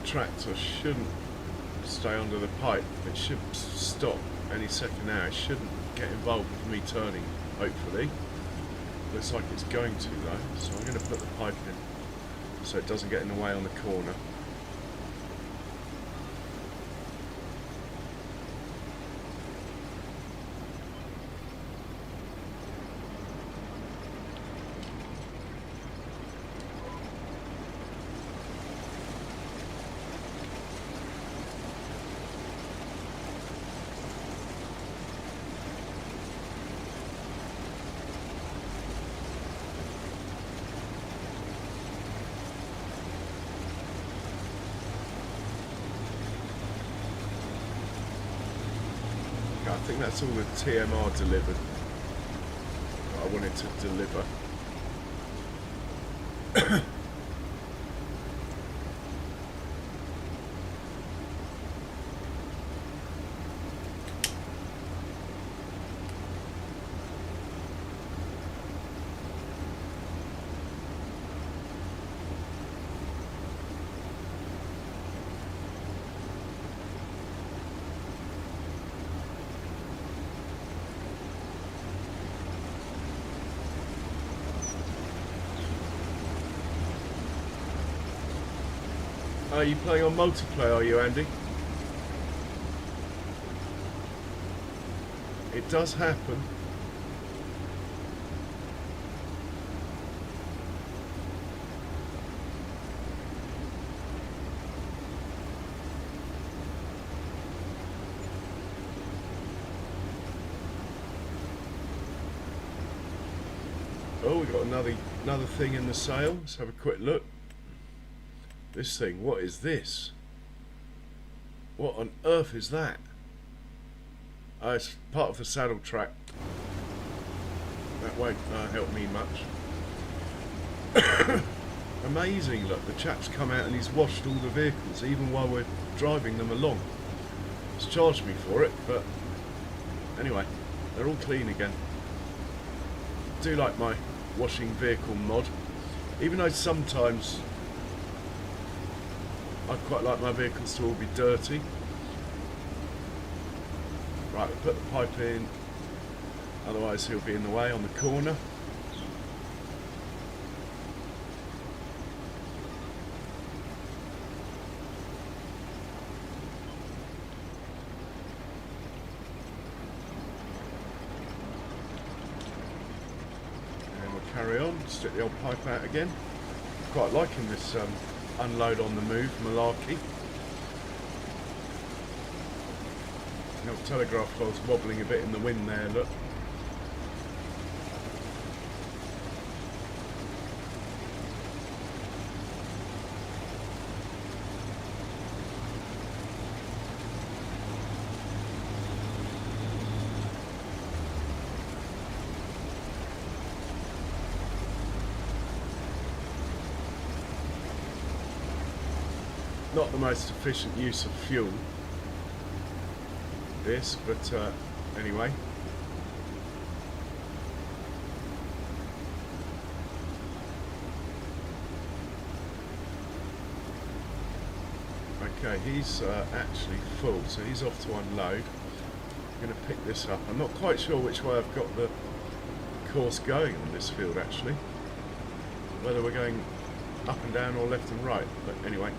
tractor shouldn't stay under the pipe. It should stop any second now. It shouldn't get involved with me turning, hopefully. Looks like it's going to though, so I'm going to put the pipe in so it doesn't get in the way on the corner. I think that's all the TMR delivered that I wanted to deliver. Are you playing on multiplayer, are you, Andy? It does happen. Oh, we got another thing in the sale. Let's have a quick look. This thing, what is this? What on earth is that? Oh, it's part of the saddle track. That won't help me much. Amazing, look, the chap's come out and he's washed all the vehicles, even while we're driving them along. He's charged me for it, but anyway, they're all clean again. I do like my washing vehicle mod, even though sometimes I quite like my vehicles to all be dirty. Right, we'll put the pipe in, otherwise he'll be in the way on the corner. And we'll carry on, stick the old pipe out again. Quite liking this unload on the move malarkey. The old telegraph pole's wobbling a bit in the wind there, look. Not the most efficient use of fuel, this, but anyway. Okay, he's actually full, so he's off to unload. I'm going to pick this up. I'm not quite sure which way I've got the course going on this field actually. Whether we're going up and down or left and right, but anyway.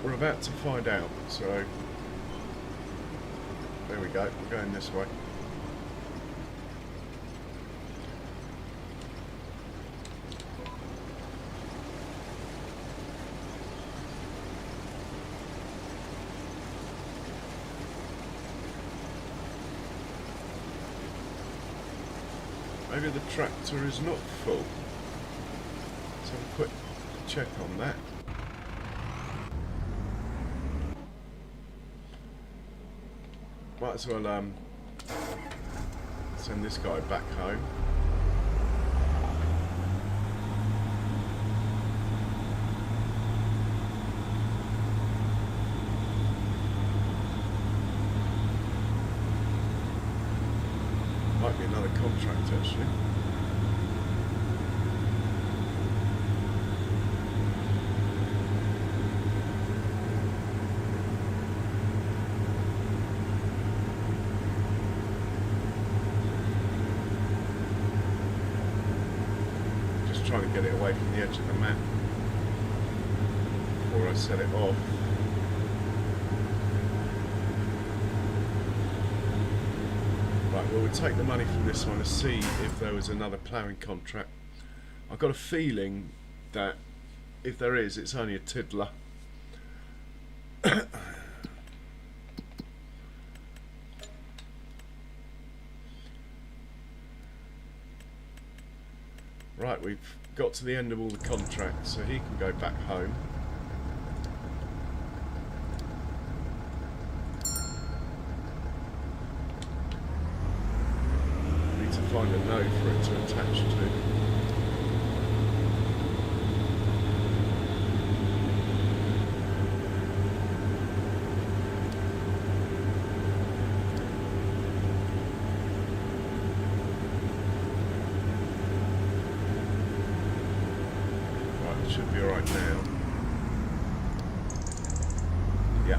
We're about to find out, so there we go, we're going this way. Maybe the tractor is not full. Let's have a quick check on that. Might as well send this guy back home. Might be another contract actually. trying to get it away from the edge of the map before I set it off. Right, well, we'll take the money from this one to see if there was another ploughing contract. I've got a feeling that if there is, it's only a tiddler. Right, we've got to the end of all the contracts, so he can go back home. Need to find a node for it to attach to. Should be alright now. Yeah.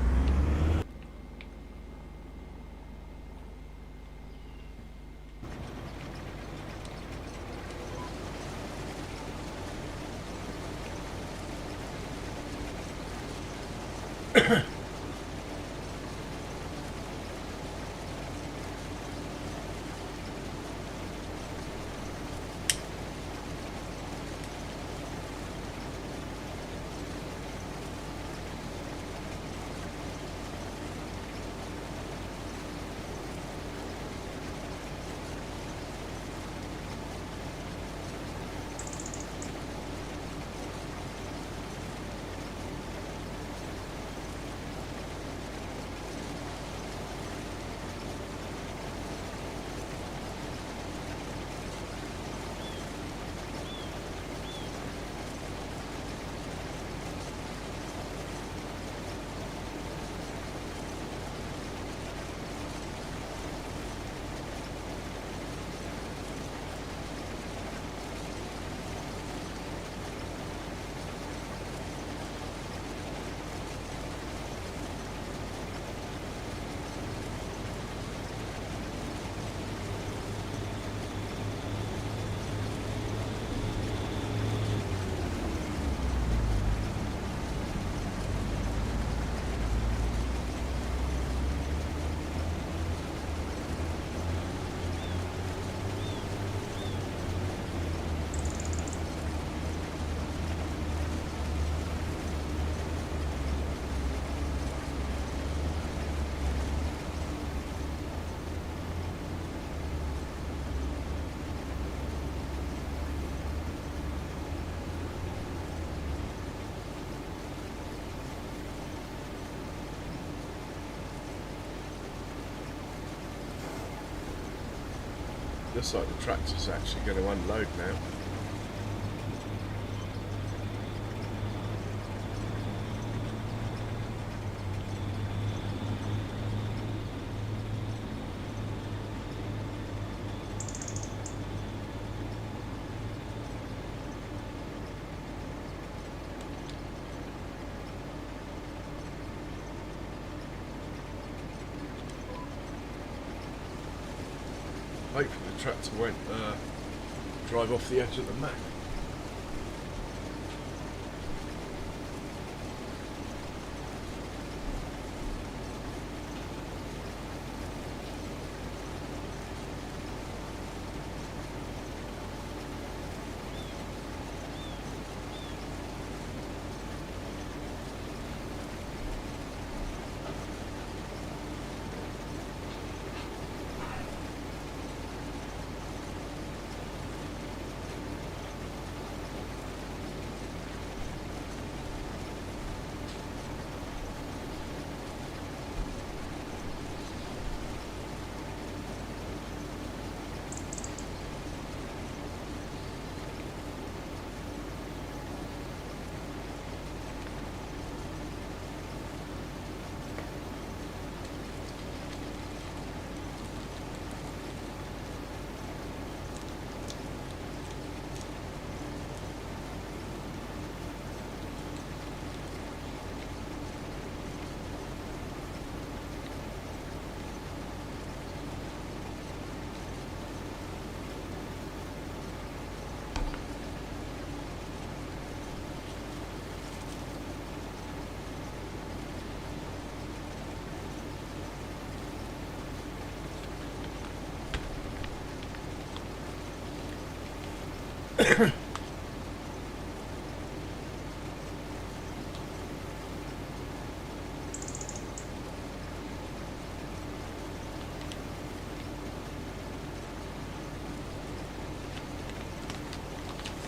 Looks like the tractor's actually going to unload now. Hopefully the tractor won't drive off the edge of the map.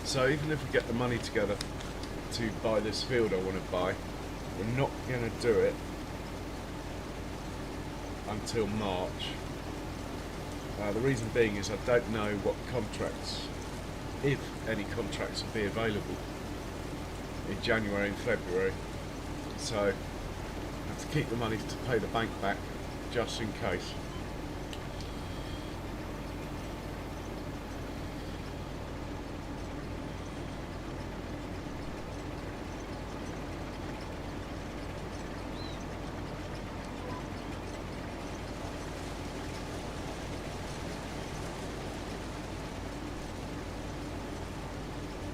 So even if we get the money together to buy this field I want to buy, we're not going to do it until March. The reason being is I don't know what contracts, if any contracts will be available in January and February. So I have to keep the money to pay the bank back just in case.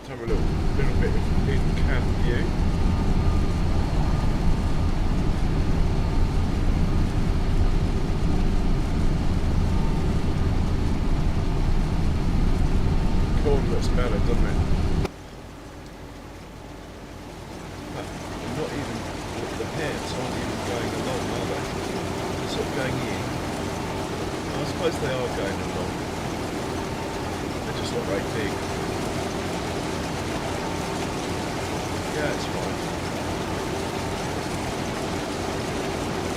Have a little bit of in-camp view. Corn looks better, doesn't it? Not even the hares aren't even going along, are they? They're sort of going in. I suppose they are going along. They're just not very big. Yeah, it's fine.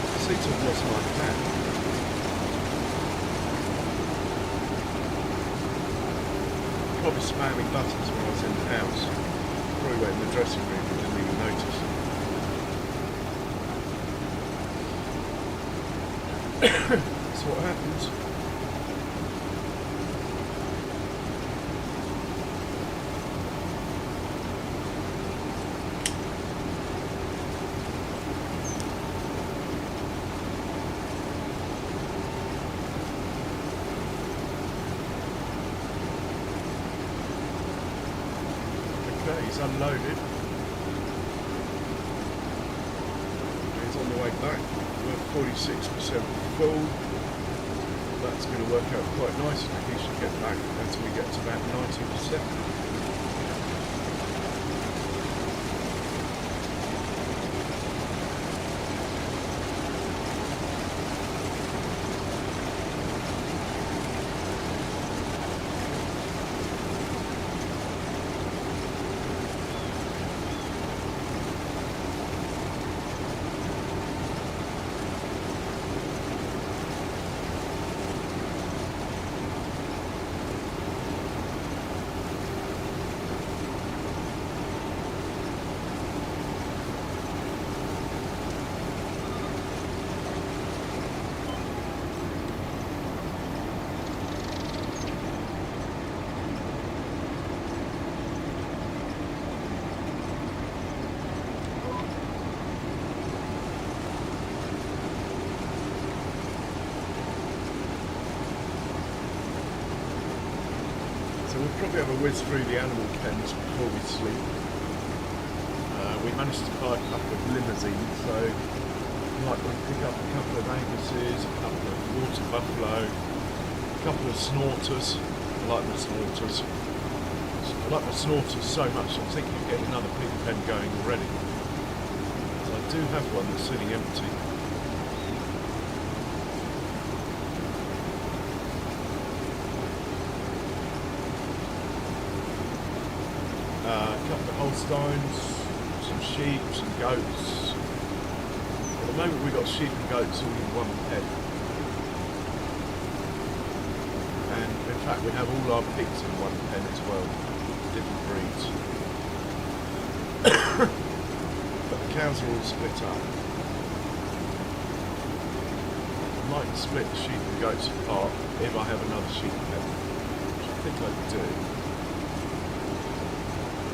I seem to have lost my cat. Probably spamming buttons when I was in the house. Probably went in the dressing room and didn't even notice. That's what happens. He's unloaded. He's on the way back. We're 46% full. That's going to work out quite nicely. He should get back until we get to about 90%. So we'll probably have a whiz through the animal pens before we sleep. We managed to buy a couple of limousines, so we might pick up a couple of Angus's, a couple of water buffalo, a couple of snorters. I like the snorters. I like the snorters so much, I'm thinking of getting another pig pen going already. So I do have one that's sitting empty. A couple of Holsteins, some sheep, some goats. At the moment we've got sheep and goats all in one pen. And in fact we have all our pigs in one pen as well, different breeds. But the cows are all split up. I might split the sheep and goats apart if I have another sheep pen, which I think I do.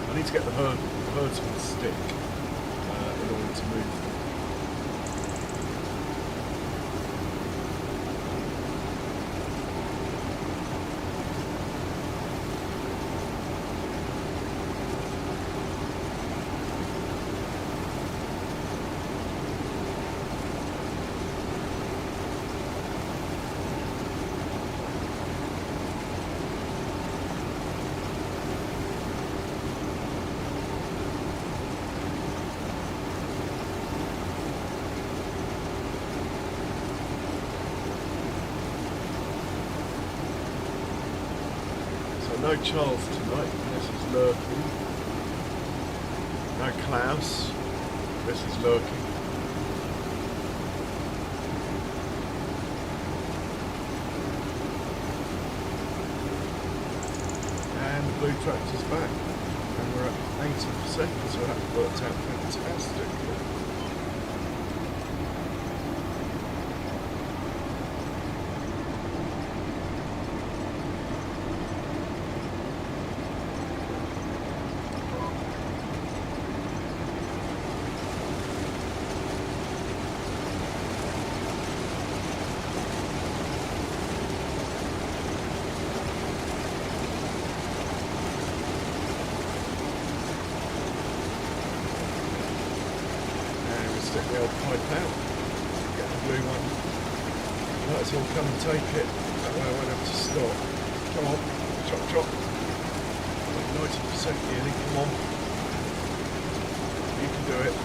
I need to get the herdsman stick in order to move them. no Charles tonight. This is lurking. No Klaus. This is lurking. And the blue tractor's back. And we're at 80%, so that worked out fantastic. Stick the old pipe out, get the blue one. Might as well come and take it, that way I won't have to stop. Come on, chop chop. 90% nearly, come on. You can do it.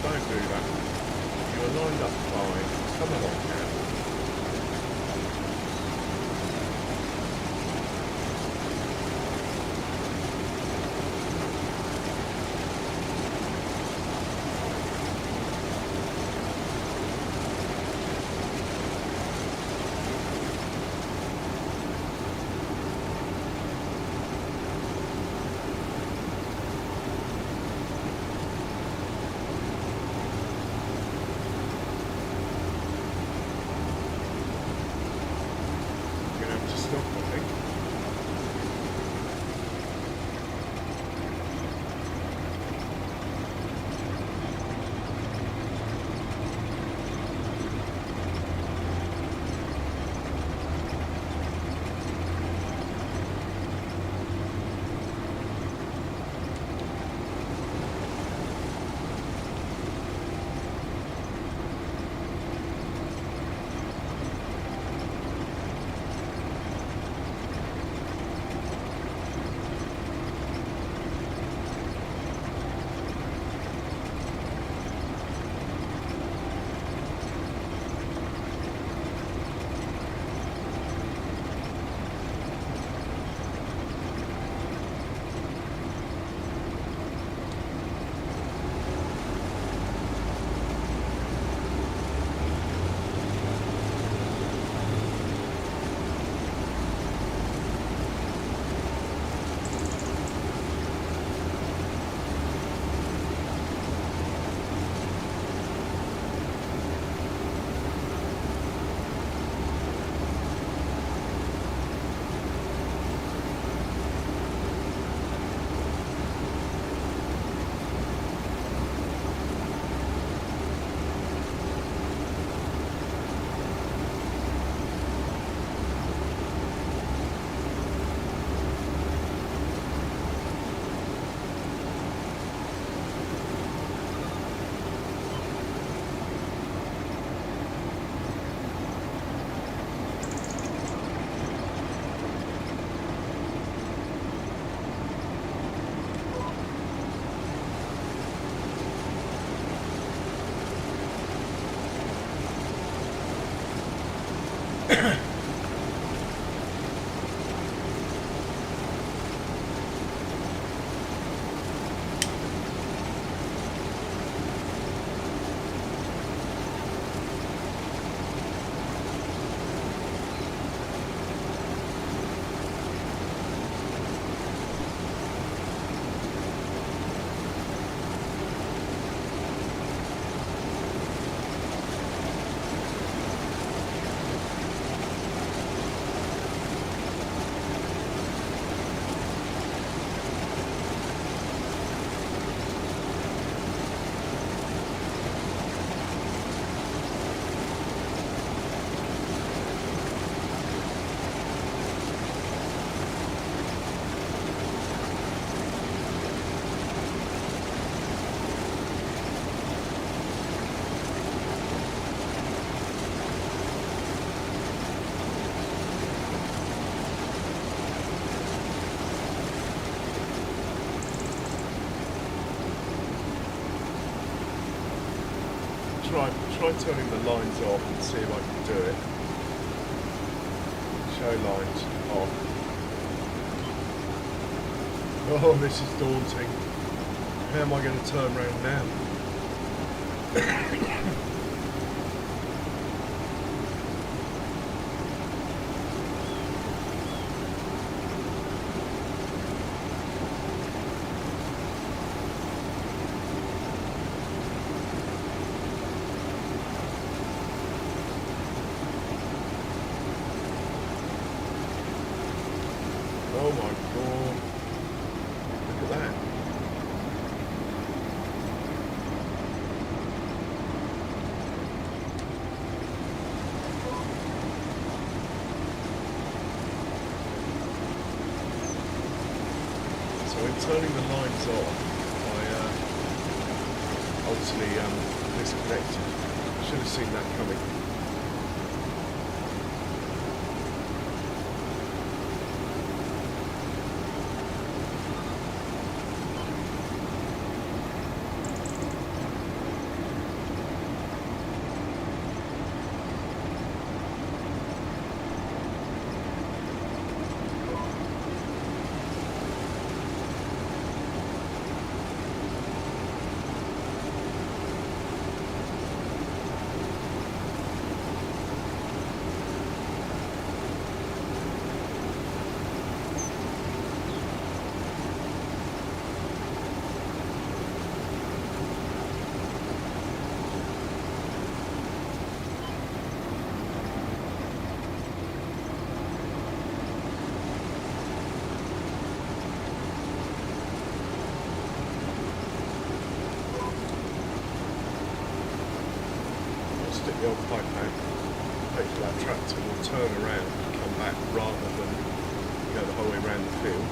Don't do that. You're lined up fine. Come along now. try turning the lines off and see if I can do it. Show lines off. Oh, this is daunting. How am I going to turn around now? Oh my god. Look at that. So in turning the lines off, I obviously disconnected. Should have seen that coming. Stick the old pipe out. Hopefully that tractor will turn around and come back rather than go the whole way around the field.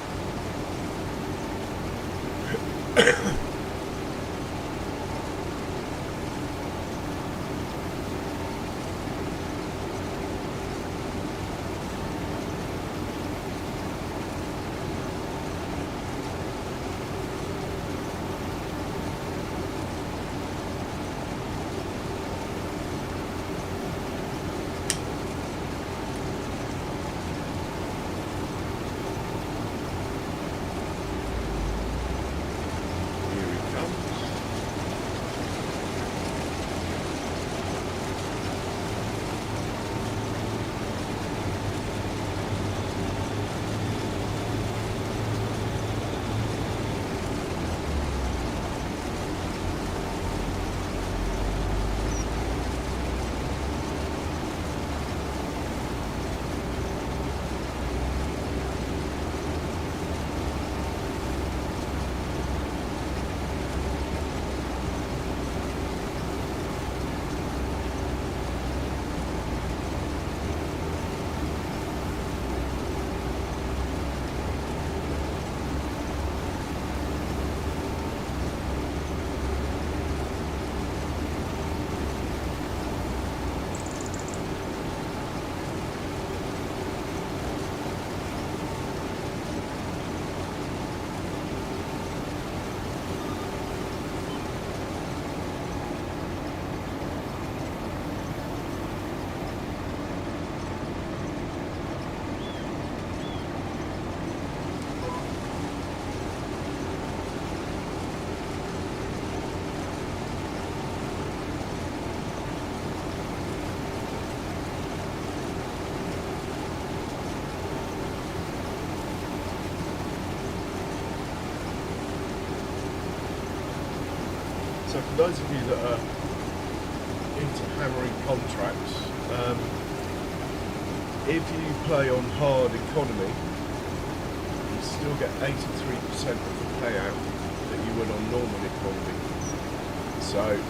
So for those of you that are into hammering contracts, if you play on hard economy, you still get 83% of the payout that you would on normal economy. So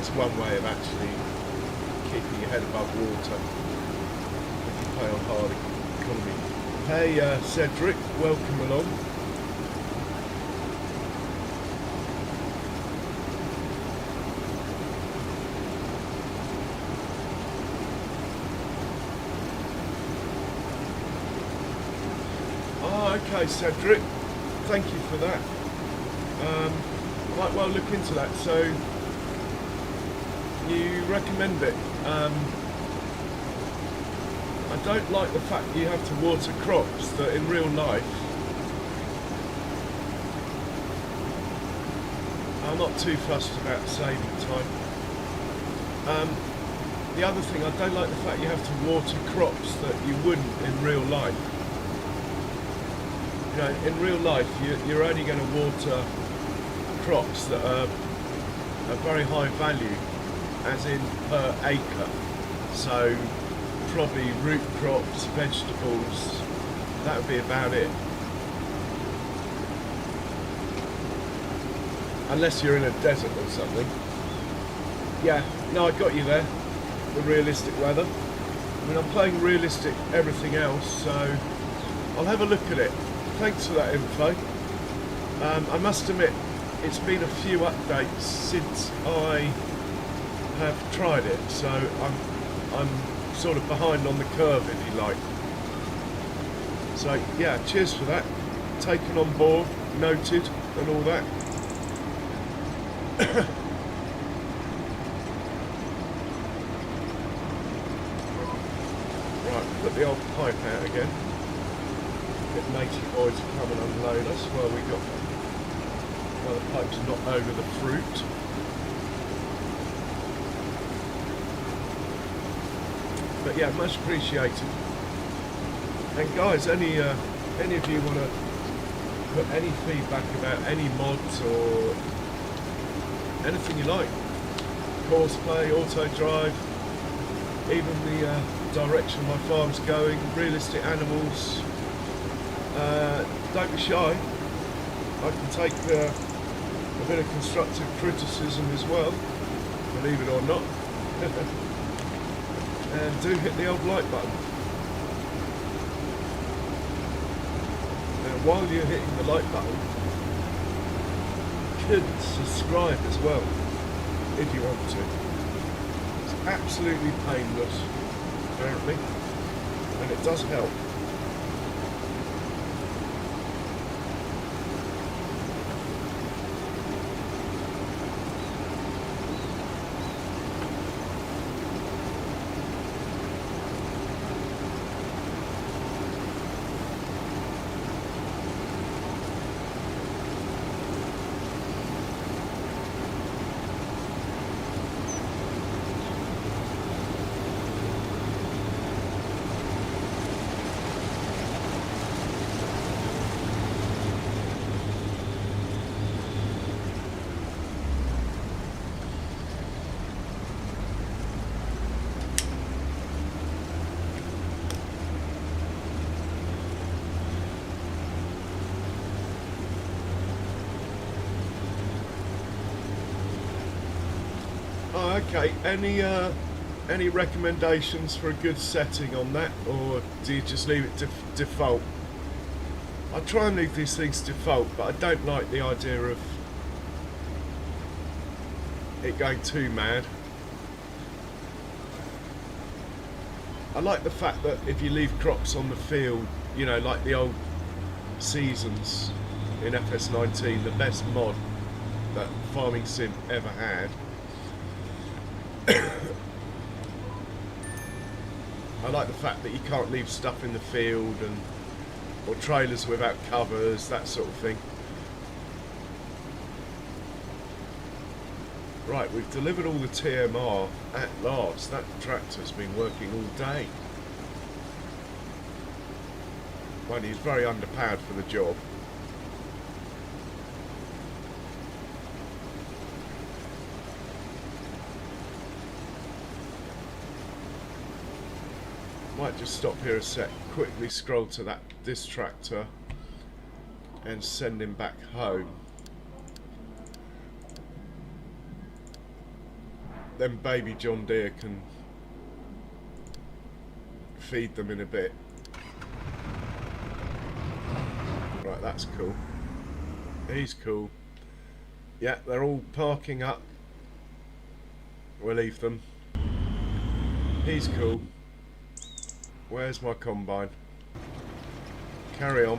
it's one way of actually keeping your head above water if you play on hard economy. Hey Cedric, welcome along. Okay, Cedric, thank you for that. Might well look into that. So you recommend it. I don't like the fact you have to water crops that in real life I'm not too fussed about saving time. The other thing, I don't like the fact you have to water crops that you wouldn't in real life. You know, in real life, you're only going to water crops that are very high value, as in per acre. So probably root crops, vegetables, that would be about it. Unless you're in a desert or something. Yeah, no, I got you there. The realistic weather. I mean, I'm playing realistic everything else, so I'll have a look at it. Thanks for that info. I must admit, it's been a few updates since I have tried it, so I'm sort of behind on the curve, if you like. So yeah, cheers for that. Taken on board, noted, and all that. Right, put the old pipe out again. Get matey boys to come and unload us while we got the pipe's not over the fruit. But yeah, much appreciated. And guys, any of you want to put any feedback about any mods or anything you like, horseplay, auto drive, even the direction my farm's going, realistic animals, don't be shy. I can take a bit of constructive criticism as well, believe it or not. And do hit the old like button. Now while you're hitting the like button, you could subscribe as well, if you want to. It's absolutely painless, apparently, and it does help. Oh, okay. Any recommendations for a good setting on that, or do you just leave it default? I try and leave these things default, but I don't like the idea of it going too mad. I like the fact that if you leave crops on the field, you know, like the old seasons in FS19, the best mod that Farming Sim ever had. I like the fact that you can't leave stuff in the field or trailers without covers, that sort of thing. Right, we've delivered all the TMR at last. That tractor's been working all day. Well, he's very underpowered for the job. Might just stop here a sec, quickly scroll to this tractor and send him back home. Then baby John Deere can feed them in a bit. Right, that's cool. He's cool. Yeah, they're all parking up. We'll leave them. He's cool. Where's my combine? Carry on.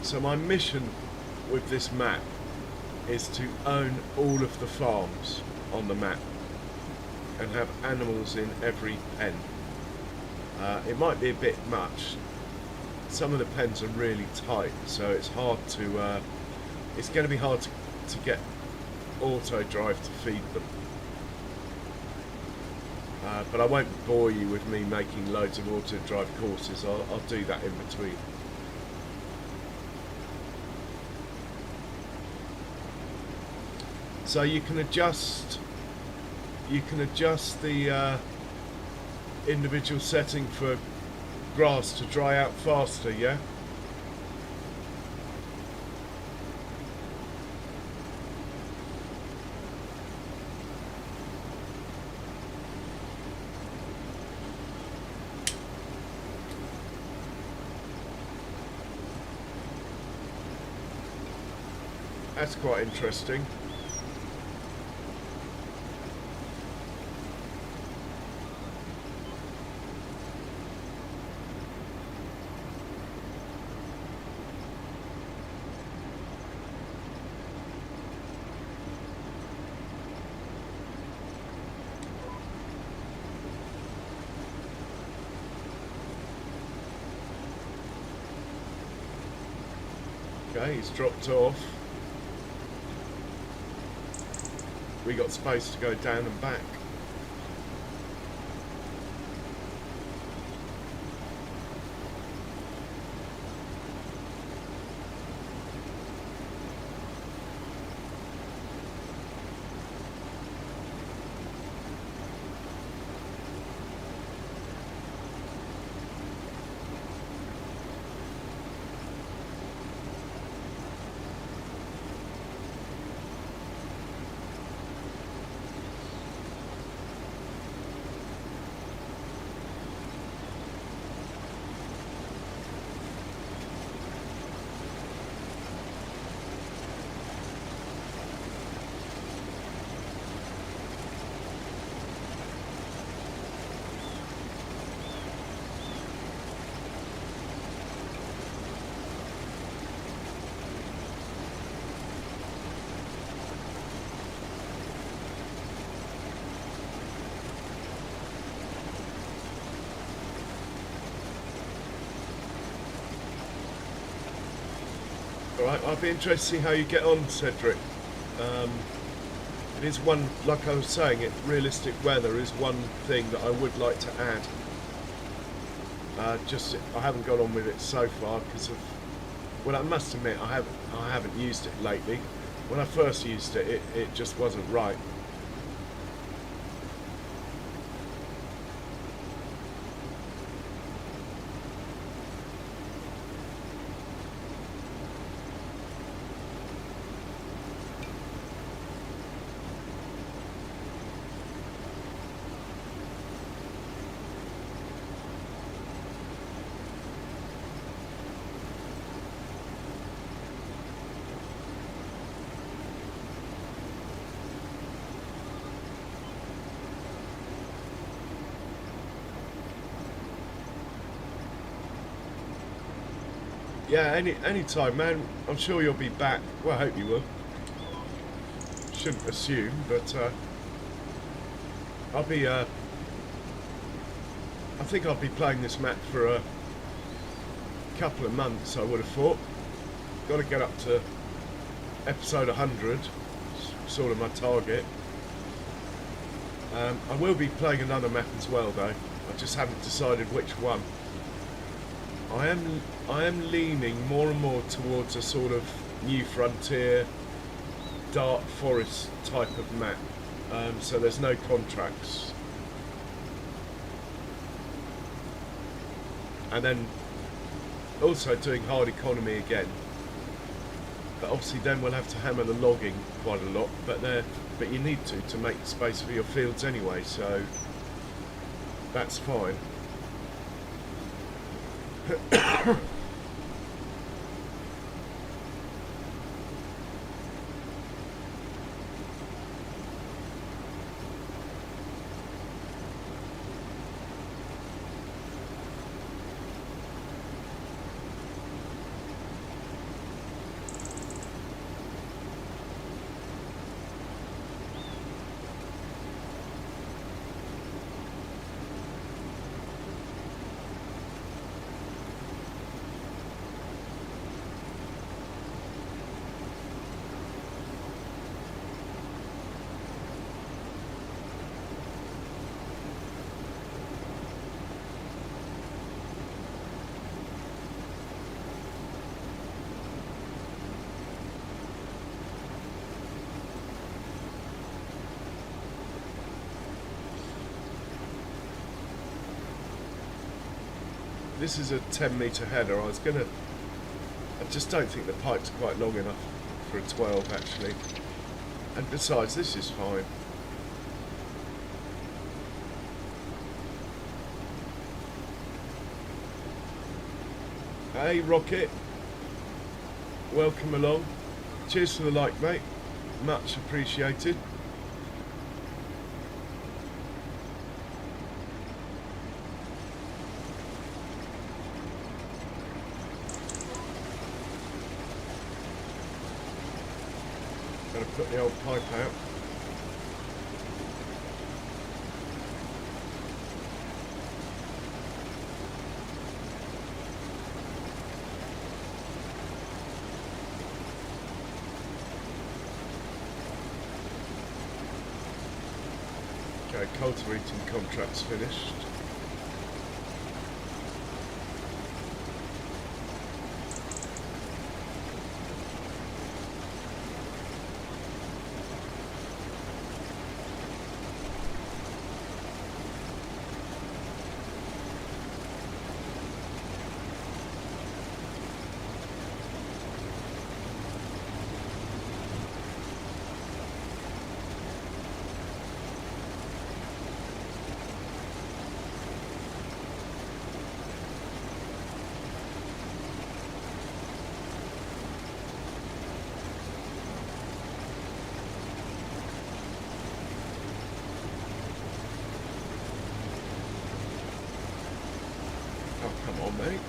So my mission with this map is to own all of the farms on the map and have animals in every pen. It might be a bit much. Some of the pens are really tight, so it's hard to. It's going to be hard to get auto drive to feed them. But I won't bore you with me making loads of auto drive courses. I'll do that in between. So you can adjust the individual setting for grass to dry out faster, yeah? That's quite interesting. Okay, he's dropped off. We got space to go down and back. Alright, I'll be interested to see how you get on, Cedric. It is one, like I was saying, realistic weather is one thing that I would like to add. I haven't got on with it so far because of, well, I must admit I haven't used it lately. When I first used it, it just wasn't right. Yeah, any time, man. I'm sure you'll be back. Well, I hope you will. Shouldn't assume, but I'll be. I think I'll be playing this map for a couple of months. I would have thought. Got to get up to episode 100. Sort of my target. I will be playing another map as well, though. I just haven't decided which one. I am leaning more and more towards a sort of New Frontier, dark forest type of map. So there's no contracts. And then also doing hard economy again. But obviously then we'll have to hammer the logging quite a lot. But you need to make space for your fields anyway, so that's fine. this is a 10-metre header. I just don't think the pipe's quite long enough for a 12 actually. And besides, this is fine. Hey Rocket, welcome along. Cheers for the like, mate. Much appreciated. Gotta put the old pipe out. Okay, cultivating contract's finished. Oh, come on, mate.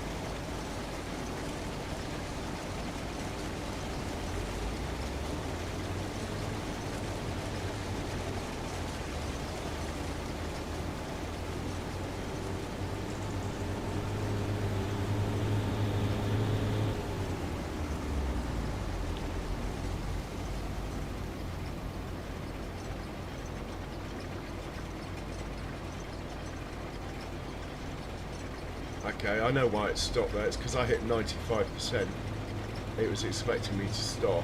Okay, I know why it stopped there. It's because I hit 95%. It was expecting me to stop.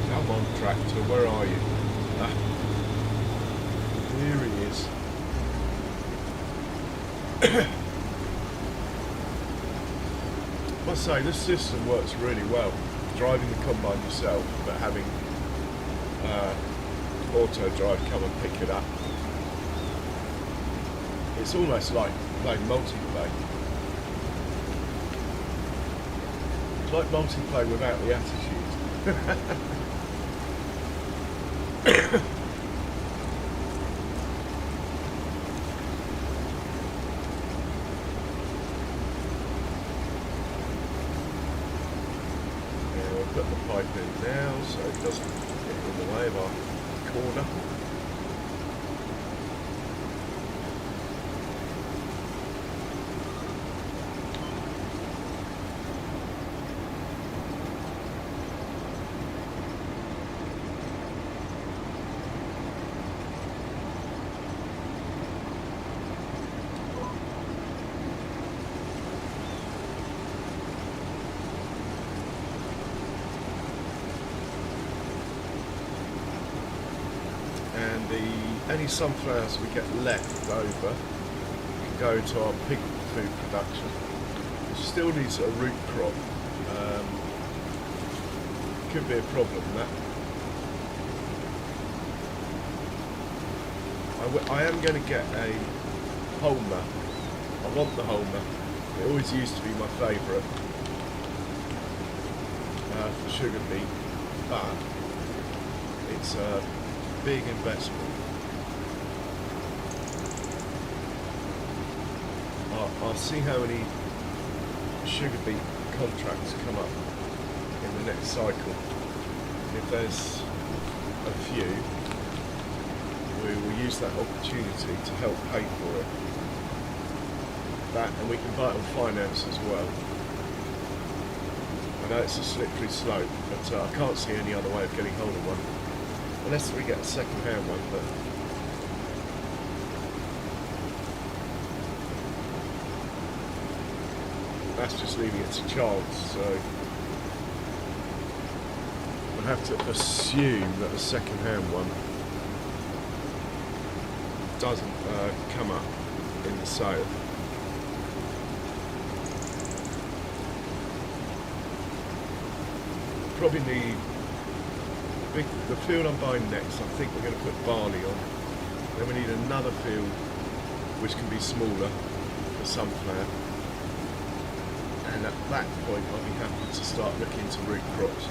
Come on, tractor, where are you? Ah, here he is. I must say, this system works really well. Driving the combine yourself, but having auto drive come and pick it up. It's almost like playing multiplayer. It's like multiplayer without the attitude. Put the pipe in now so it doesn't get in the way of our corner. Any sunflowers we get left over can go to our pig food production. It still needs a root crop. Could be a problem, that. I am going to get a Holmer. I want the Holmer. It always used to be my favourite for sugar beet, but it's a big investment. I'll see how many sugar beet contracts come up in the next cycle. If there's a few, we will use that opportunity to help pay for it. That, and we can buy it on finance as well. I know it's a slippery slope, but I can't see any other way of getting hold of one. Unless we get a second-hand one, but that's just leaving it to chance, so I have to assume that a second-hand one doesn't come up in the sale. Probably need the field I'm buying next. I think we're going to put barley on. Then we need another field which can be smaller for sunflower. And at that point I'll be happy to start looking to root crops.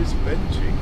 is Benji.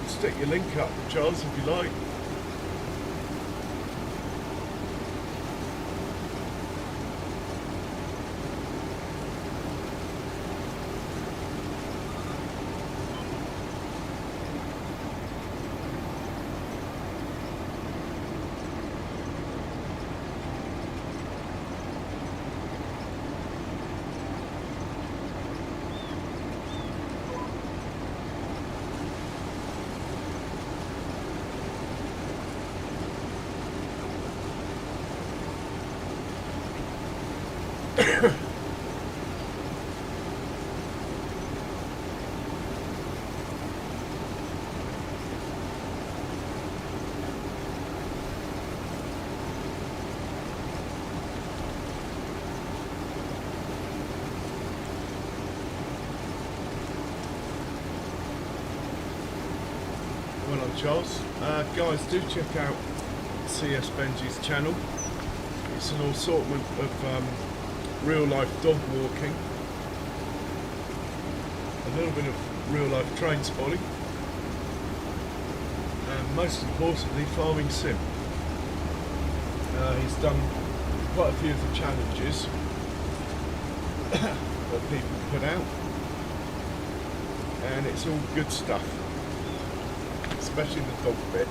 Stick your link up, Charles, if you like. Well done, Charles. Guys, do check out CS Benji's channel. It's an assortment of real life dog walking, a little bit of real life train spotting, and most importantly farming sim. He's done quite a few of the challenges that people put out, and it's all good stuff, especially the dog bit.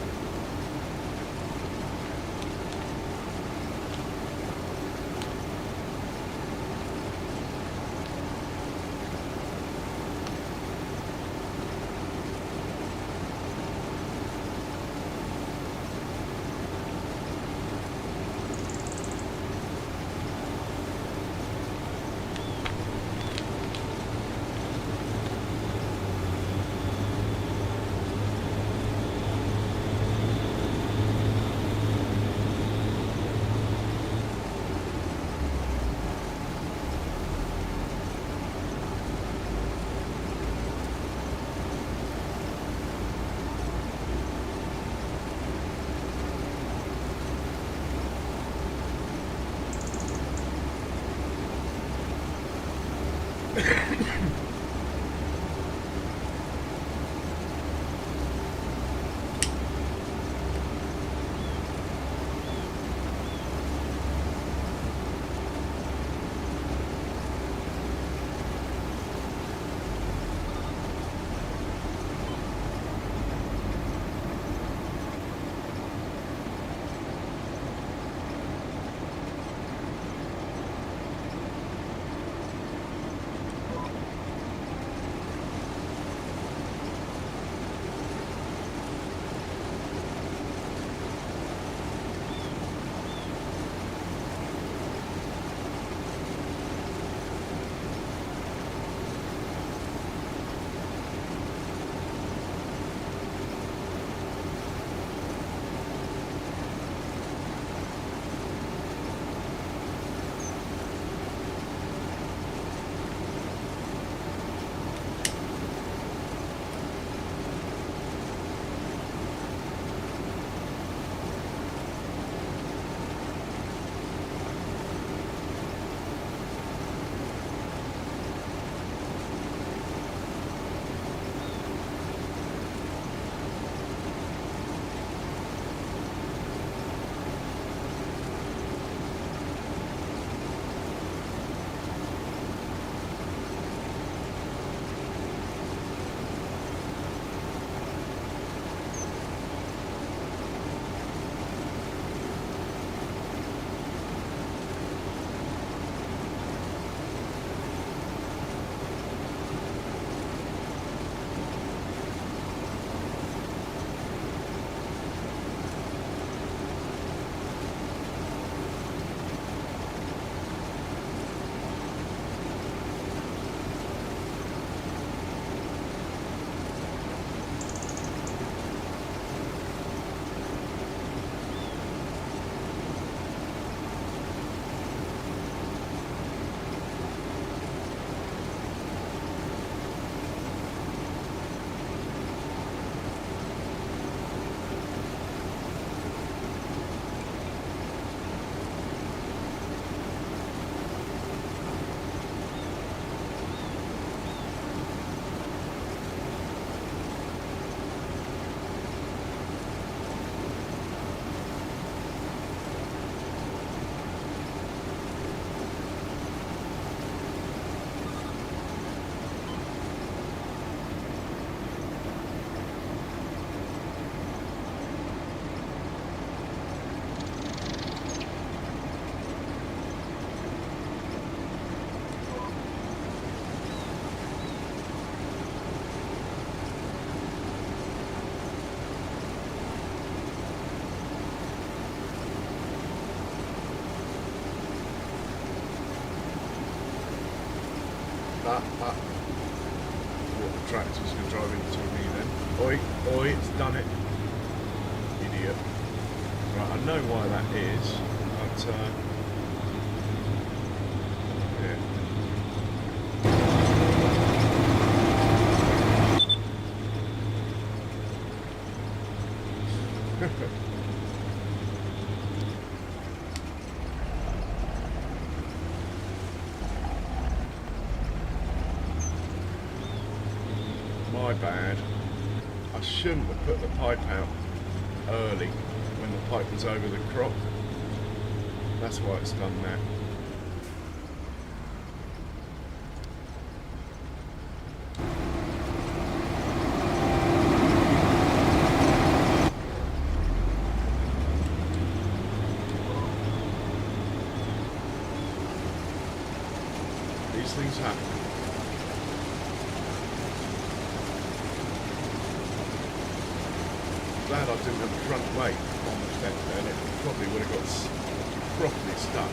What, the tractor's going to drive into me then. Oi, oi, it's done it. Idiot. Right, I know why that is, but, yeah. My bad. I shouldn't have put the pipe out early when the pipe was over the crop. That's why it's done that. These things happen. Glad I didn't have the front weight on the step then, it probably would have got properly stuck.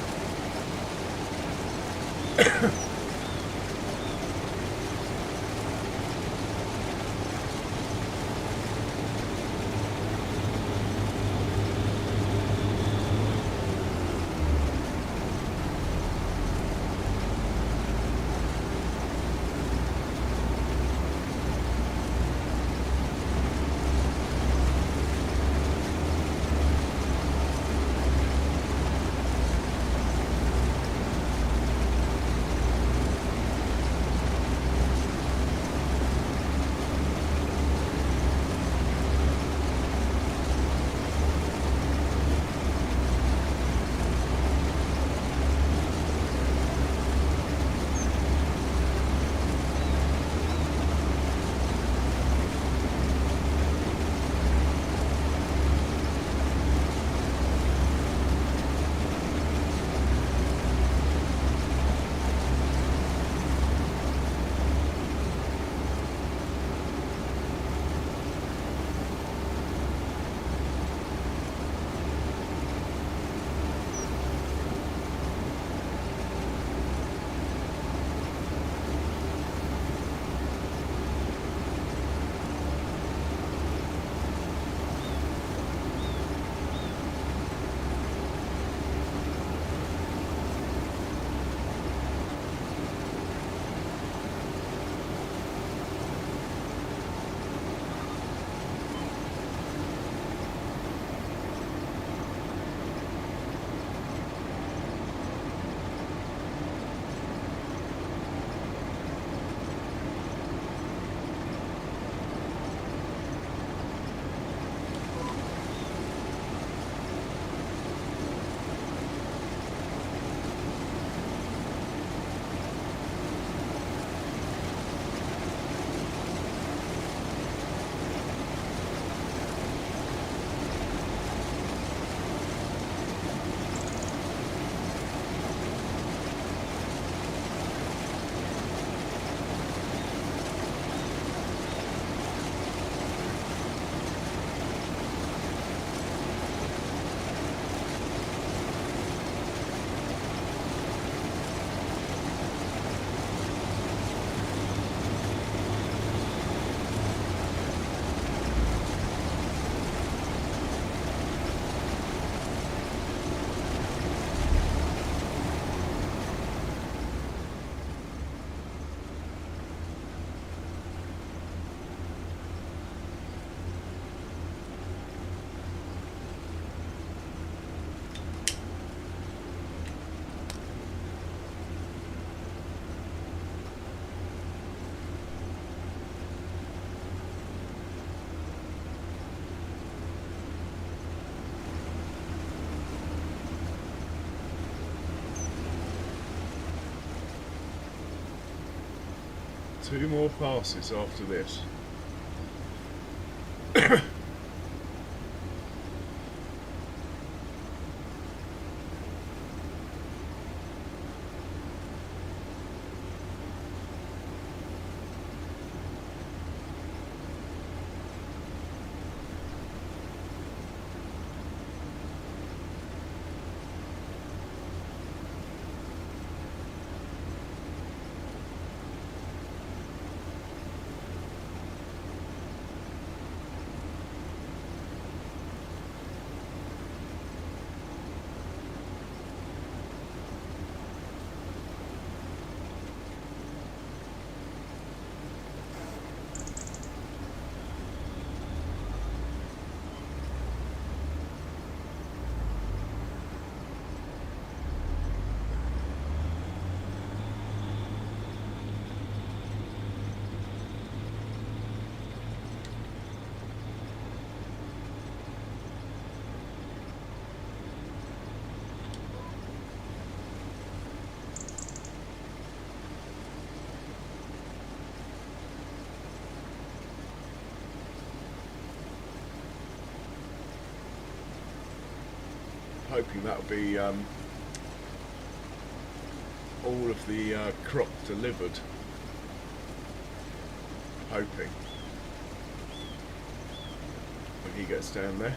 Two more passes after this. hoping that'll be all of the crop delivered. Hoping when he gets down there.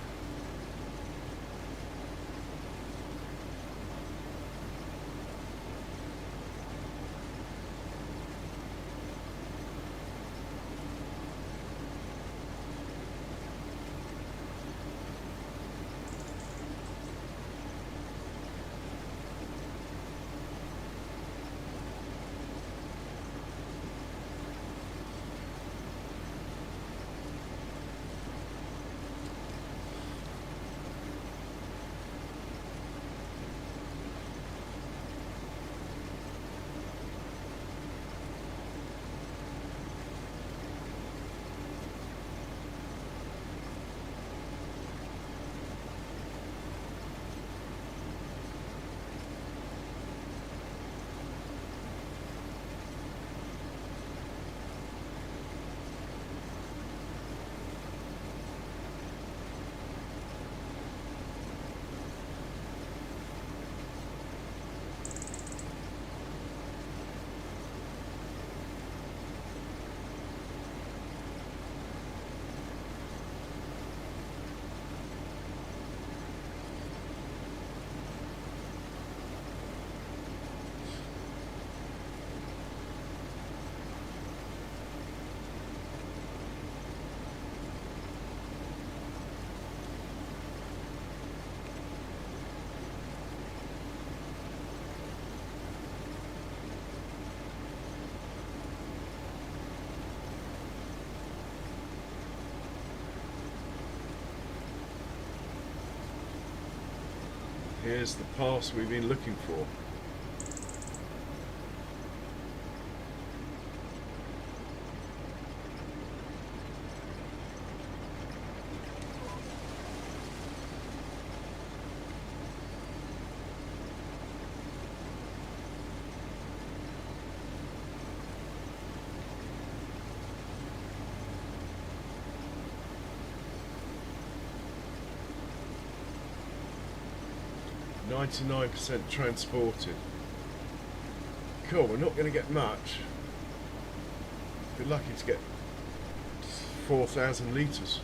Here's the pass we've been looking for. %, transported. Cool, we're not going to get much. Be lucky to get 4,000 litres.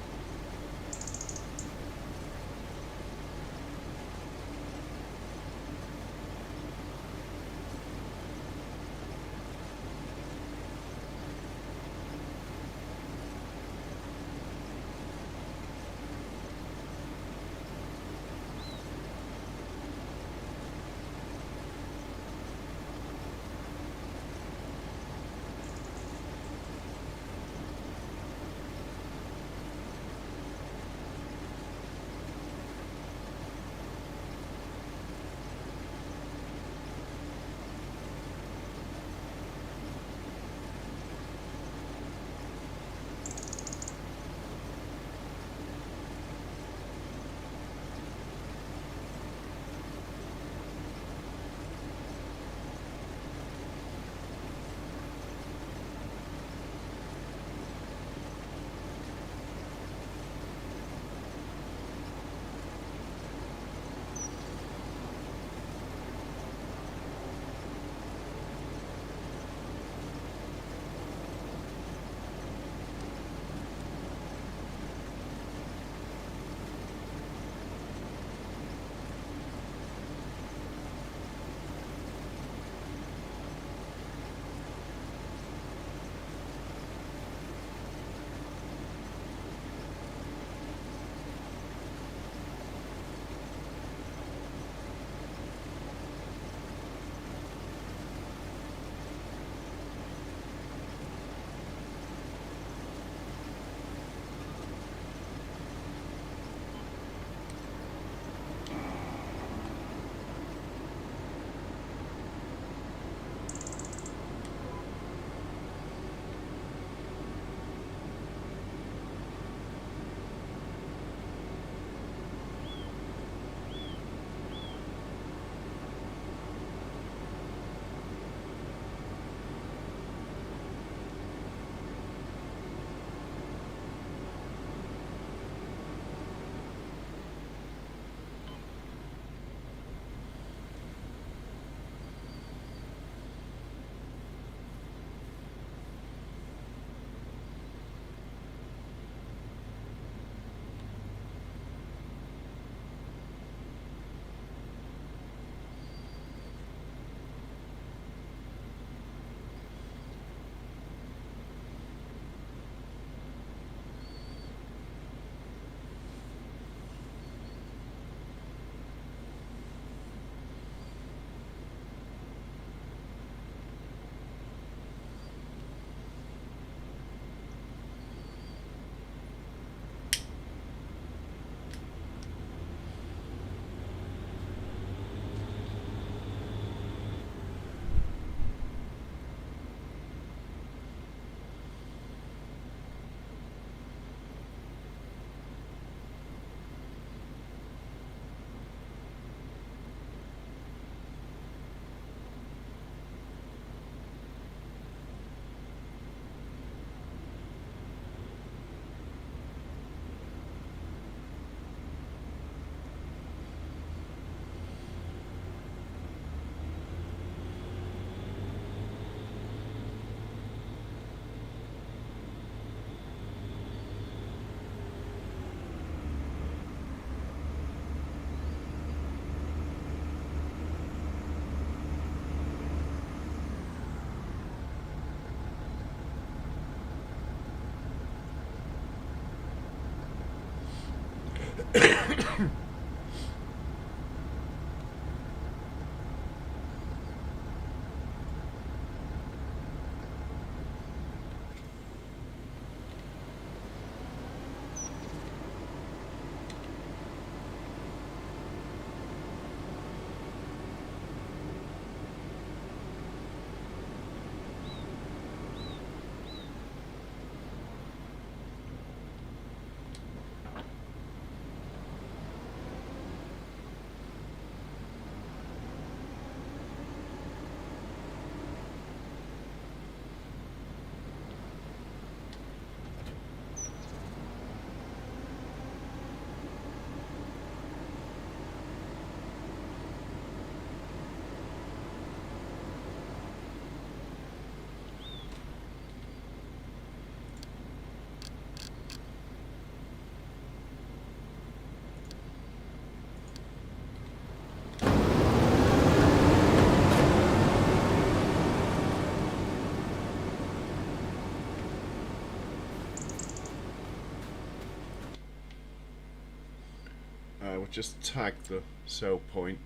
I'll just tag the sell point,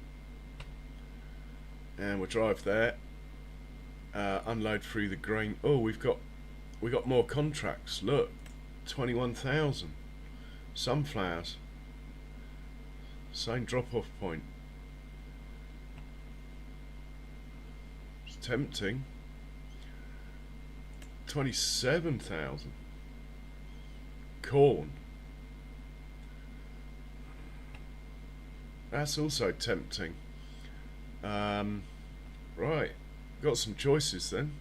and we'll drive there, unload through the grain. Oh, we got more contracts. Look, 21,000 sunflowers. Same drop-off point. It's tempting. 27,000 corn. That's also tempting. Right, got some choices then.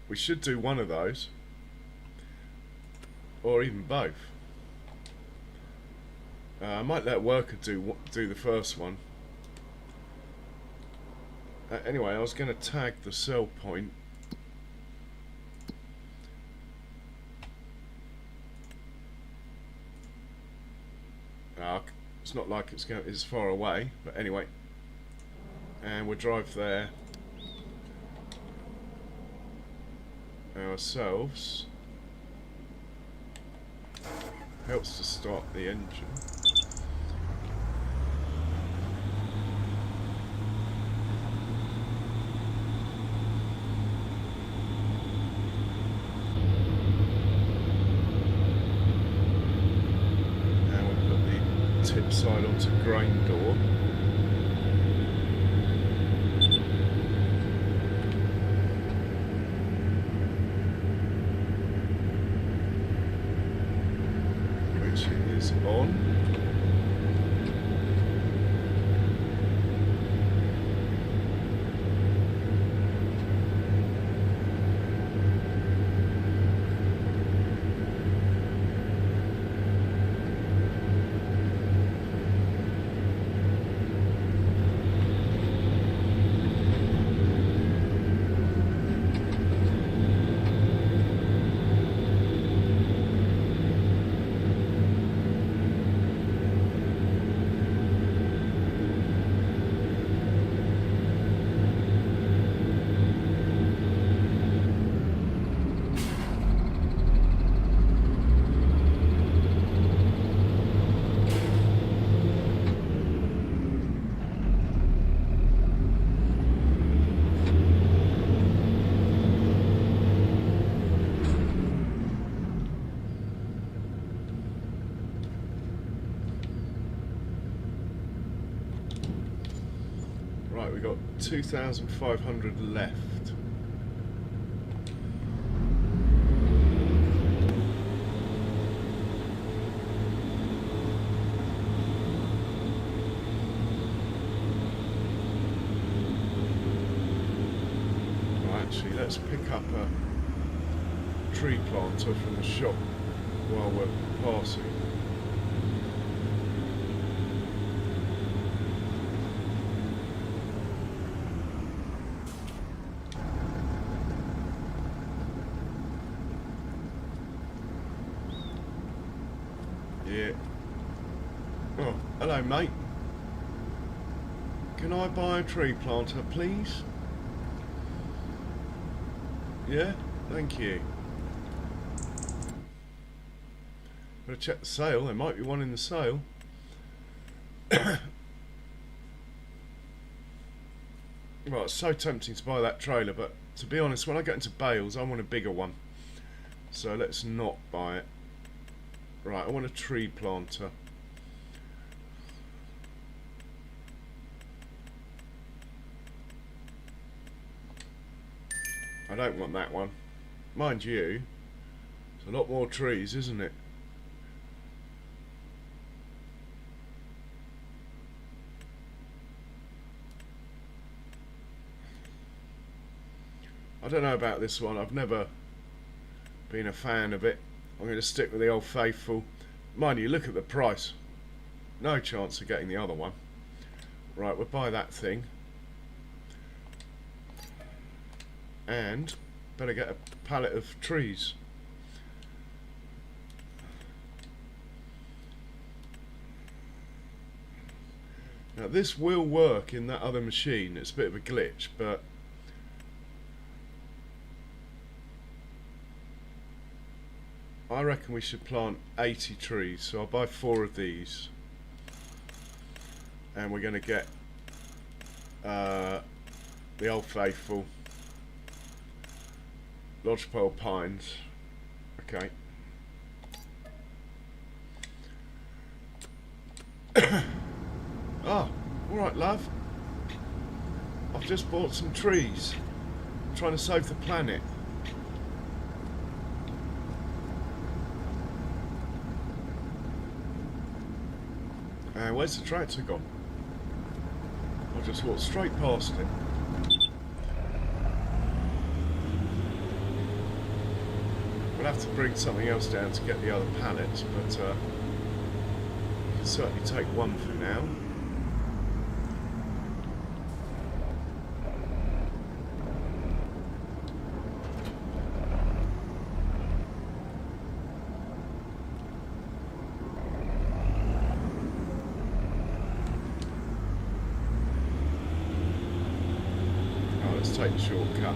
We should do one of those, or even both. I might let worker do the first one. Anyway, I was going to tag the sell point. It's not like it's far away, but anyway. And we'll drive there ourselves. Helps to start the engine. Tip side onto grain door. Which is on. Right, we've got 2,500 left. Right, actually, let's pick up a tree planter from the shop while we're passing. Yeah. Oh, hello, mate. Can I buy a tree planter, please? Yeah, thank you. Better check the sale. There might be one in the sale. Well, it's so tempting to buy that trailer, but to be honest, when I get into bales, I want a bigger one. So let's not buy it. Right, I want a tree planter. I don't want that one. Mind you, it's a lot more trees, isn't it? I don't know about this one. I've never been a fan of it. I'm going to stick with the old faithful. Mind you, look at the price. No chance of getting the other one. Right, we'll buy that thing. And better get a pallet of trees. Now this will work in that other machine. It's a bit of a glitch, but I reckon we should plant 80 trees, so I'll buy 4 of these, and we're going to get the Old Faithful lodgepole pines. Okay. Ah, alright love, I've just bought some trees. I'm trying to save the planet. Where's the tractor gone? I just walked straight past it. We'll have to bring something else down to get the other pallets, but we can certainly take one for now. Take the shortcut.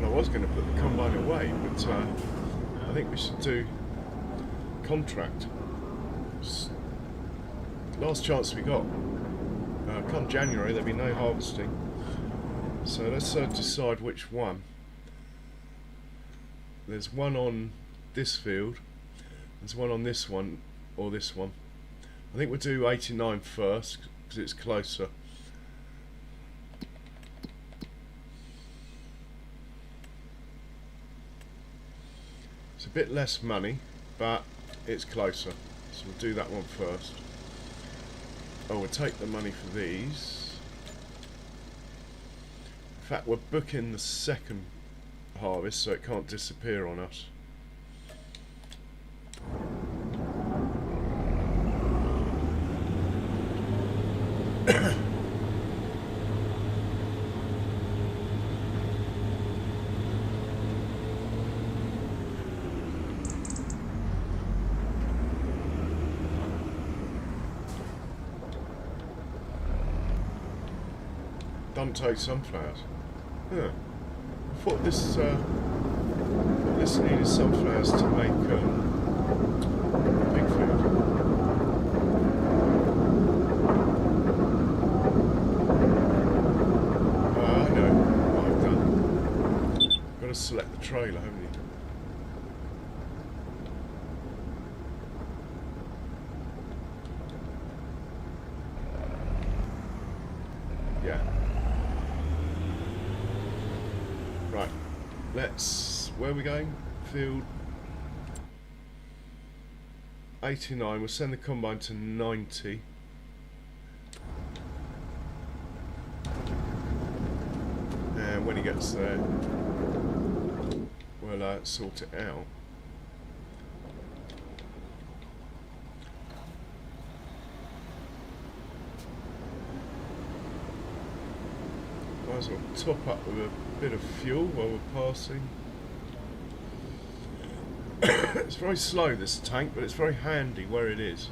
I was going to put the combine away, but I think we should do contract. Last chance we got. Come January there'll be no harvesting, so let's decide which one. There's one on this field, there's one on this one, or this one. I think we'll do 89 first because it's closer. It's a bit less money, but it's closer, so we'll do that one first. Oh, we'll take the money for these. In fact, we're booking the second harvest so it can't disappear on us. Don't take sunflowers. Huh. I thought this needed sunflowers to make pig food. I know what I've done. Got to select the trailer, haven't you? where are we going? Field 89, we'll send the combine to 90. And when he gets there, we'll sort it out. Might as well top up with a bit of fuel while we're passing. It's very slow, this tank, but it's very handy where it is.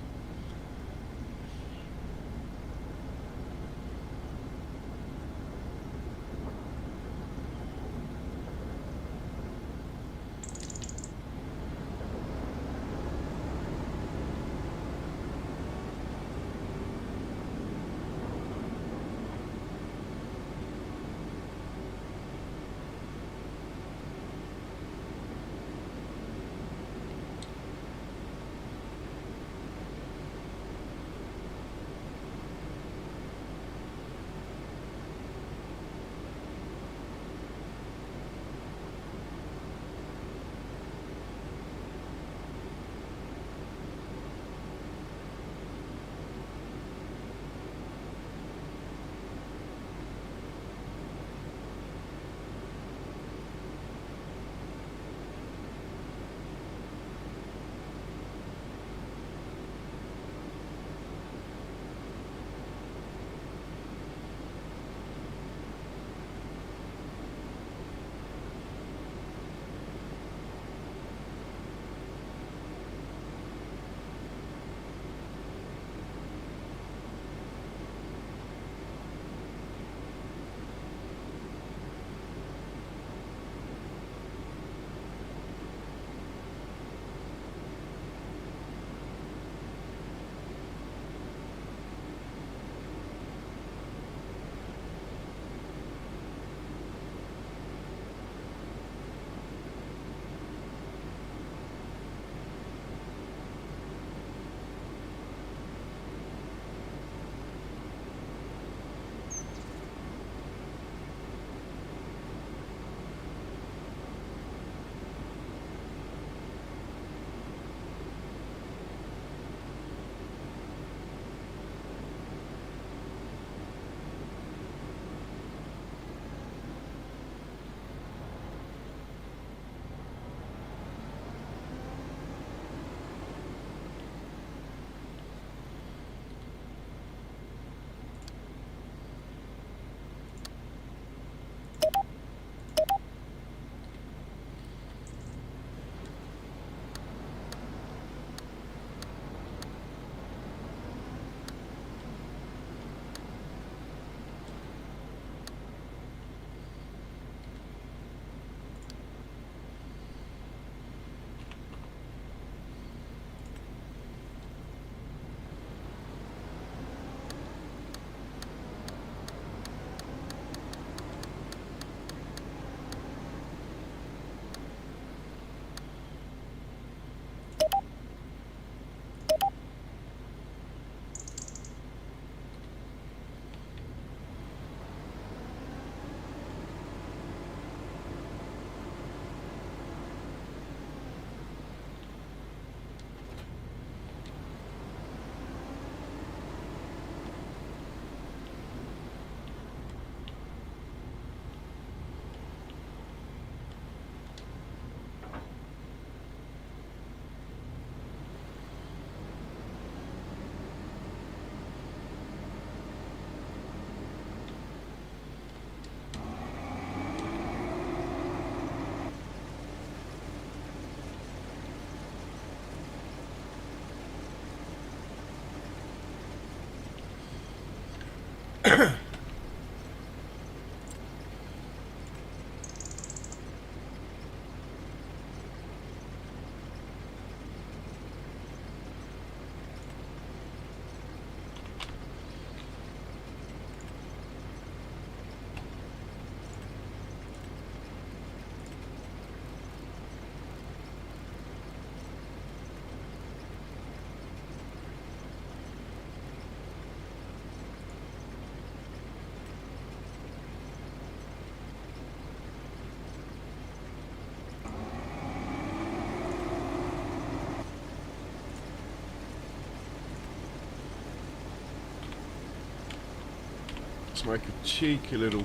make a cheeky little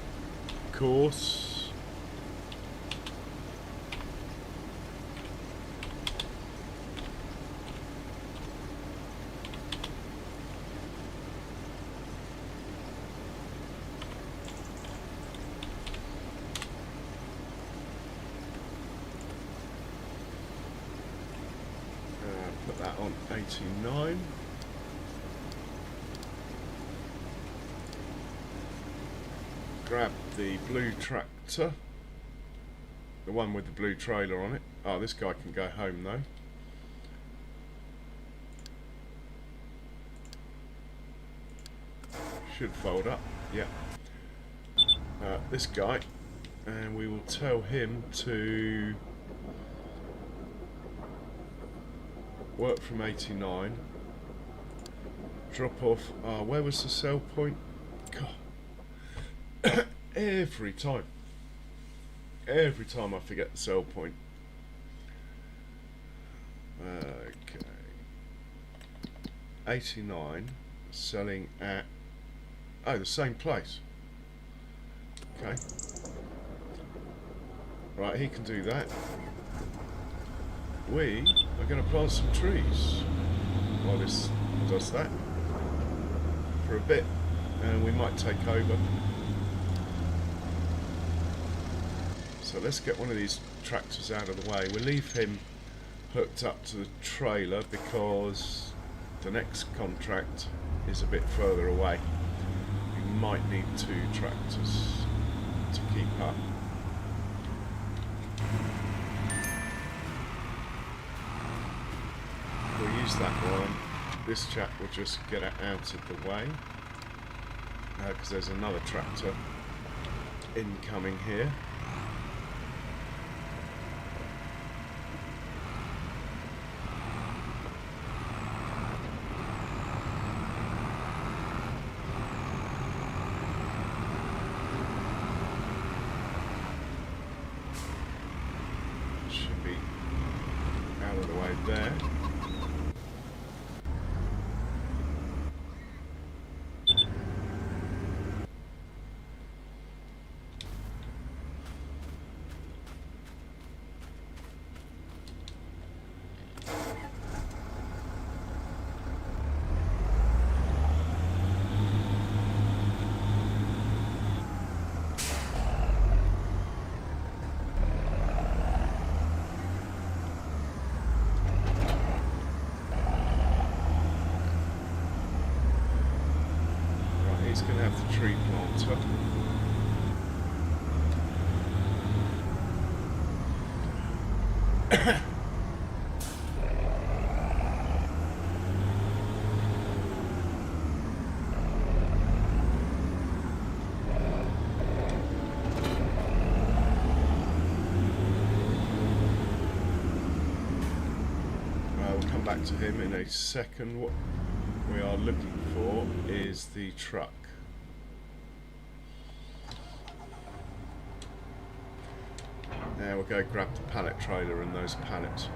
course. Put that on 89. Grab the blue tractor, the one with the blue trailer on it. Oh, this guy can go home though. Should fold up, yeah. This guy, and we will tell him to work from 89. Drop off. Where was the sell point? God. Every time I forget the sell point. Okay, 89 selling at the same place. Okay, right, he can do that. We are going to plant some trees while this does that for a bit, and we might take over. So let's get one of these tractors out of the way. We'll leave him hooked up to the trailer because the next contract is a bit further away. We might need 2 tractors to keep up. We'll use that one. This chap will just get it out of the way because there's another tractor incoming here. Should be out of the way there. He's going to have the tree planter. We'll come back to him in a second. What we are looking for is the truck. Now we'll go grab the pallet trailer and those pallets.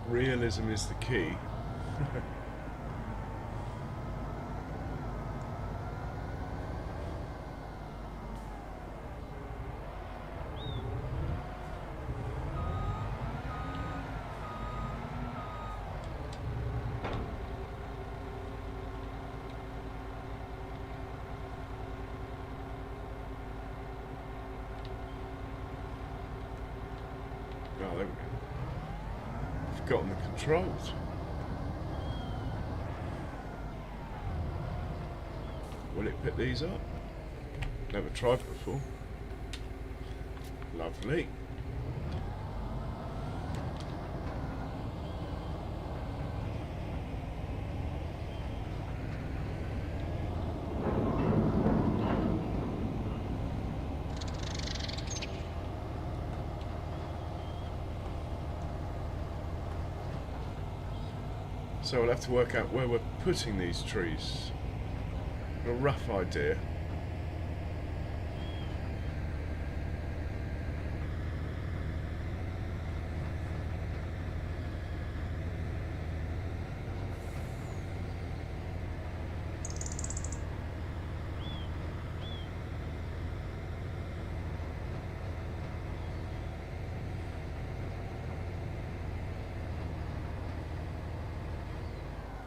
Realism is the key. forgotten the controls. Will it pick these up? Never tried before. Lovely. So we'll have to work out where we're putting these trees. A rough idea.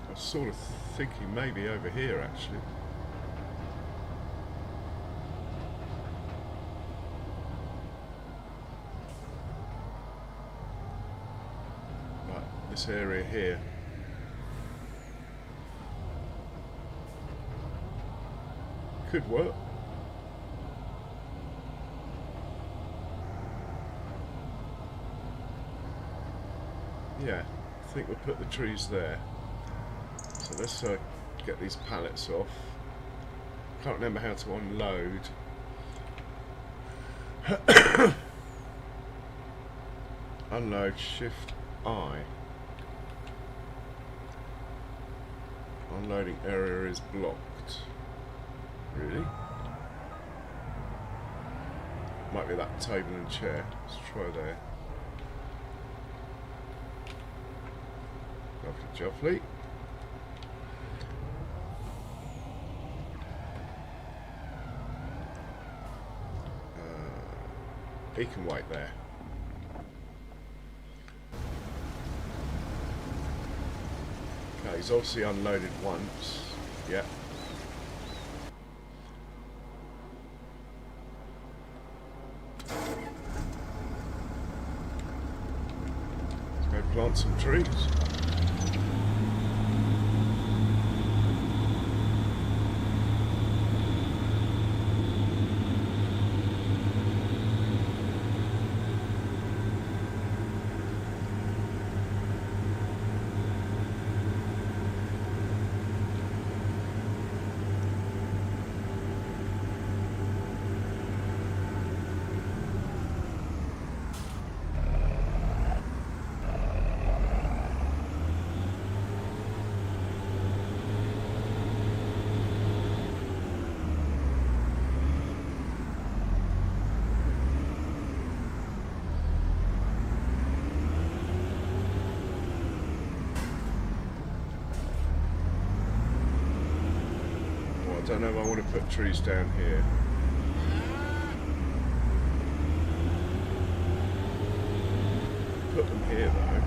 I was sort of thinking maybe over here actually. Like this area here. Could work. Yeah, I think we'll put the trees there. So let's get these pallets off. Can't remember how to unload. Unload, shift I. Unloading area is blocked. Really? Might be that table and chair. Let's try there. Lovely, jubbly. He can wait there. Okay, he's obviously unloaded once. Yeah. Let's go plant some trees. I don't know if I want to put trees down here. Put them here though.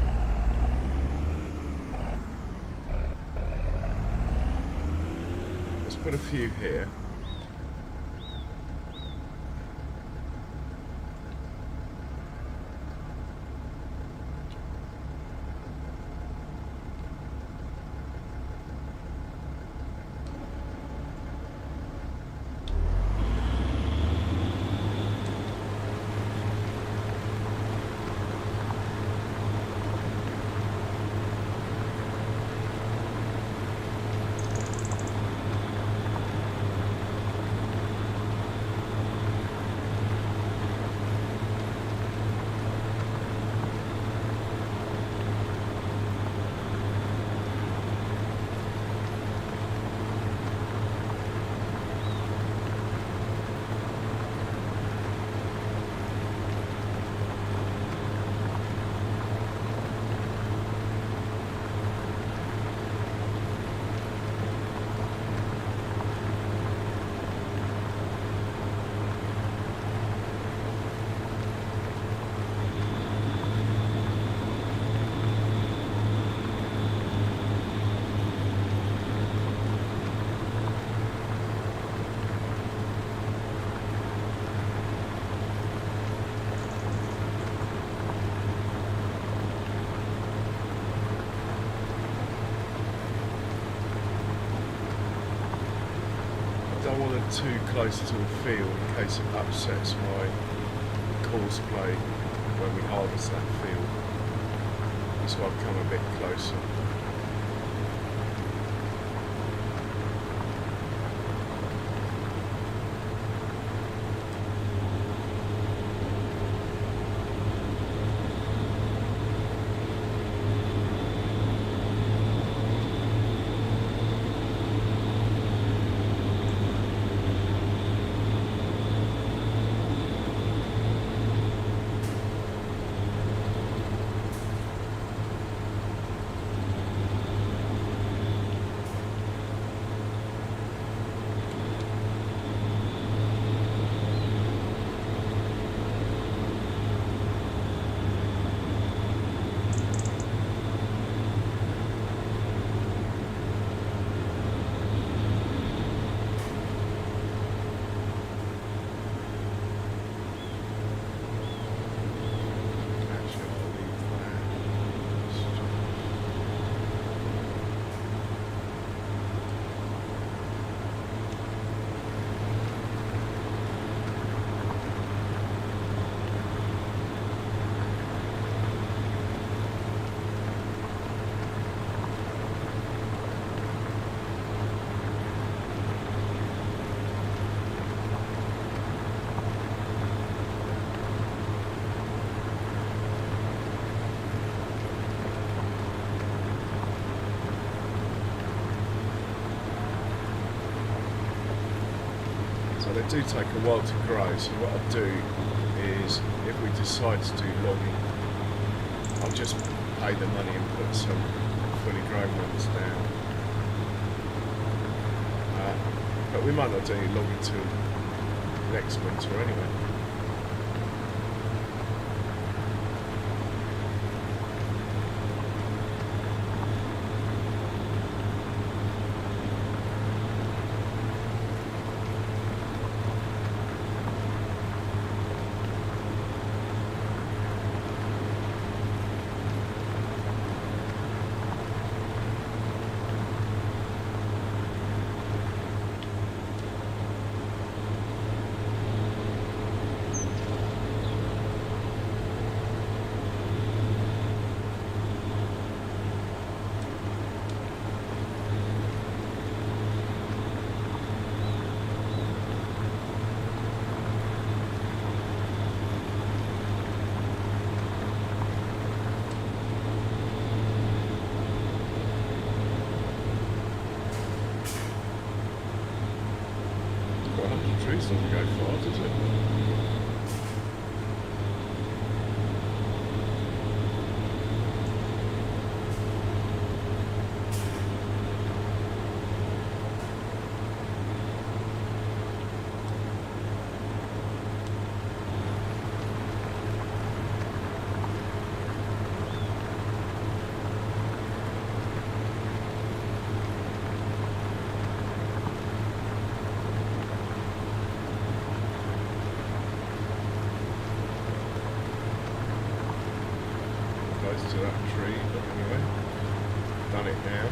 Let's put a few here. don't want it too close to the field in case it upsets my course play when we harvest that field. So I've come a bit closer. They do take a while to grow, so what I'll do is, if we decide to do logging, I'll just pay the money and put some fully grown ones down. But we might not do any logging till next winter anyway. Trees doesn't go far, does it? To that tree, but anyway, done it now.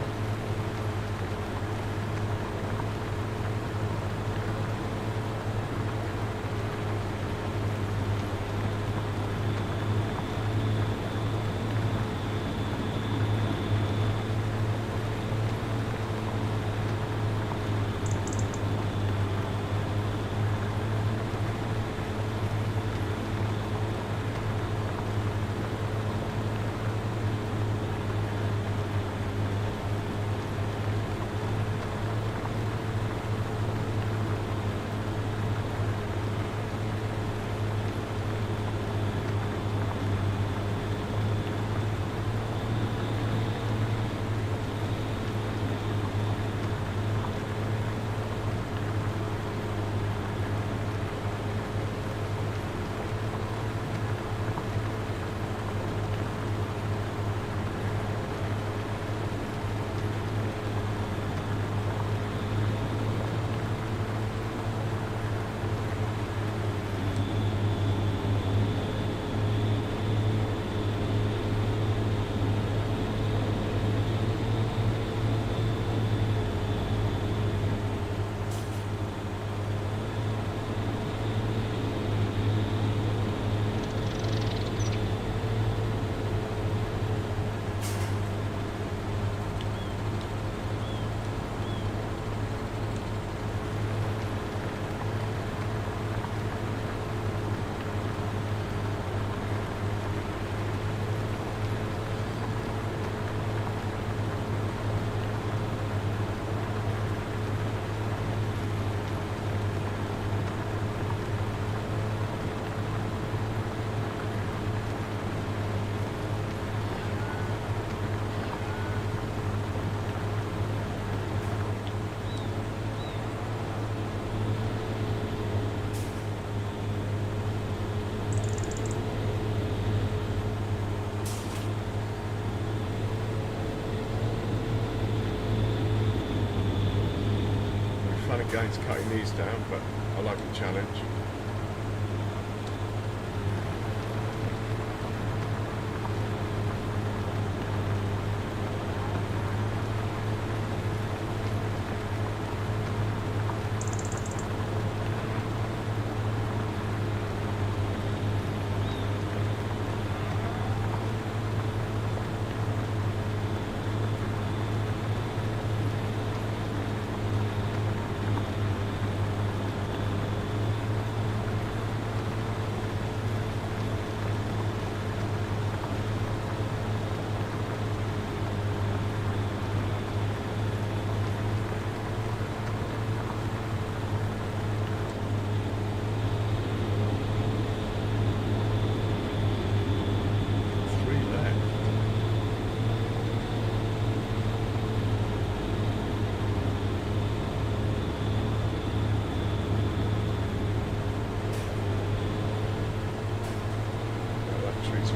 against cutting these down, but I like a challenge.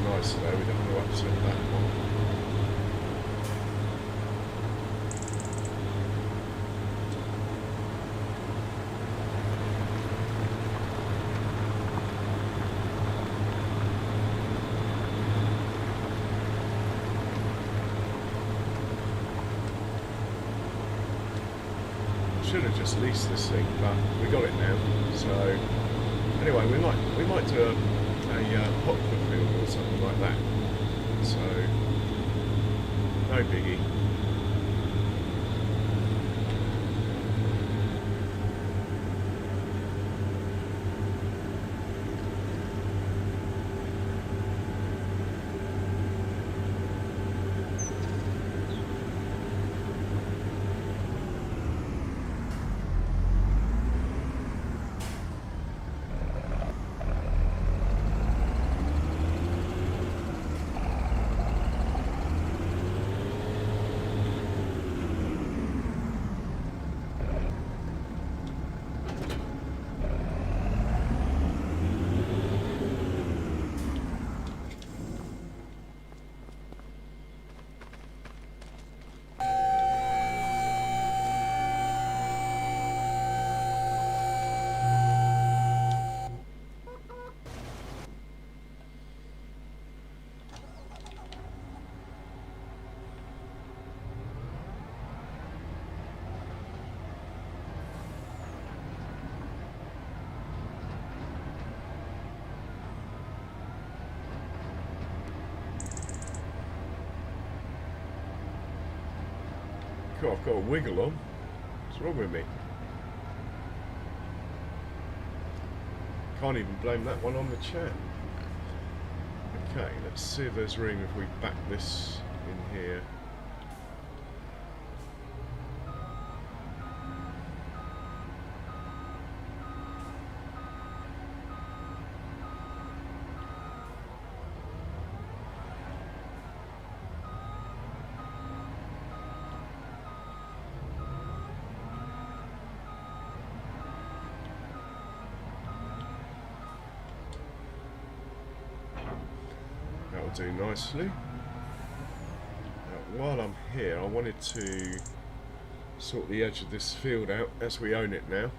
Nice though, we don't want to upset that one. Should have just leased this thing, but we got it now. So anyway, we might do a poplar field or something like that. So no biggie. I've got a wiggle on. What's wrong with me? Can't even blame that one on the chat. Okay, let's see if there's room if we back this in here. Do nicely. While I'm here, I wanted to sort the edge of this field out as we own it now.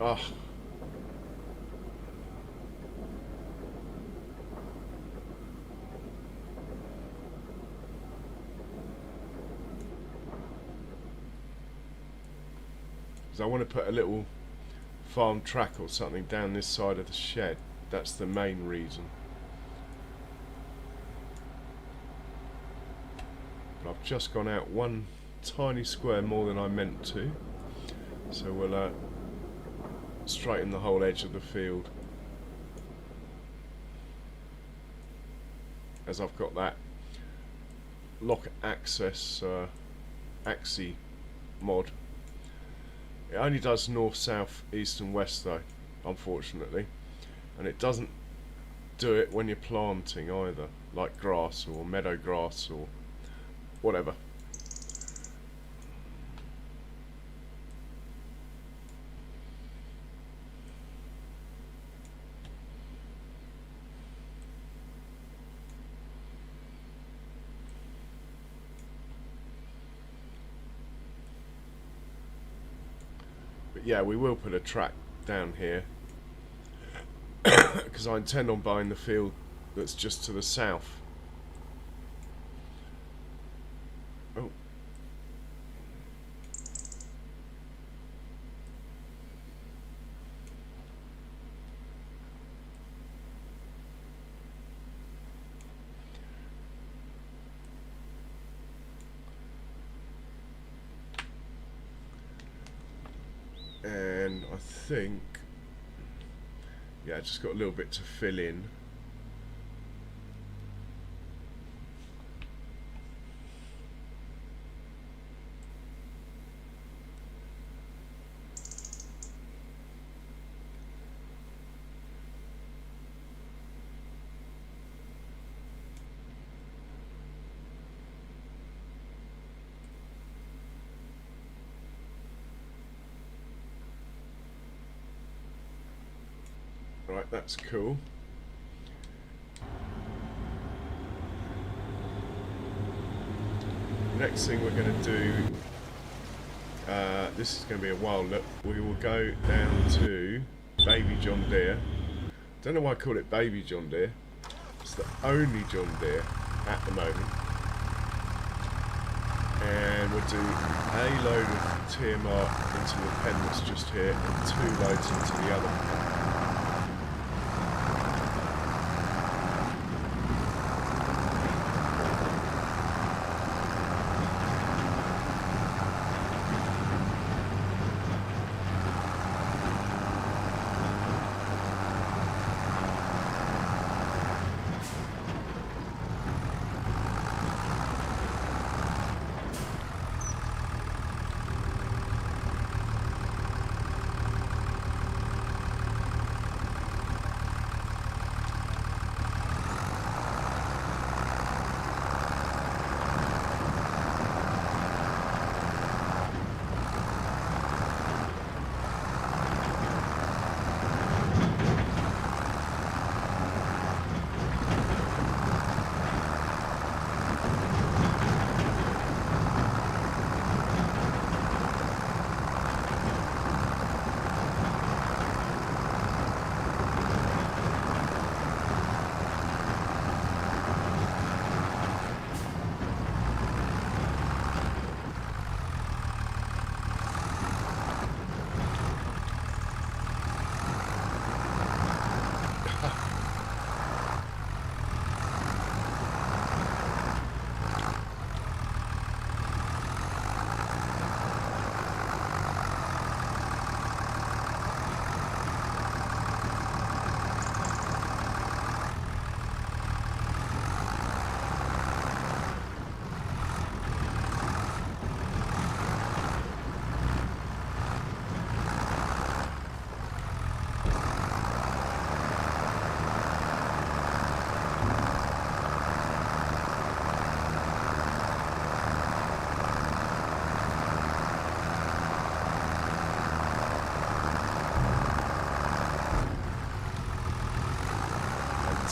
Oh. So I want to put a little farm track or something down this side of the shed. That's the main reason. But I've just gone out one tiny square more than I meant to, so we'll straighten the whole edge of the field, as I've got that lock access axis mod. It only does north, south, east and west though, unfortunately, and it doesn't do it when you're planting either, like grass or meadow grass or whatever. But yeah, we will put a track down here because I intend on buying the field that's just to the south. Oh. And I think, yeah, just got a little bit to fill in. Right, that's cool. Next thing we're going to do, this is going to be a while look, we will go down to Baby John Deere. Don't know why I call it Baby John Deere. It's the only John Deere at the moment. And we'll do a load of TMR into the pen that's just here and 2 loads into the other pen.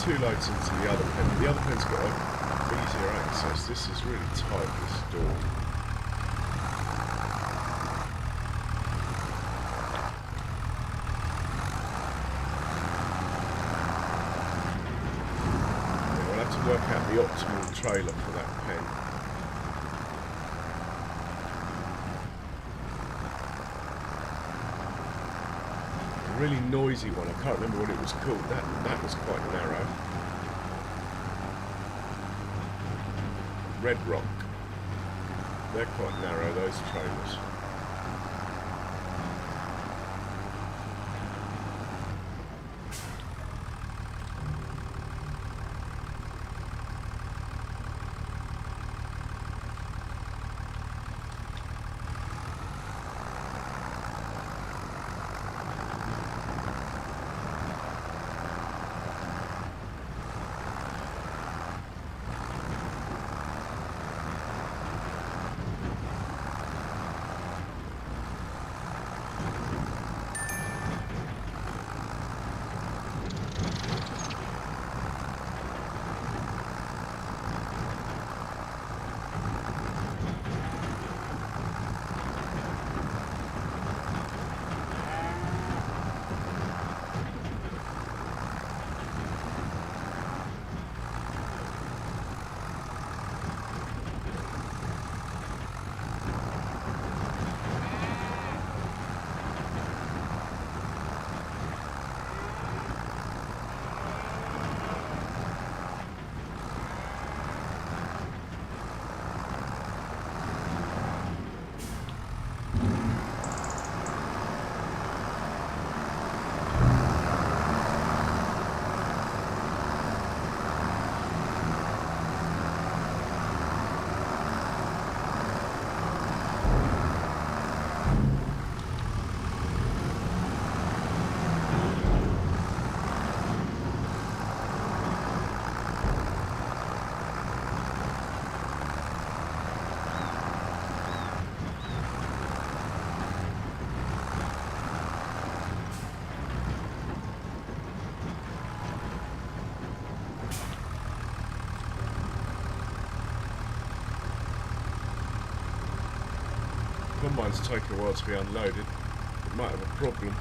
Two loads into the other pen. The other pen's got easier access. This is really tight, this door. Yeah, we'll have to work out the optimal trailer for that pen. really noisy one. I can't remember what it was called. That was quite narrow. Red Rock. They're quite narrow, those trailers. Combines take a while to be unloaded. It might have a problem.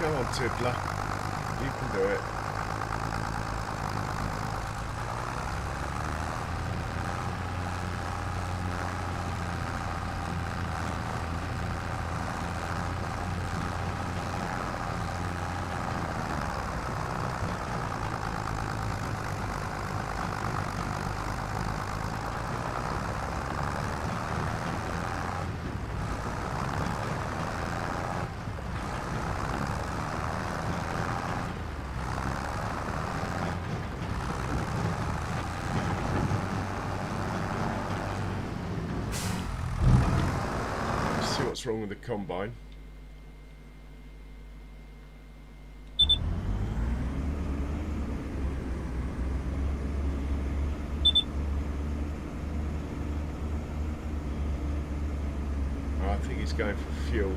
Come on, Tiddler. You can do it. What's wrong with the combine? Oh, I think he's going for fuel.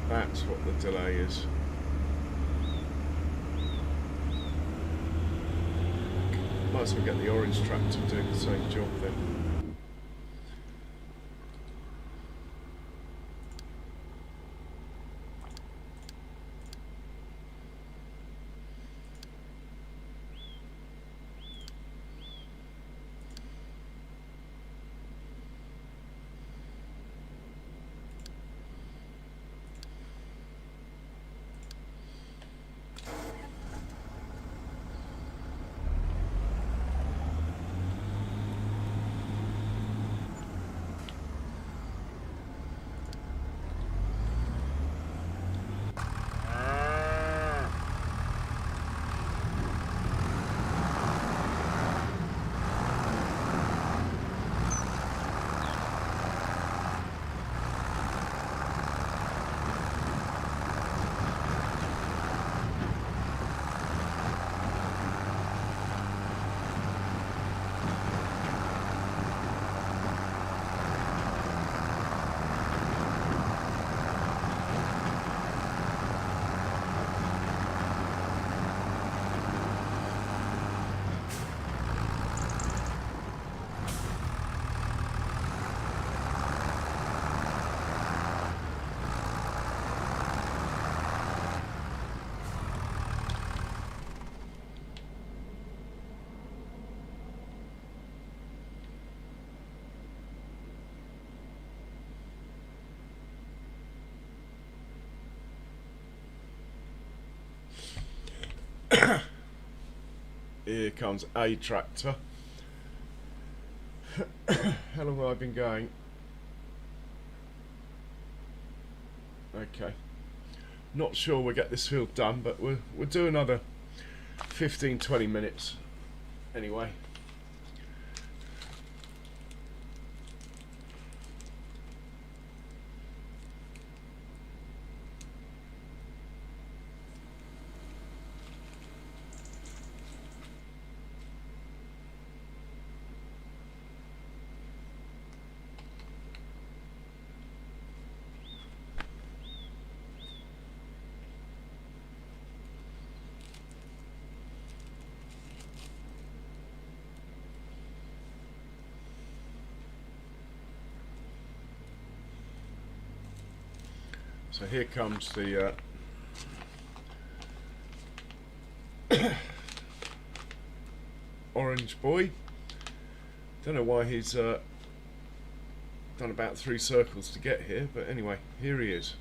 That's what the delay is. Might as well get the orange tractor doing the same job then. Here comes a tractor. How long have I been going? Okay. Not sure we'll get this field done, but we'll do another 15-20 minutes anyway. So here comes the orange boy. Don't know why he's done about 3 circles to get here, but anyway, here he is.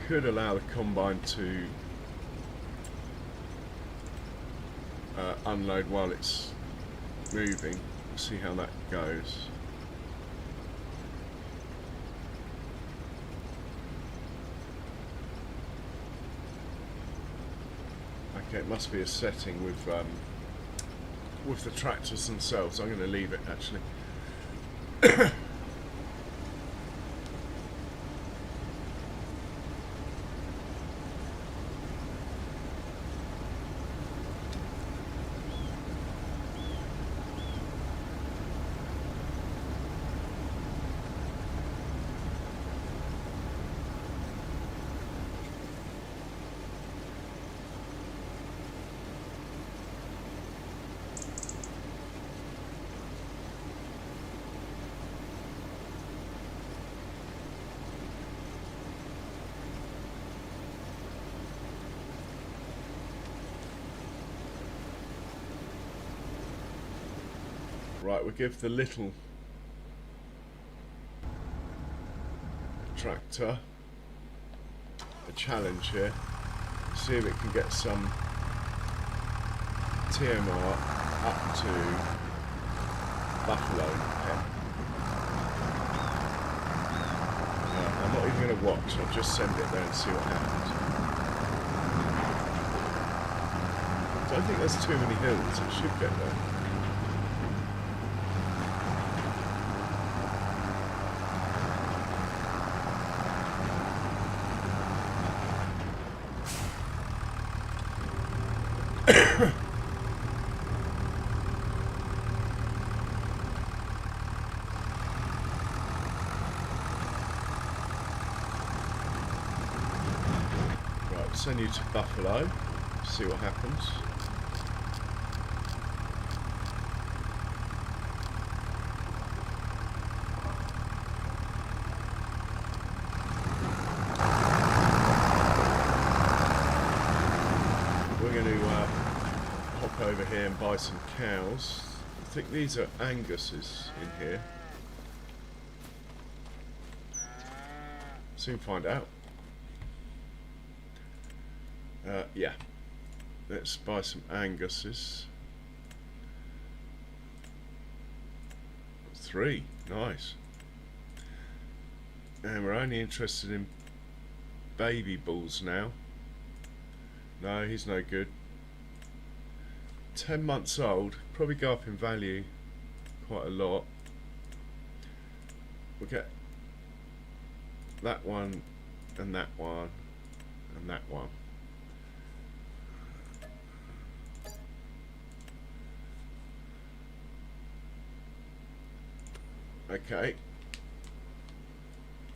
Could allow the combine to unload while it's moving. We'll see how that goes. Okay, it must be a setting with the tractors themselves. I'm going to leave it actually. Right, we'll give the little tractor a challenge here. See if it can get some TMR up to buffalo pen. I'm not even going to watch, I'll just send it there and see what happens. I don't think there's too many hills, it should get there. Send you to Buffalo, see what happens. We're going to hop over here and buy some cows. I think these are Angus's in here. Soon find out. Yeah, let's buy some Angus's. 3, nice. And we're only interested in baby bulls now. No, he's no good. 10 months old, probably go up in value quite a lot. We'll get that one and that one and that one. Okay.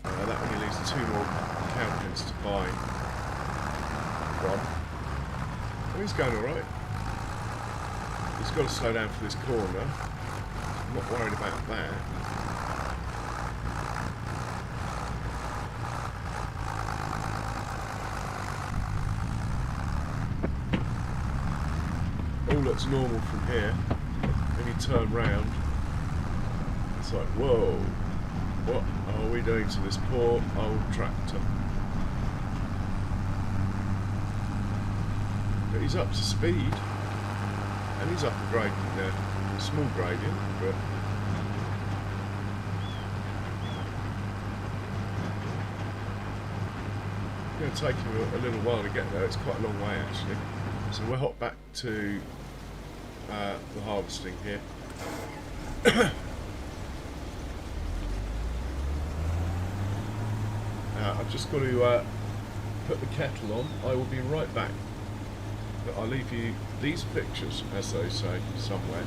That only leaves 2 more cow pens to buy from. Oh, he's going alright. He's got to slow down for this corner. I'm not worried about that. All looks normal from here. When you turn round, it's like, whoa, what are we doing to this poor old tractor? But he's up to speed, and he's up a gradient now. A small gradient, but it's going to take him a little while to get there. It's quite a long way actually. So we'll hop back to the harvesting here. I've just got to put the kettle on. I will be right back. But I'll leave you these pictures, as they say, somewhere.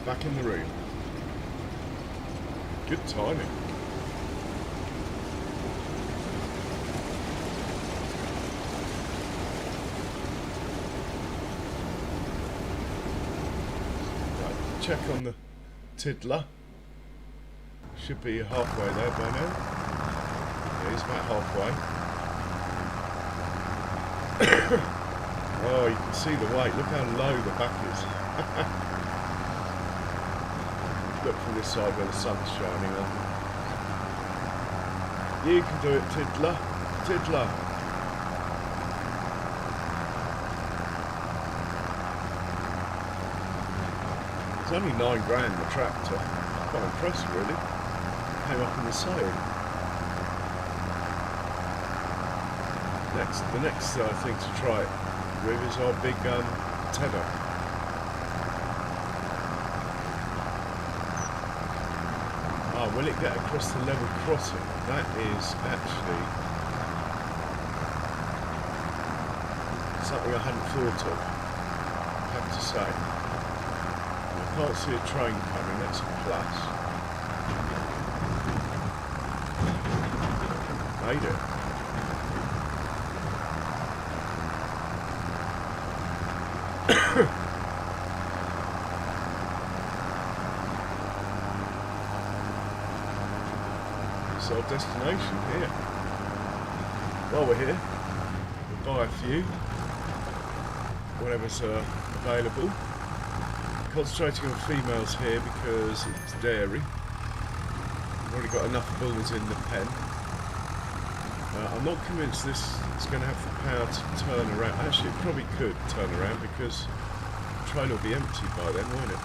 Back in the room. Good timing. Right, check on the tiddler. Should be halfway there by now. Yeah, he's about halfway. Oh, you can see the weight. Look how low the back is. Look from this side where the sun's shining on. You can do it, tiddler. Tiddler. It's only £9 the tractor. Quite impressed really. Came up in the sale. The next thing to try it with is our big tedder. Will it get across the level crossing? That is actually something I hadn't thought of, I have to say. I can't see a train coming, that's a plus. Made it. So our destination here. While we're here, we'll buy a few, whatever's available. Concentrating on females here because it's dairy. We've already got enough bulls in the pen. I'm not convinced this is going to have the power to turn around. Actually, it probably could turn around because the trailer will be empty by then, won't it?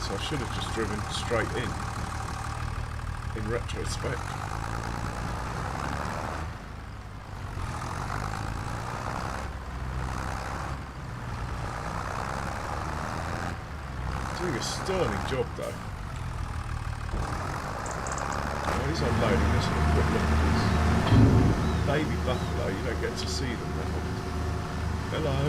So I should have just driven straight in retrospect. Doing a sterling job though. Oh, he's unloading. Let's have a quick look at this. Baby buffalo, you don't get to see them that often. Hello.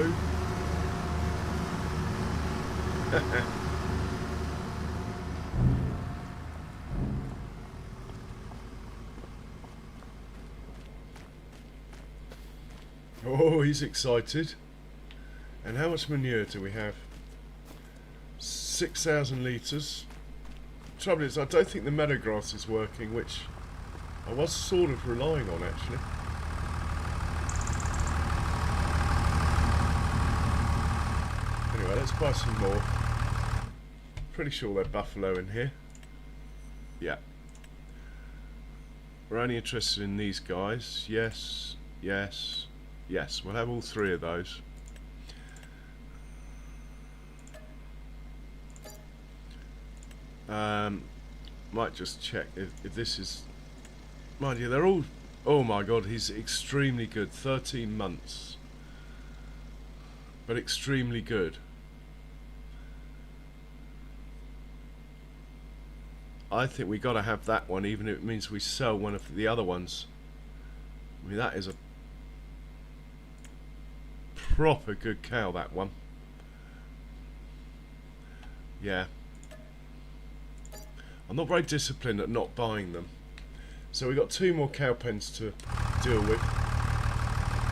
Oh, he's excited. And how much manure do we have? 6,000 litres. Trouble is, I don't think the meadow grass is working, which I was sort of relying on actually. Anyway, let's buy some more. Pretty sure they're buffalo in here. Yeah. We're only interested in these guys. Yes, yes, yes. We'll have all three of those. Might just check if this is... Mind you, they're all... Oh my god, he's extremely good. 13 months. But extremely good. I think we got to have that one, even if it means we sell one of the other ones. I mean, that is a proper good cow, that one. Yeah. I'm not very disciplined at not buying them. So we've got 2 more cow pens to deal with.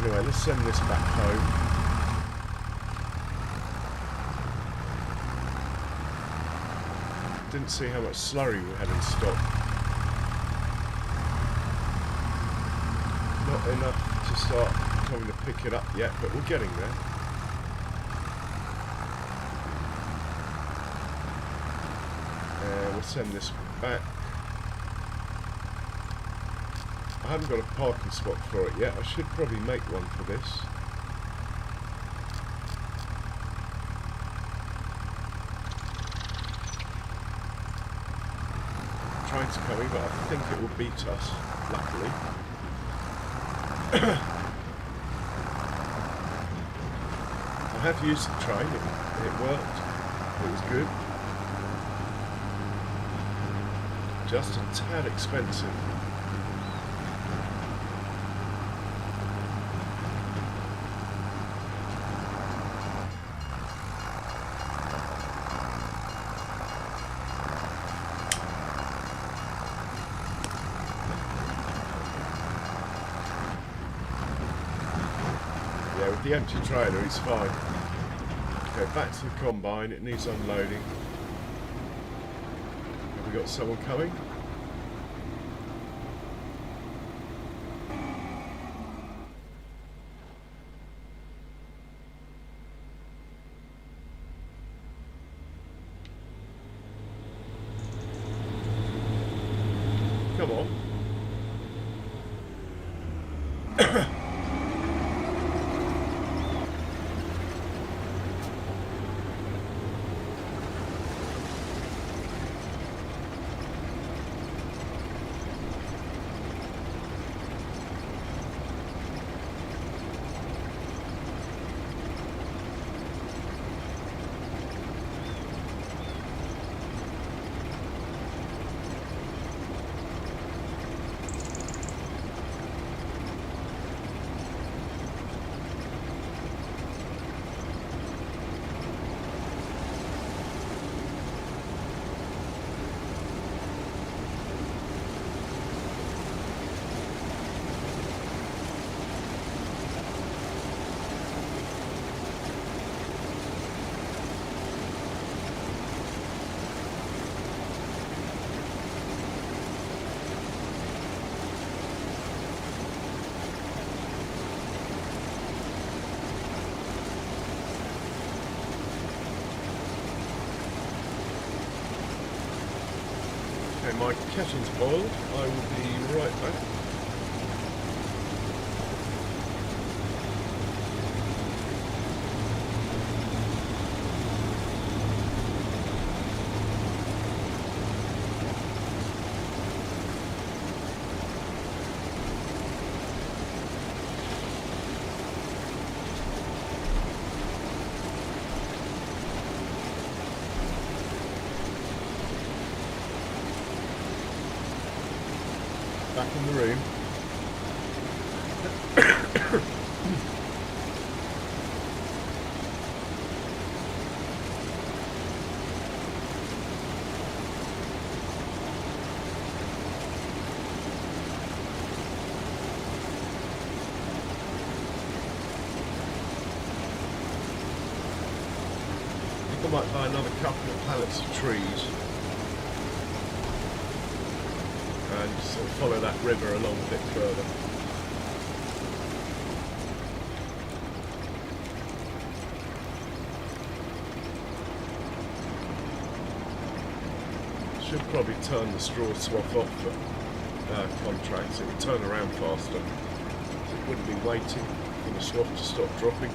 Anyway, let's send this back home. Didn't see how much slurry we had in stock. Not enough to start having to pick it up yet, but we're getting there. We'll send this back. I haven't got a parking spot for it yet. I should probably make one for this. Train's coming, but I think it will beat us, luckily. I have used the train, it worked, it was good. Just a tad expensive. Yeah, with the empty trailer he's fine. Okay, back to the combine, it needs unloading. Have we got someone coming? Come on. my kettle's boiled. I will be right back. Back in the room. I think I might buy another couple of pallets of trees and sort of follow that river along a bit further. Should probably turn the straw swath off for contracts. It would turn around faster. It wouldn't be waiting for the swath to stop dropping.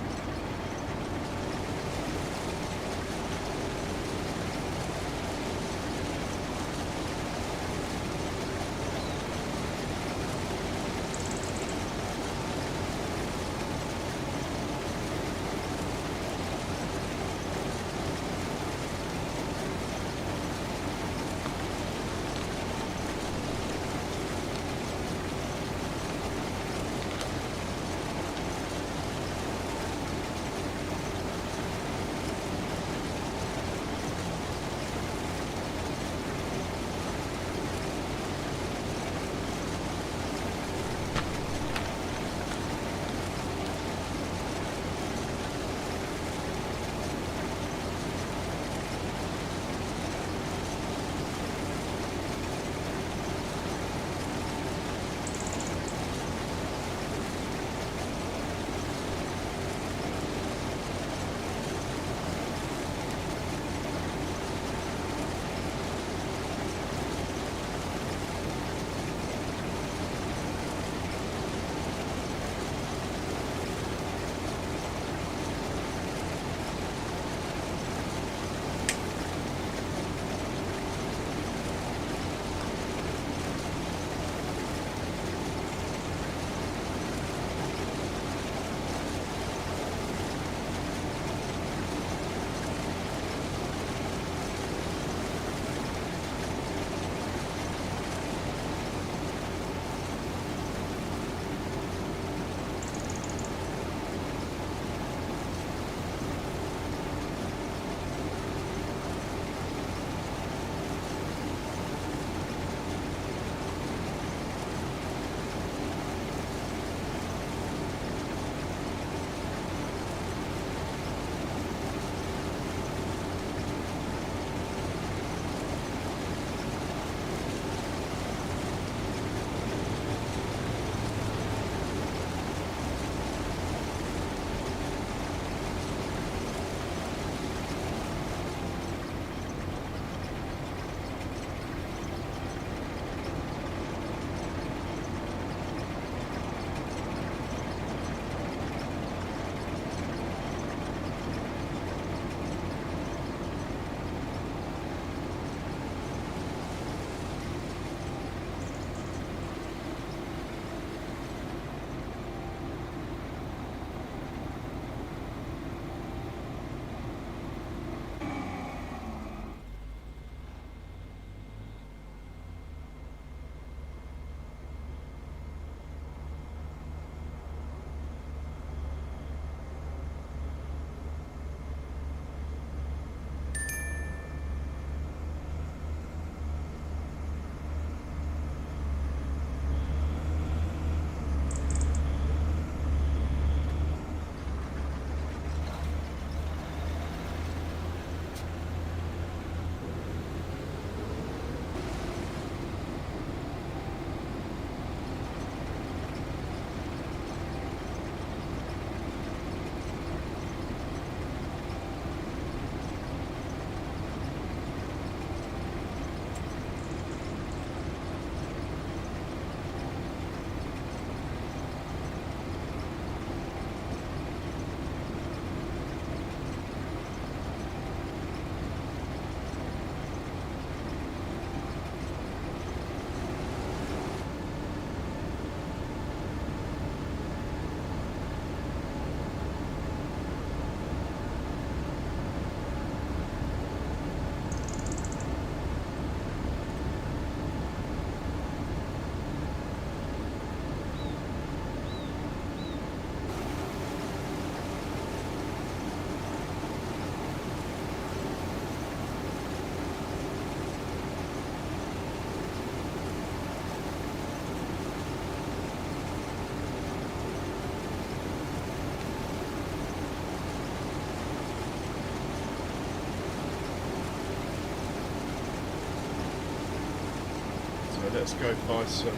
let's go buy some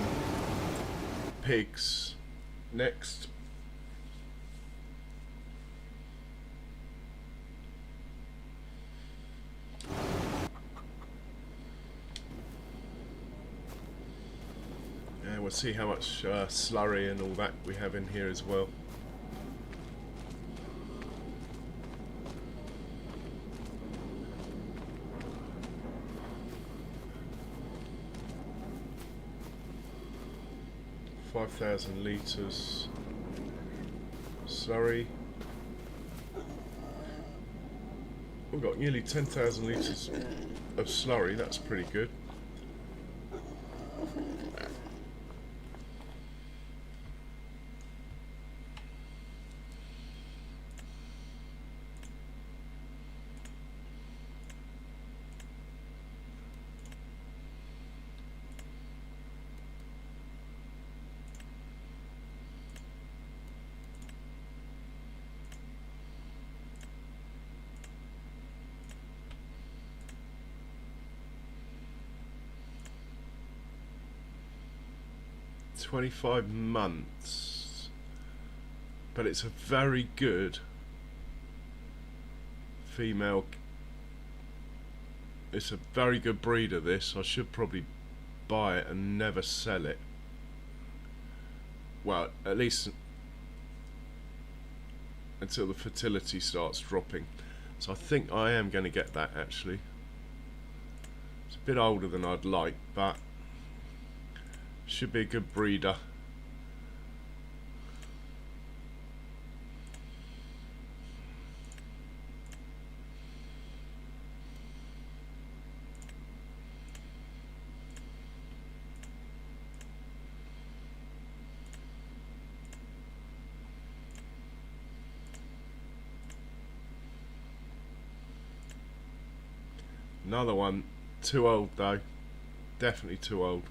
pigs next. And we'll see how much slurry and all that we have in here as well. $5,000 litres slurry. We've got nearly 10,000 litres of slurry, that's pretty good. $25 months, but it's a very good female. It's a very good breeder, this. I should probably buy it and never sell it. Well, at least until the fertility starts dropping. So I think I am going to get that, actually. It's a bit older than I'd like, but should be a good breeder. Another one, too old though. Definitely too old.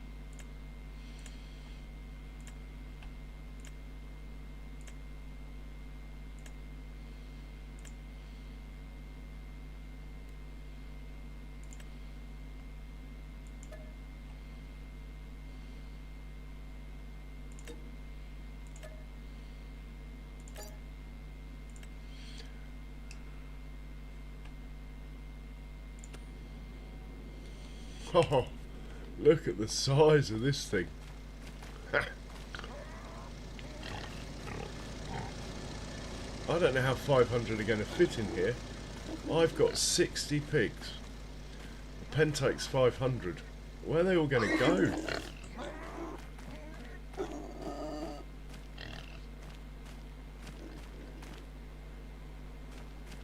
Oh, look at the size of this thing. I don't know how 500 are going to fit in here. I've got 60 pigs. The pen takes 500. Where are they all going to go?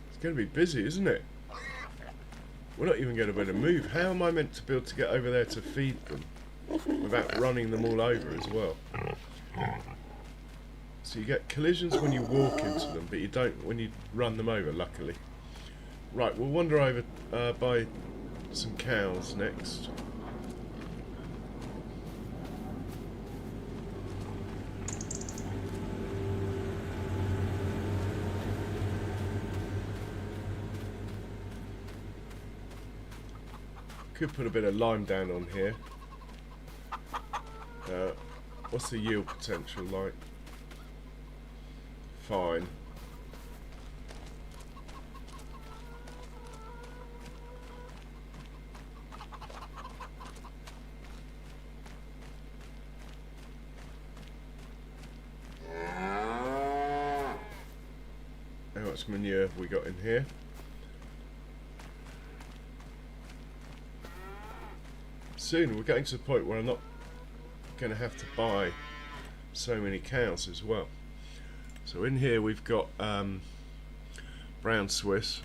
It's going to be busy, isn't it? We're not even going to be able to move. How am I meant to be able to get over there to feed them without running them all over as well? So you get collisions when you walk into them, but you don't when you run them over, luckily. Right, we'll wander over by some cows next. Could put a bit of lime down on here. What's the yield potential like? Fine. How much manure have we got in here? Soon we're getting to the point where I'm not going to have to buy so many cows as well. So in here we've got brown Swiss,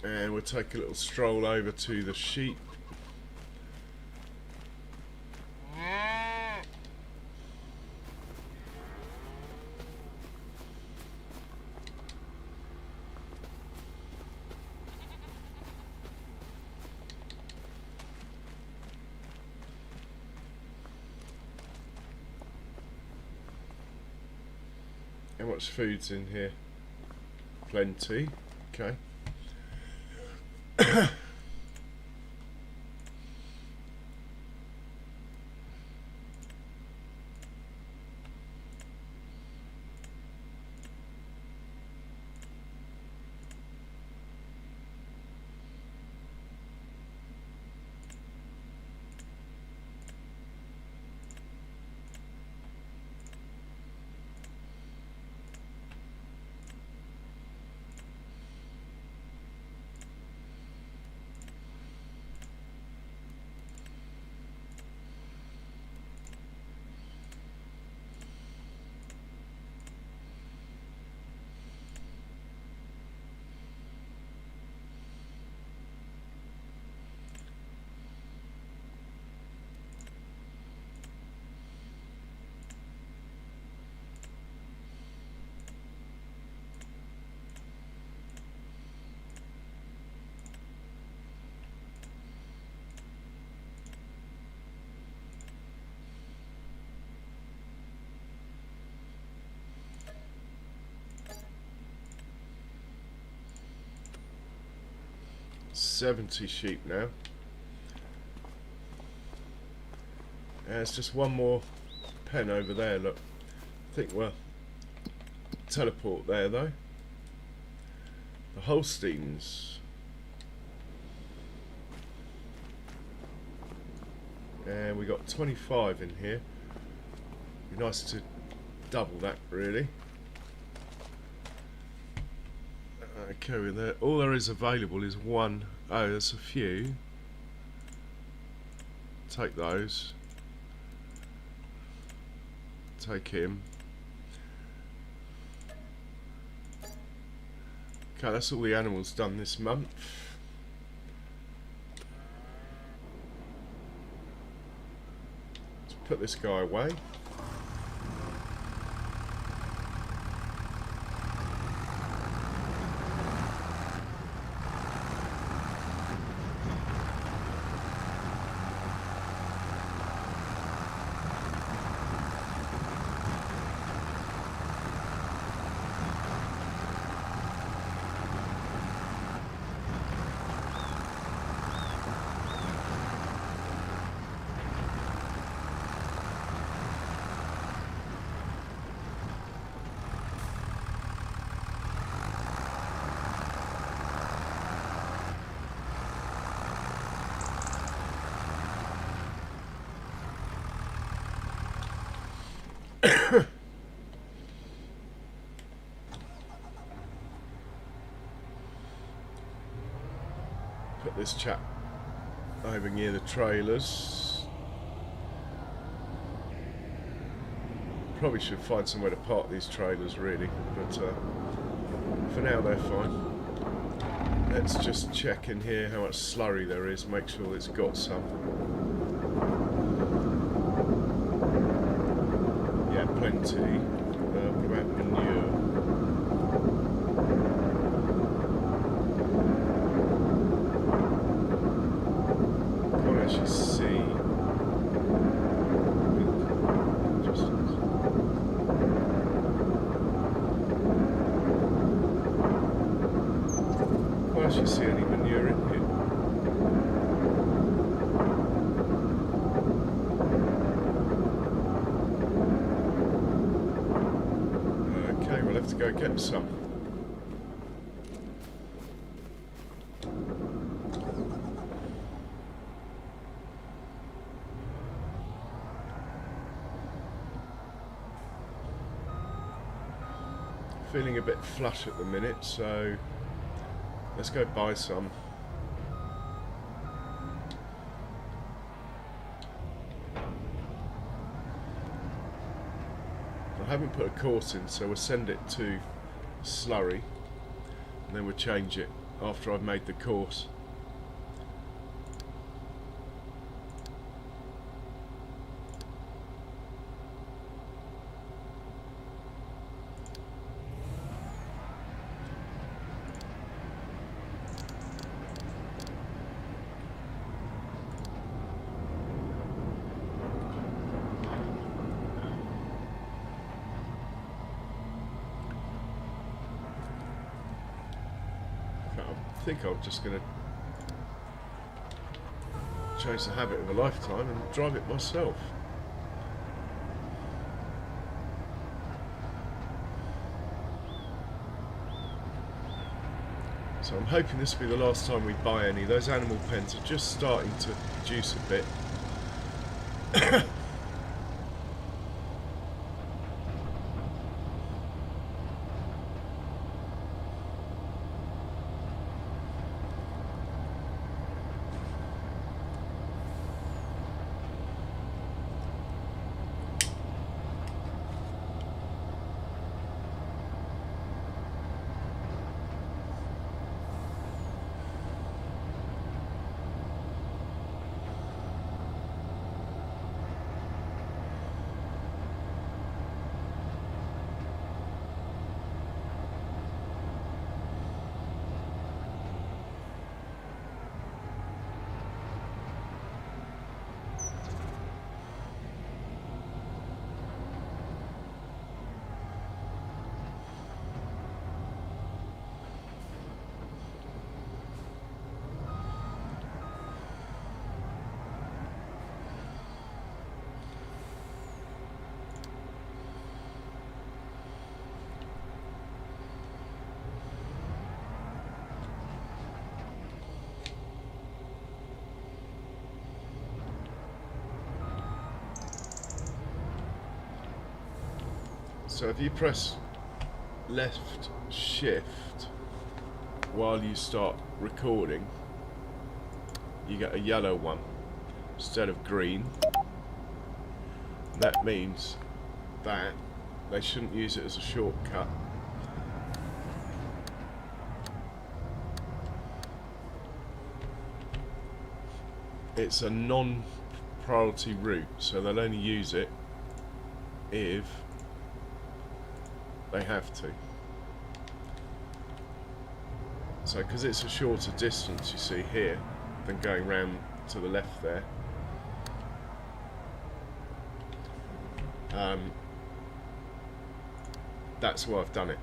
and we'll take a little stroll over to the sheep. much food's in here? Plenty. Okay. $70 sheep now. There's just one more pen over there, look. I think we'll teleport there though. The Holsteins. And we got 25 in here. Be nice to double that really. Okay, with that, all there is available is one. Oh, there's a few. Take those. Take him. Okay, that's all the animals done this month. Let's put this guy away. Put this chap over near the trailers. Probably should find somewhere to park these trailers really, but for now they're fine. Let's just check in here how much slurry there is, make sure it's got some. Yeah, plenty. What about manure? Can't actually see. Can't actually see any manure in here. Okay, we'll have to go get some. Feeling a bit flush at the minute, so let's go buy some. I haven't put a course in, so we'll send it to slurry and then we'll change it after I've made the course. think I'm just going to change the habit of a lifetime and drive it myself. So I'm hoping this will be the last time we buy any. Those animal pens are just starting to produce a bit. So if you press left shift while you start recording, you get a yellow one instead of green. That means that they shouldn't use it as a shortcut. It's a non-priority route, so they'll only use it if they have to. So because it's a shorter distance, you see here, than going round to the left there, that's why I've done it.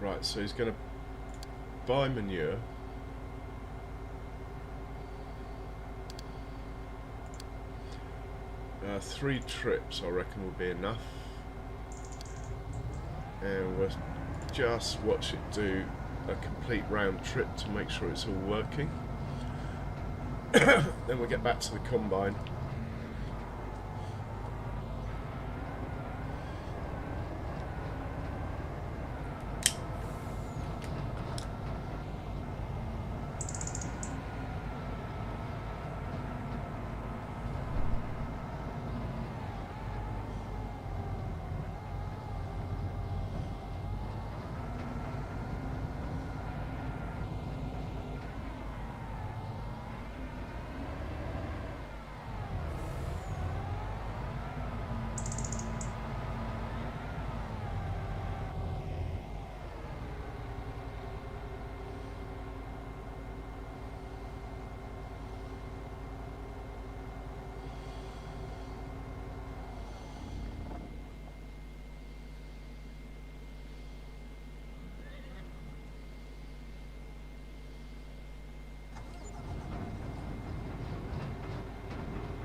Right, so he's going to buy manure. Three trips, I reckon, will be enough. And we'll just watch it do a complete round trip to make sure it's all working. Then we'll get back to the combine.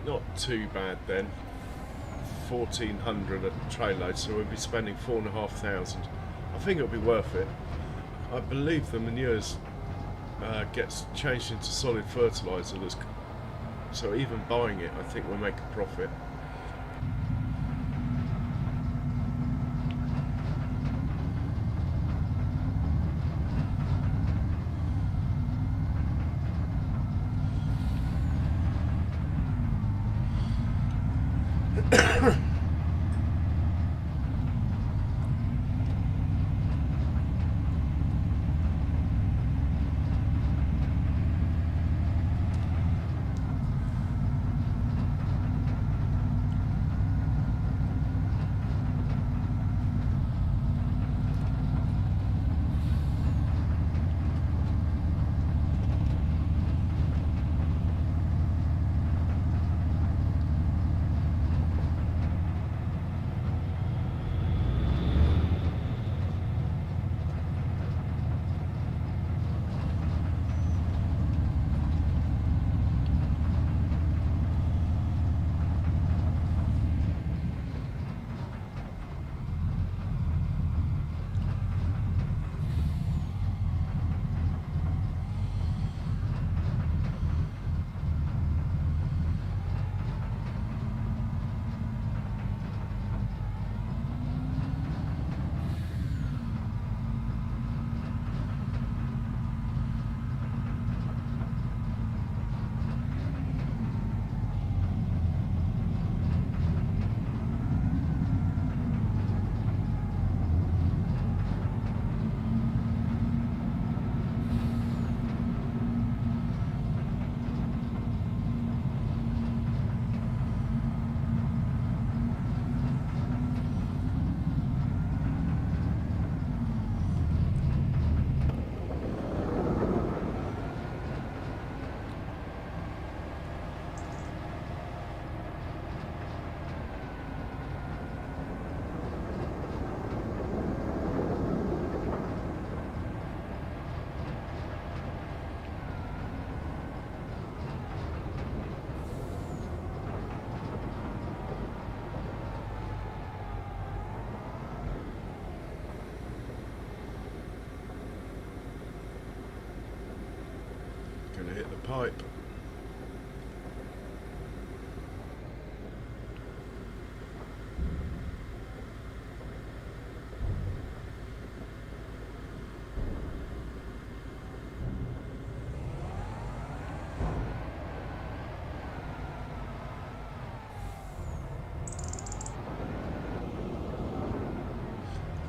Not too bad then. 1,400 a trail load, so we'll be spending 4,500. I think it'll be worth it. I believe the manures gets changed into solid fertiliser, so even buying it, I think we'll make a profit.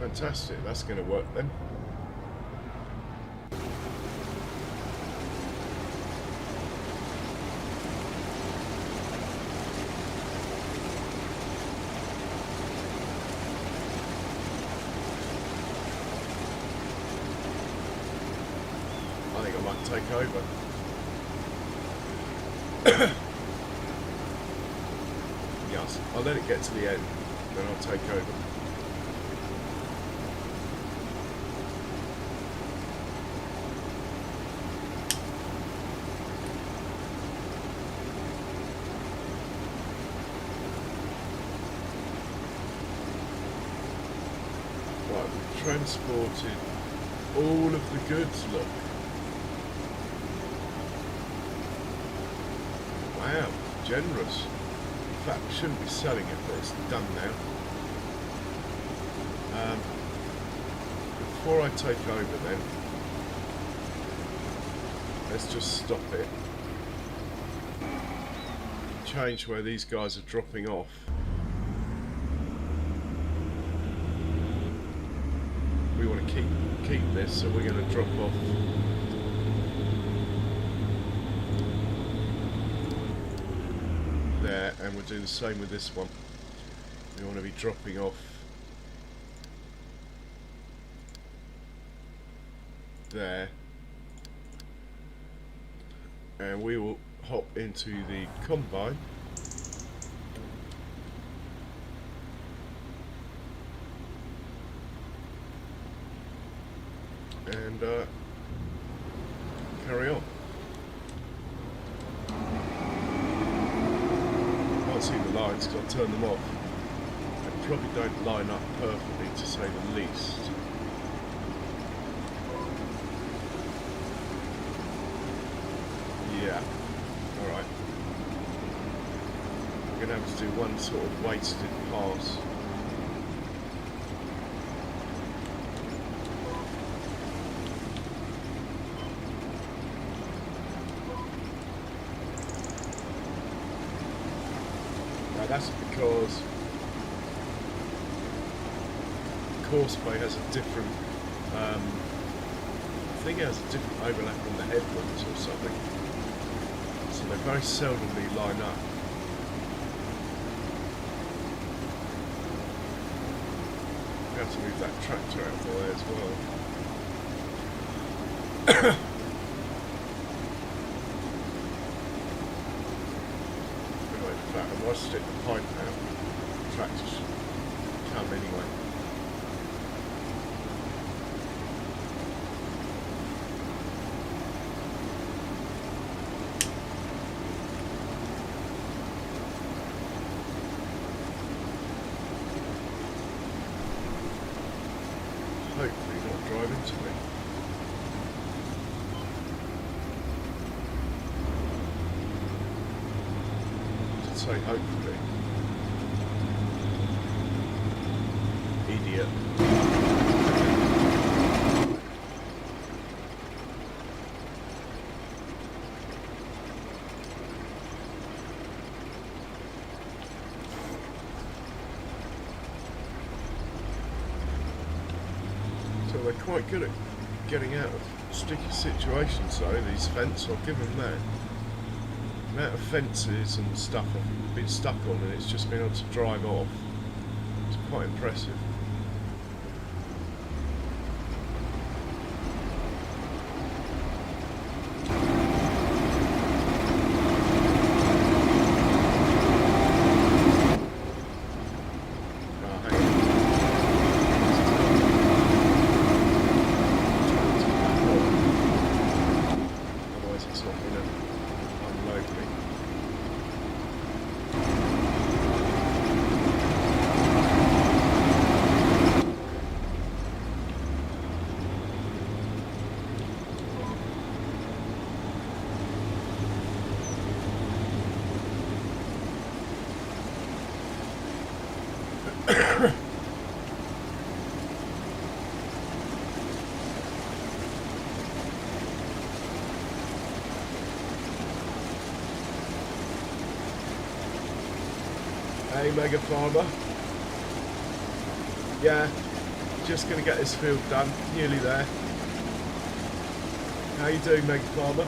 Fantastic, that's going to work then. I think I might take over. Yes, I'll let it get to the end, then I'll take over. Right, we've transported all of the goods, look. Wow, generous. In fact, we shouldn't be selling it, but it's done now. Before I take over then, let's just stop it. Change where these guys are dropping off. We want to keep this, so we're going to drop off there, and we'll do the same with this one. We want to be dropping off there, and we will hop into the combine. And carry on. Can't see the lines because I'll turn them off. They probably don't line up perfectly, to say the least. Yeah, alright. We're going to have to do one sort of wasted pass. That's because Causeway has a different, I think it has a different overlap on the headlands or something, so they very seldomly line up. We have to move that tractor out of the way as well. I might stick the pipe out. The tractor should come anyway. Hopefully not drive into me. Say hopefully. Idiot. So they're quite good at getting out of sticky situations though, these fence, I'll give them that. The amount of fences and stuff I've been stuck on, and it's just been able to drive off. It's quite impressive. Hey, Mega Farmer. Yeah, just going to get this field done, nearly there. How you doing, Meg Farmer?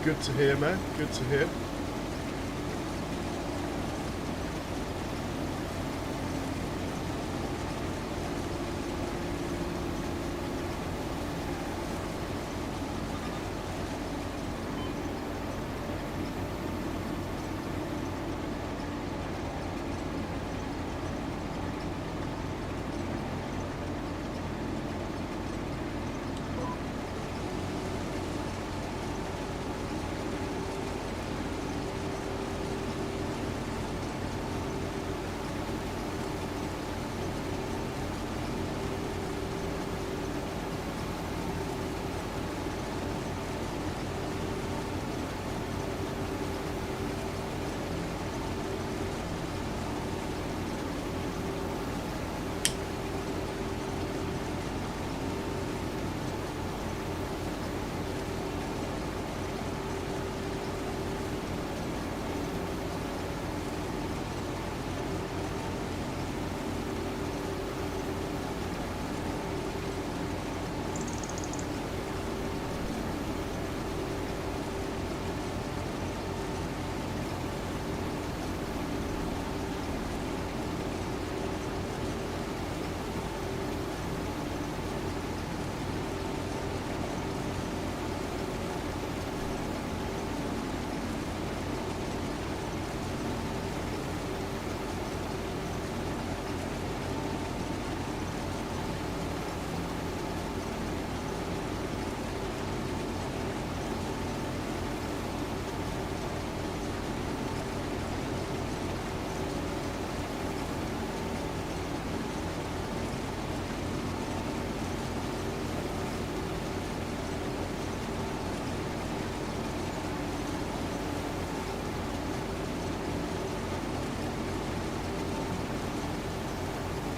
Good to hear, man. Good to hear.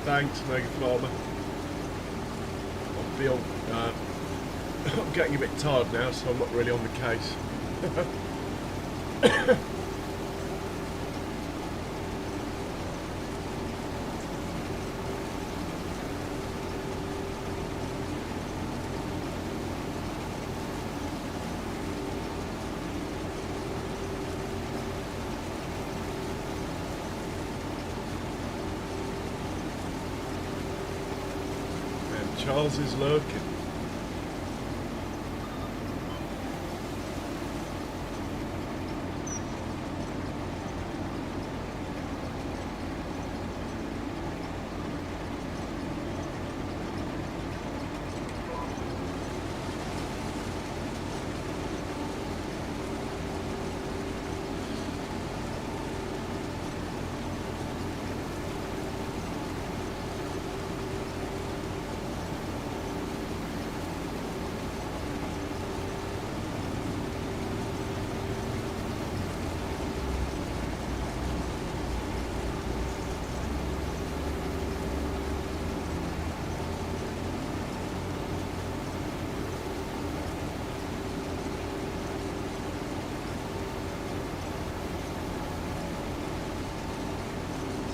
Thanks, Mega Farmer. I'm getting a bit tired now, so I'm not really on the case. Charles is lurking.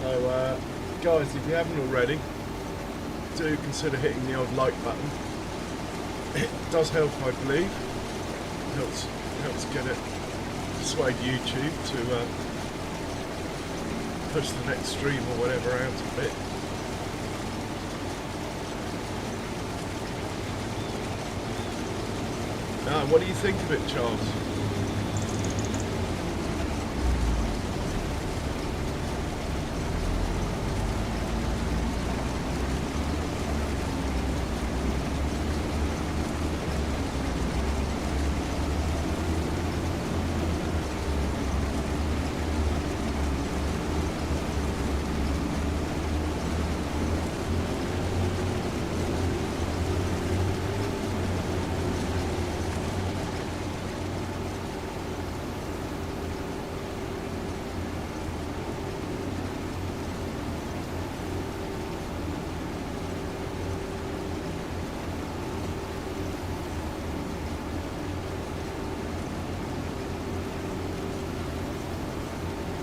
So, guys, if you haven't already, do consider hitting the old like button. It does help, I believe. Helps get it, persuade YouTube to push the next stream or whatever out a bit. What do you think of it, Charles?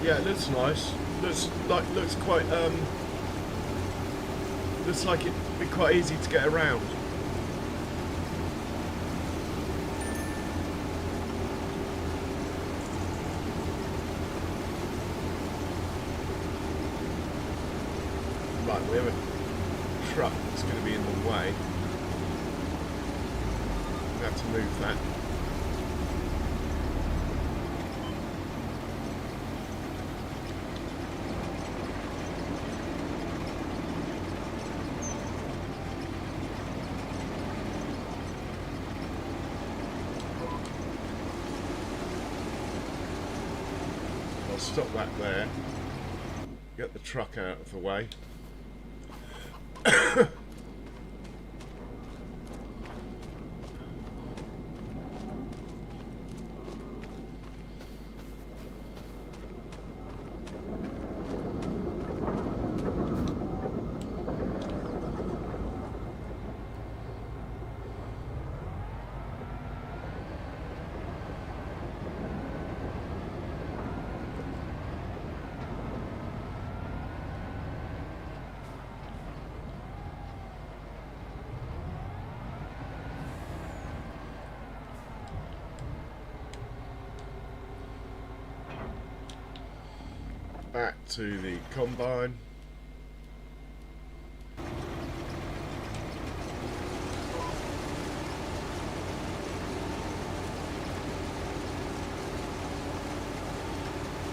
Yeah, it looks nice. Looks quite looks like it'd be quite easy to get around. Right, we have a truck that's going to be in the way. We have to move that. I'll stop that there. Get the truck out of the way. Back to the combine.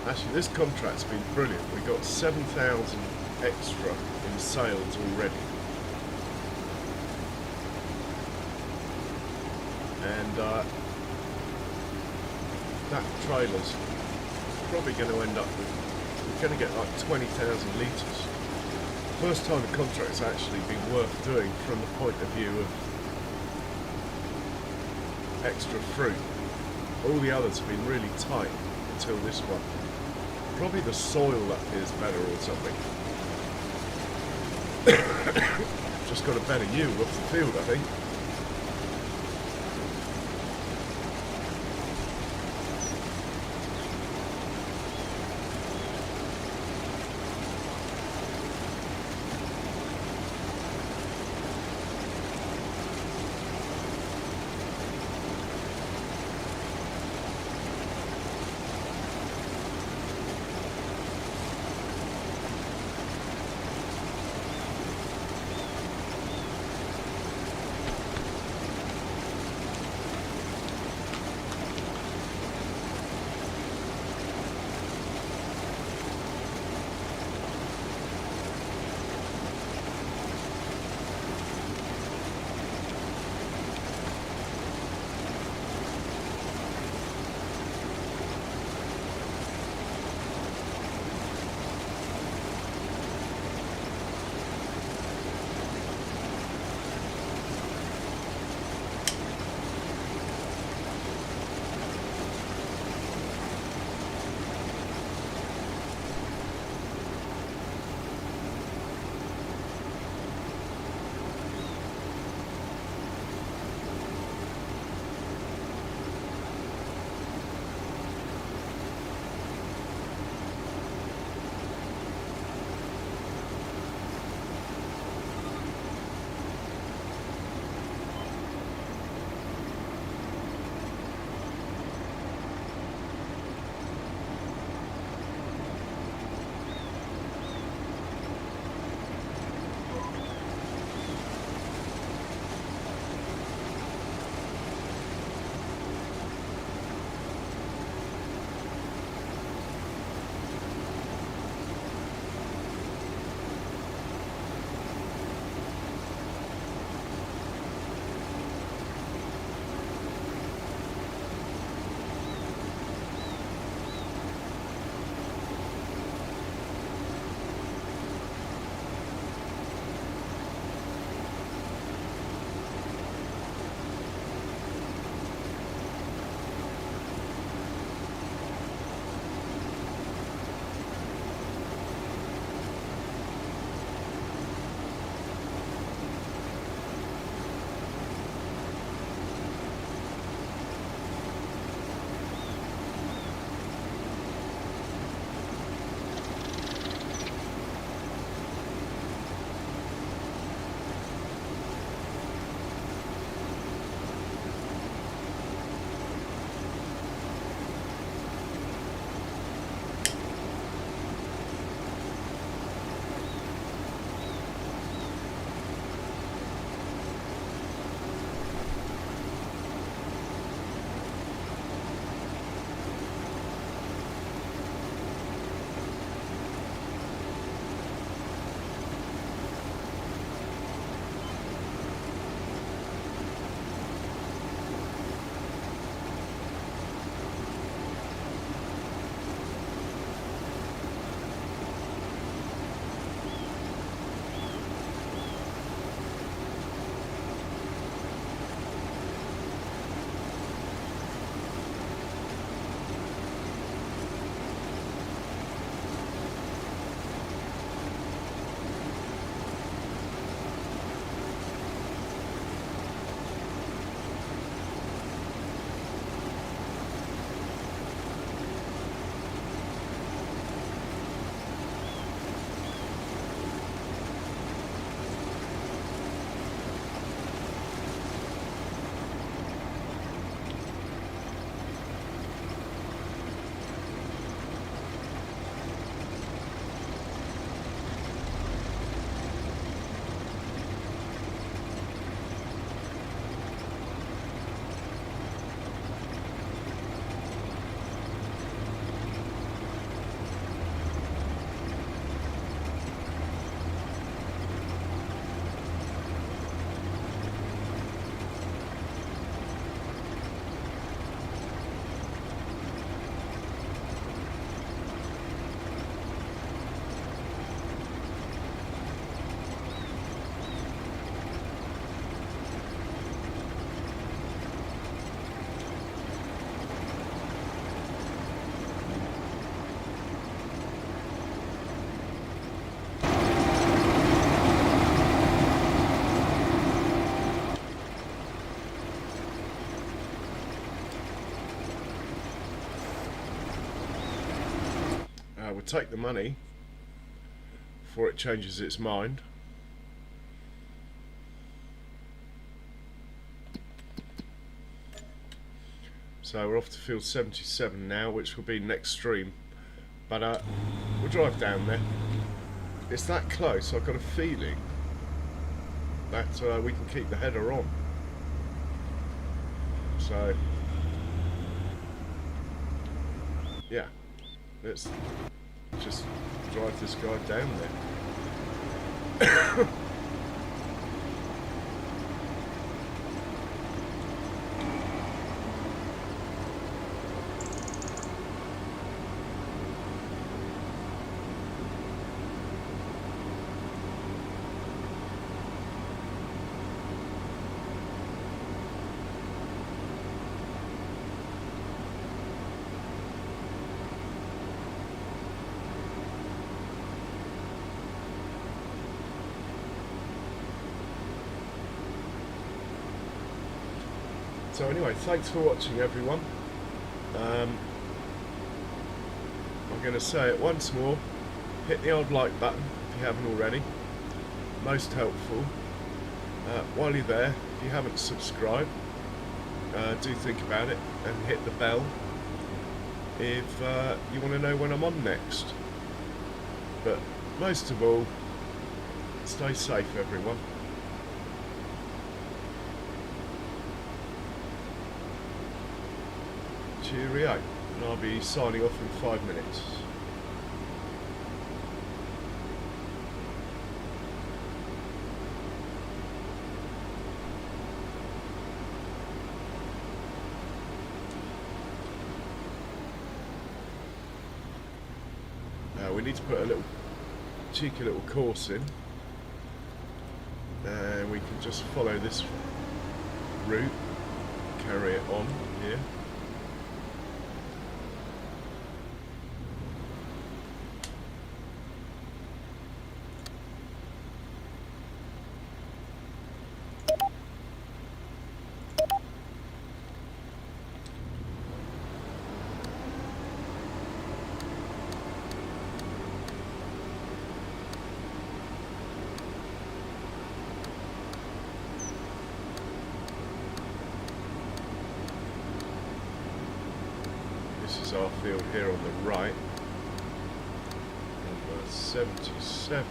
Actually, this contract's been brilliant. We got 7,000 extra in sales already. And that trailer's probably going to end up with, we're going to get like 20,000 litres. First time the contract's actually been worth doing from the point of view of extra fruit. All the others have been really tight until this one. Probably the soil up here is better or something. Just got a better yield off the field, I think. we'll take the money before it changes its mind. So we're off to field 77 now, which will be next stream. But we'll drive down there. It's that close, I've got a feeling that we can keep the header on. So, yeah, let's just drive this guy down there. So anyway, thanks for watching, everyone. I'm going to say it once more, hit the old like button if you haven't already, most helpful. While you're there, if you haven't subscribed, do think about it and hit the bell if you want to know when I'm on next. But most of all, stay safe, everyone. Cheerio, and I'll be signing off in 5 minutes. We need to put a little cheeky little course in, and we can just follow this route, carry it on here. This is our field here on the right, number 77.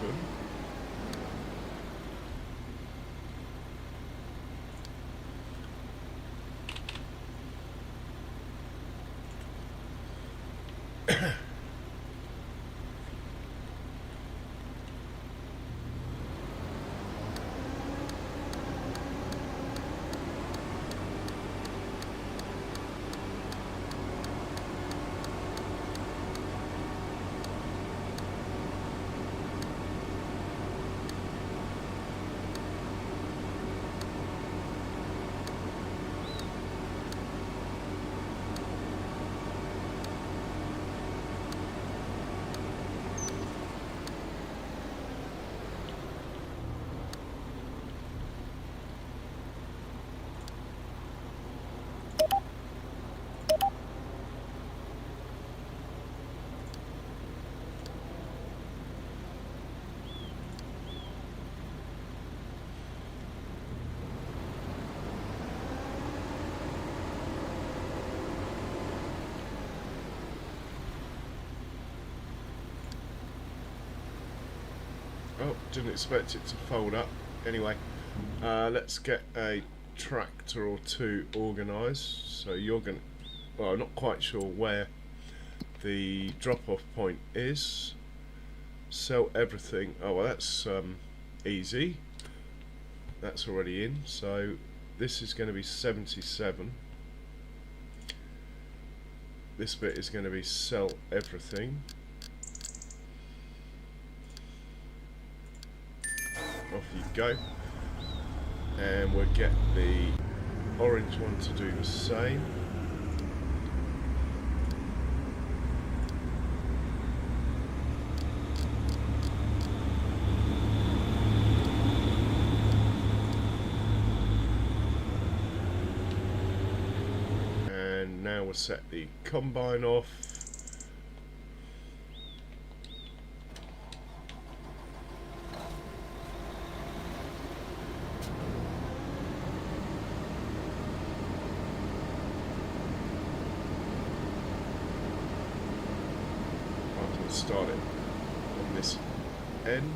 Oh, didn't expect it to fold up. Anyway, let's get a tractor or two organised. So you're going to, well, I'm not quite sure where the drop-off point is. Sell everything. Oh, well, that's easy. That's already in. So this is going to be 77. This bit is going to be sell everything. Off you go, and we'll get the orange one to do the same. And now we'll set the combine off. start it on this end.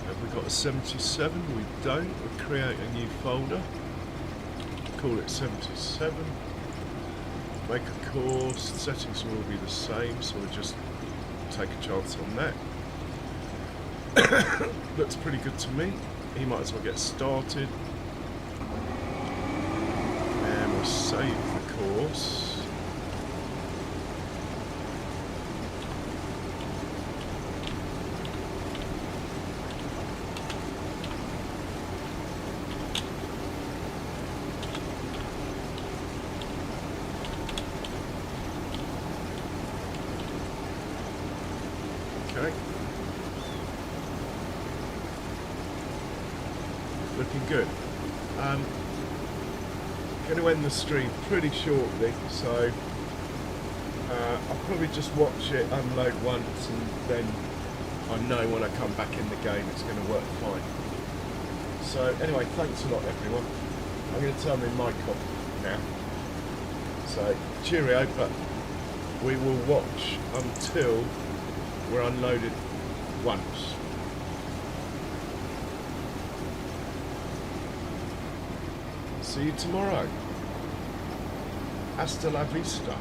Have we got a 77? We don't. We'll create a new folder. Call it 77. Make a course. The settings will be the same, so we'll just take a chance on that. Looks pretty good to me. He might as well get started. And we'll save the course. Okay. Looking good. Going to end the stream pretty shortly, so I'll probably just watch it unload once, and then I know when I come back in the game it's going to work fine. So anyway, thanks a lot everyone. I'm going to turn my mic off now. So cheerio, but we will watch until we're unloaded once. See you tomorrow. Hasta la vista.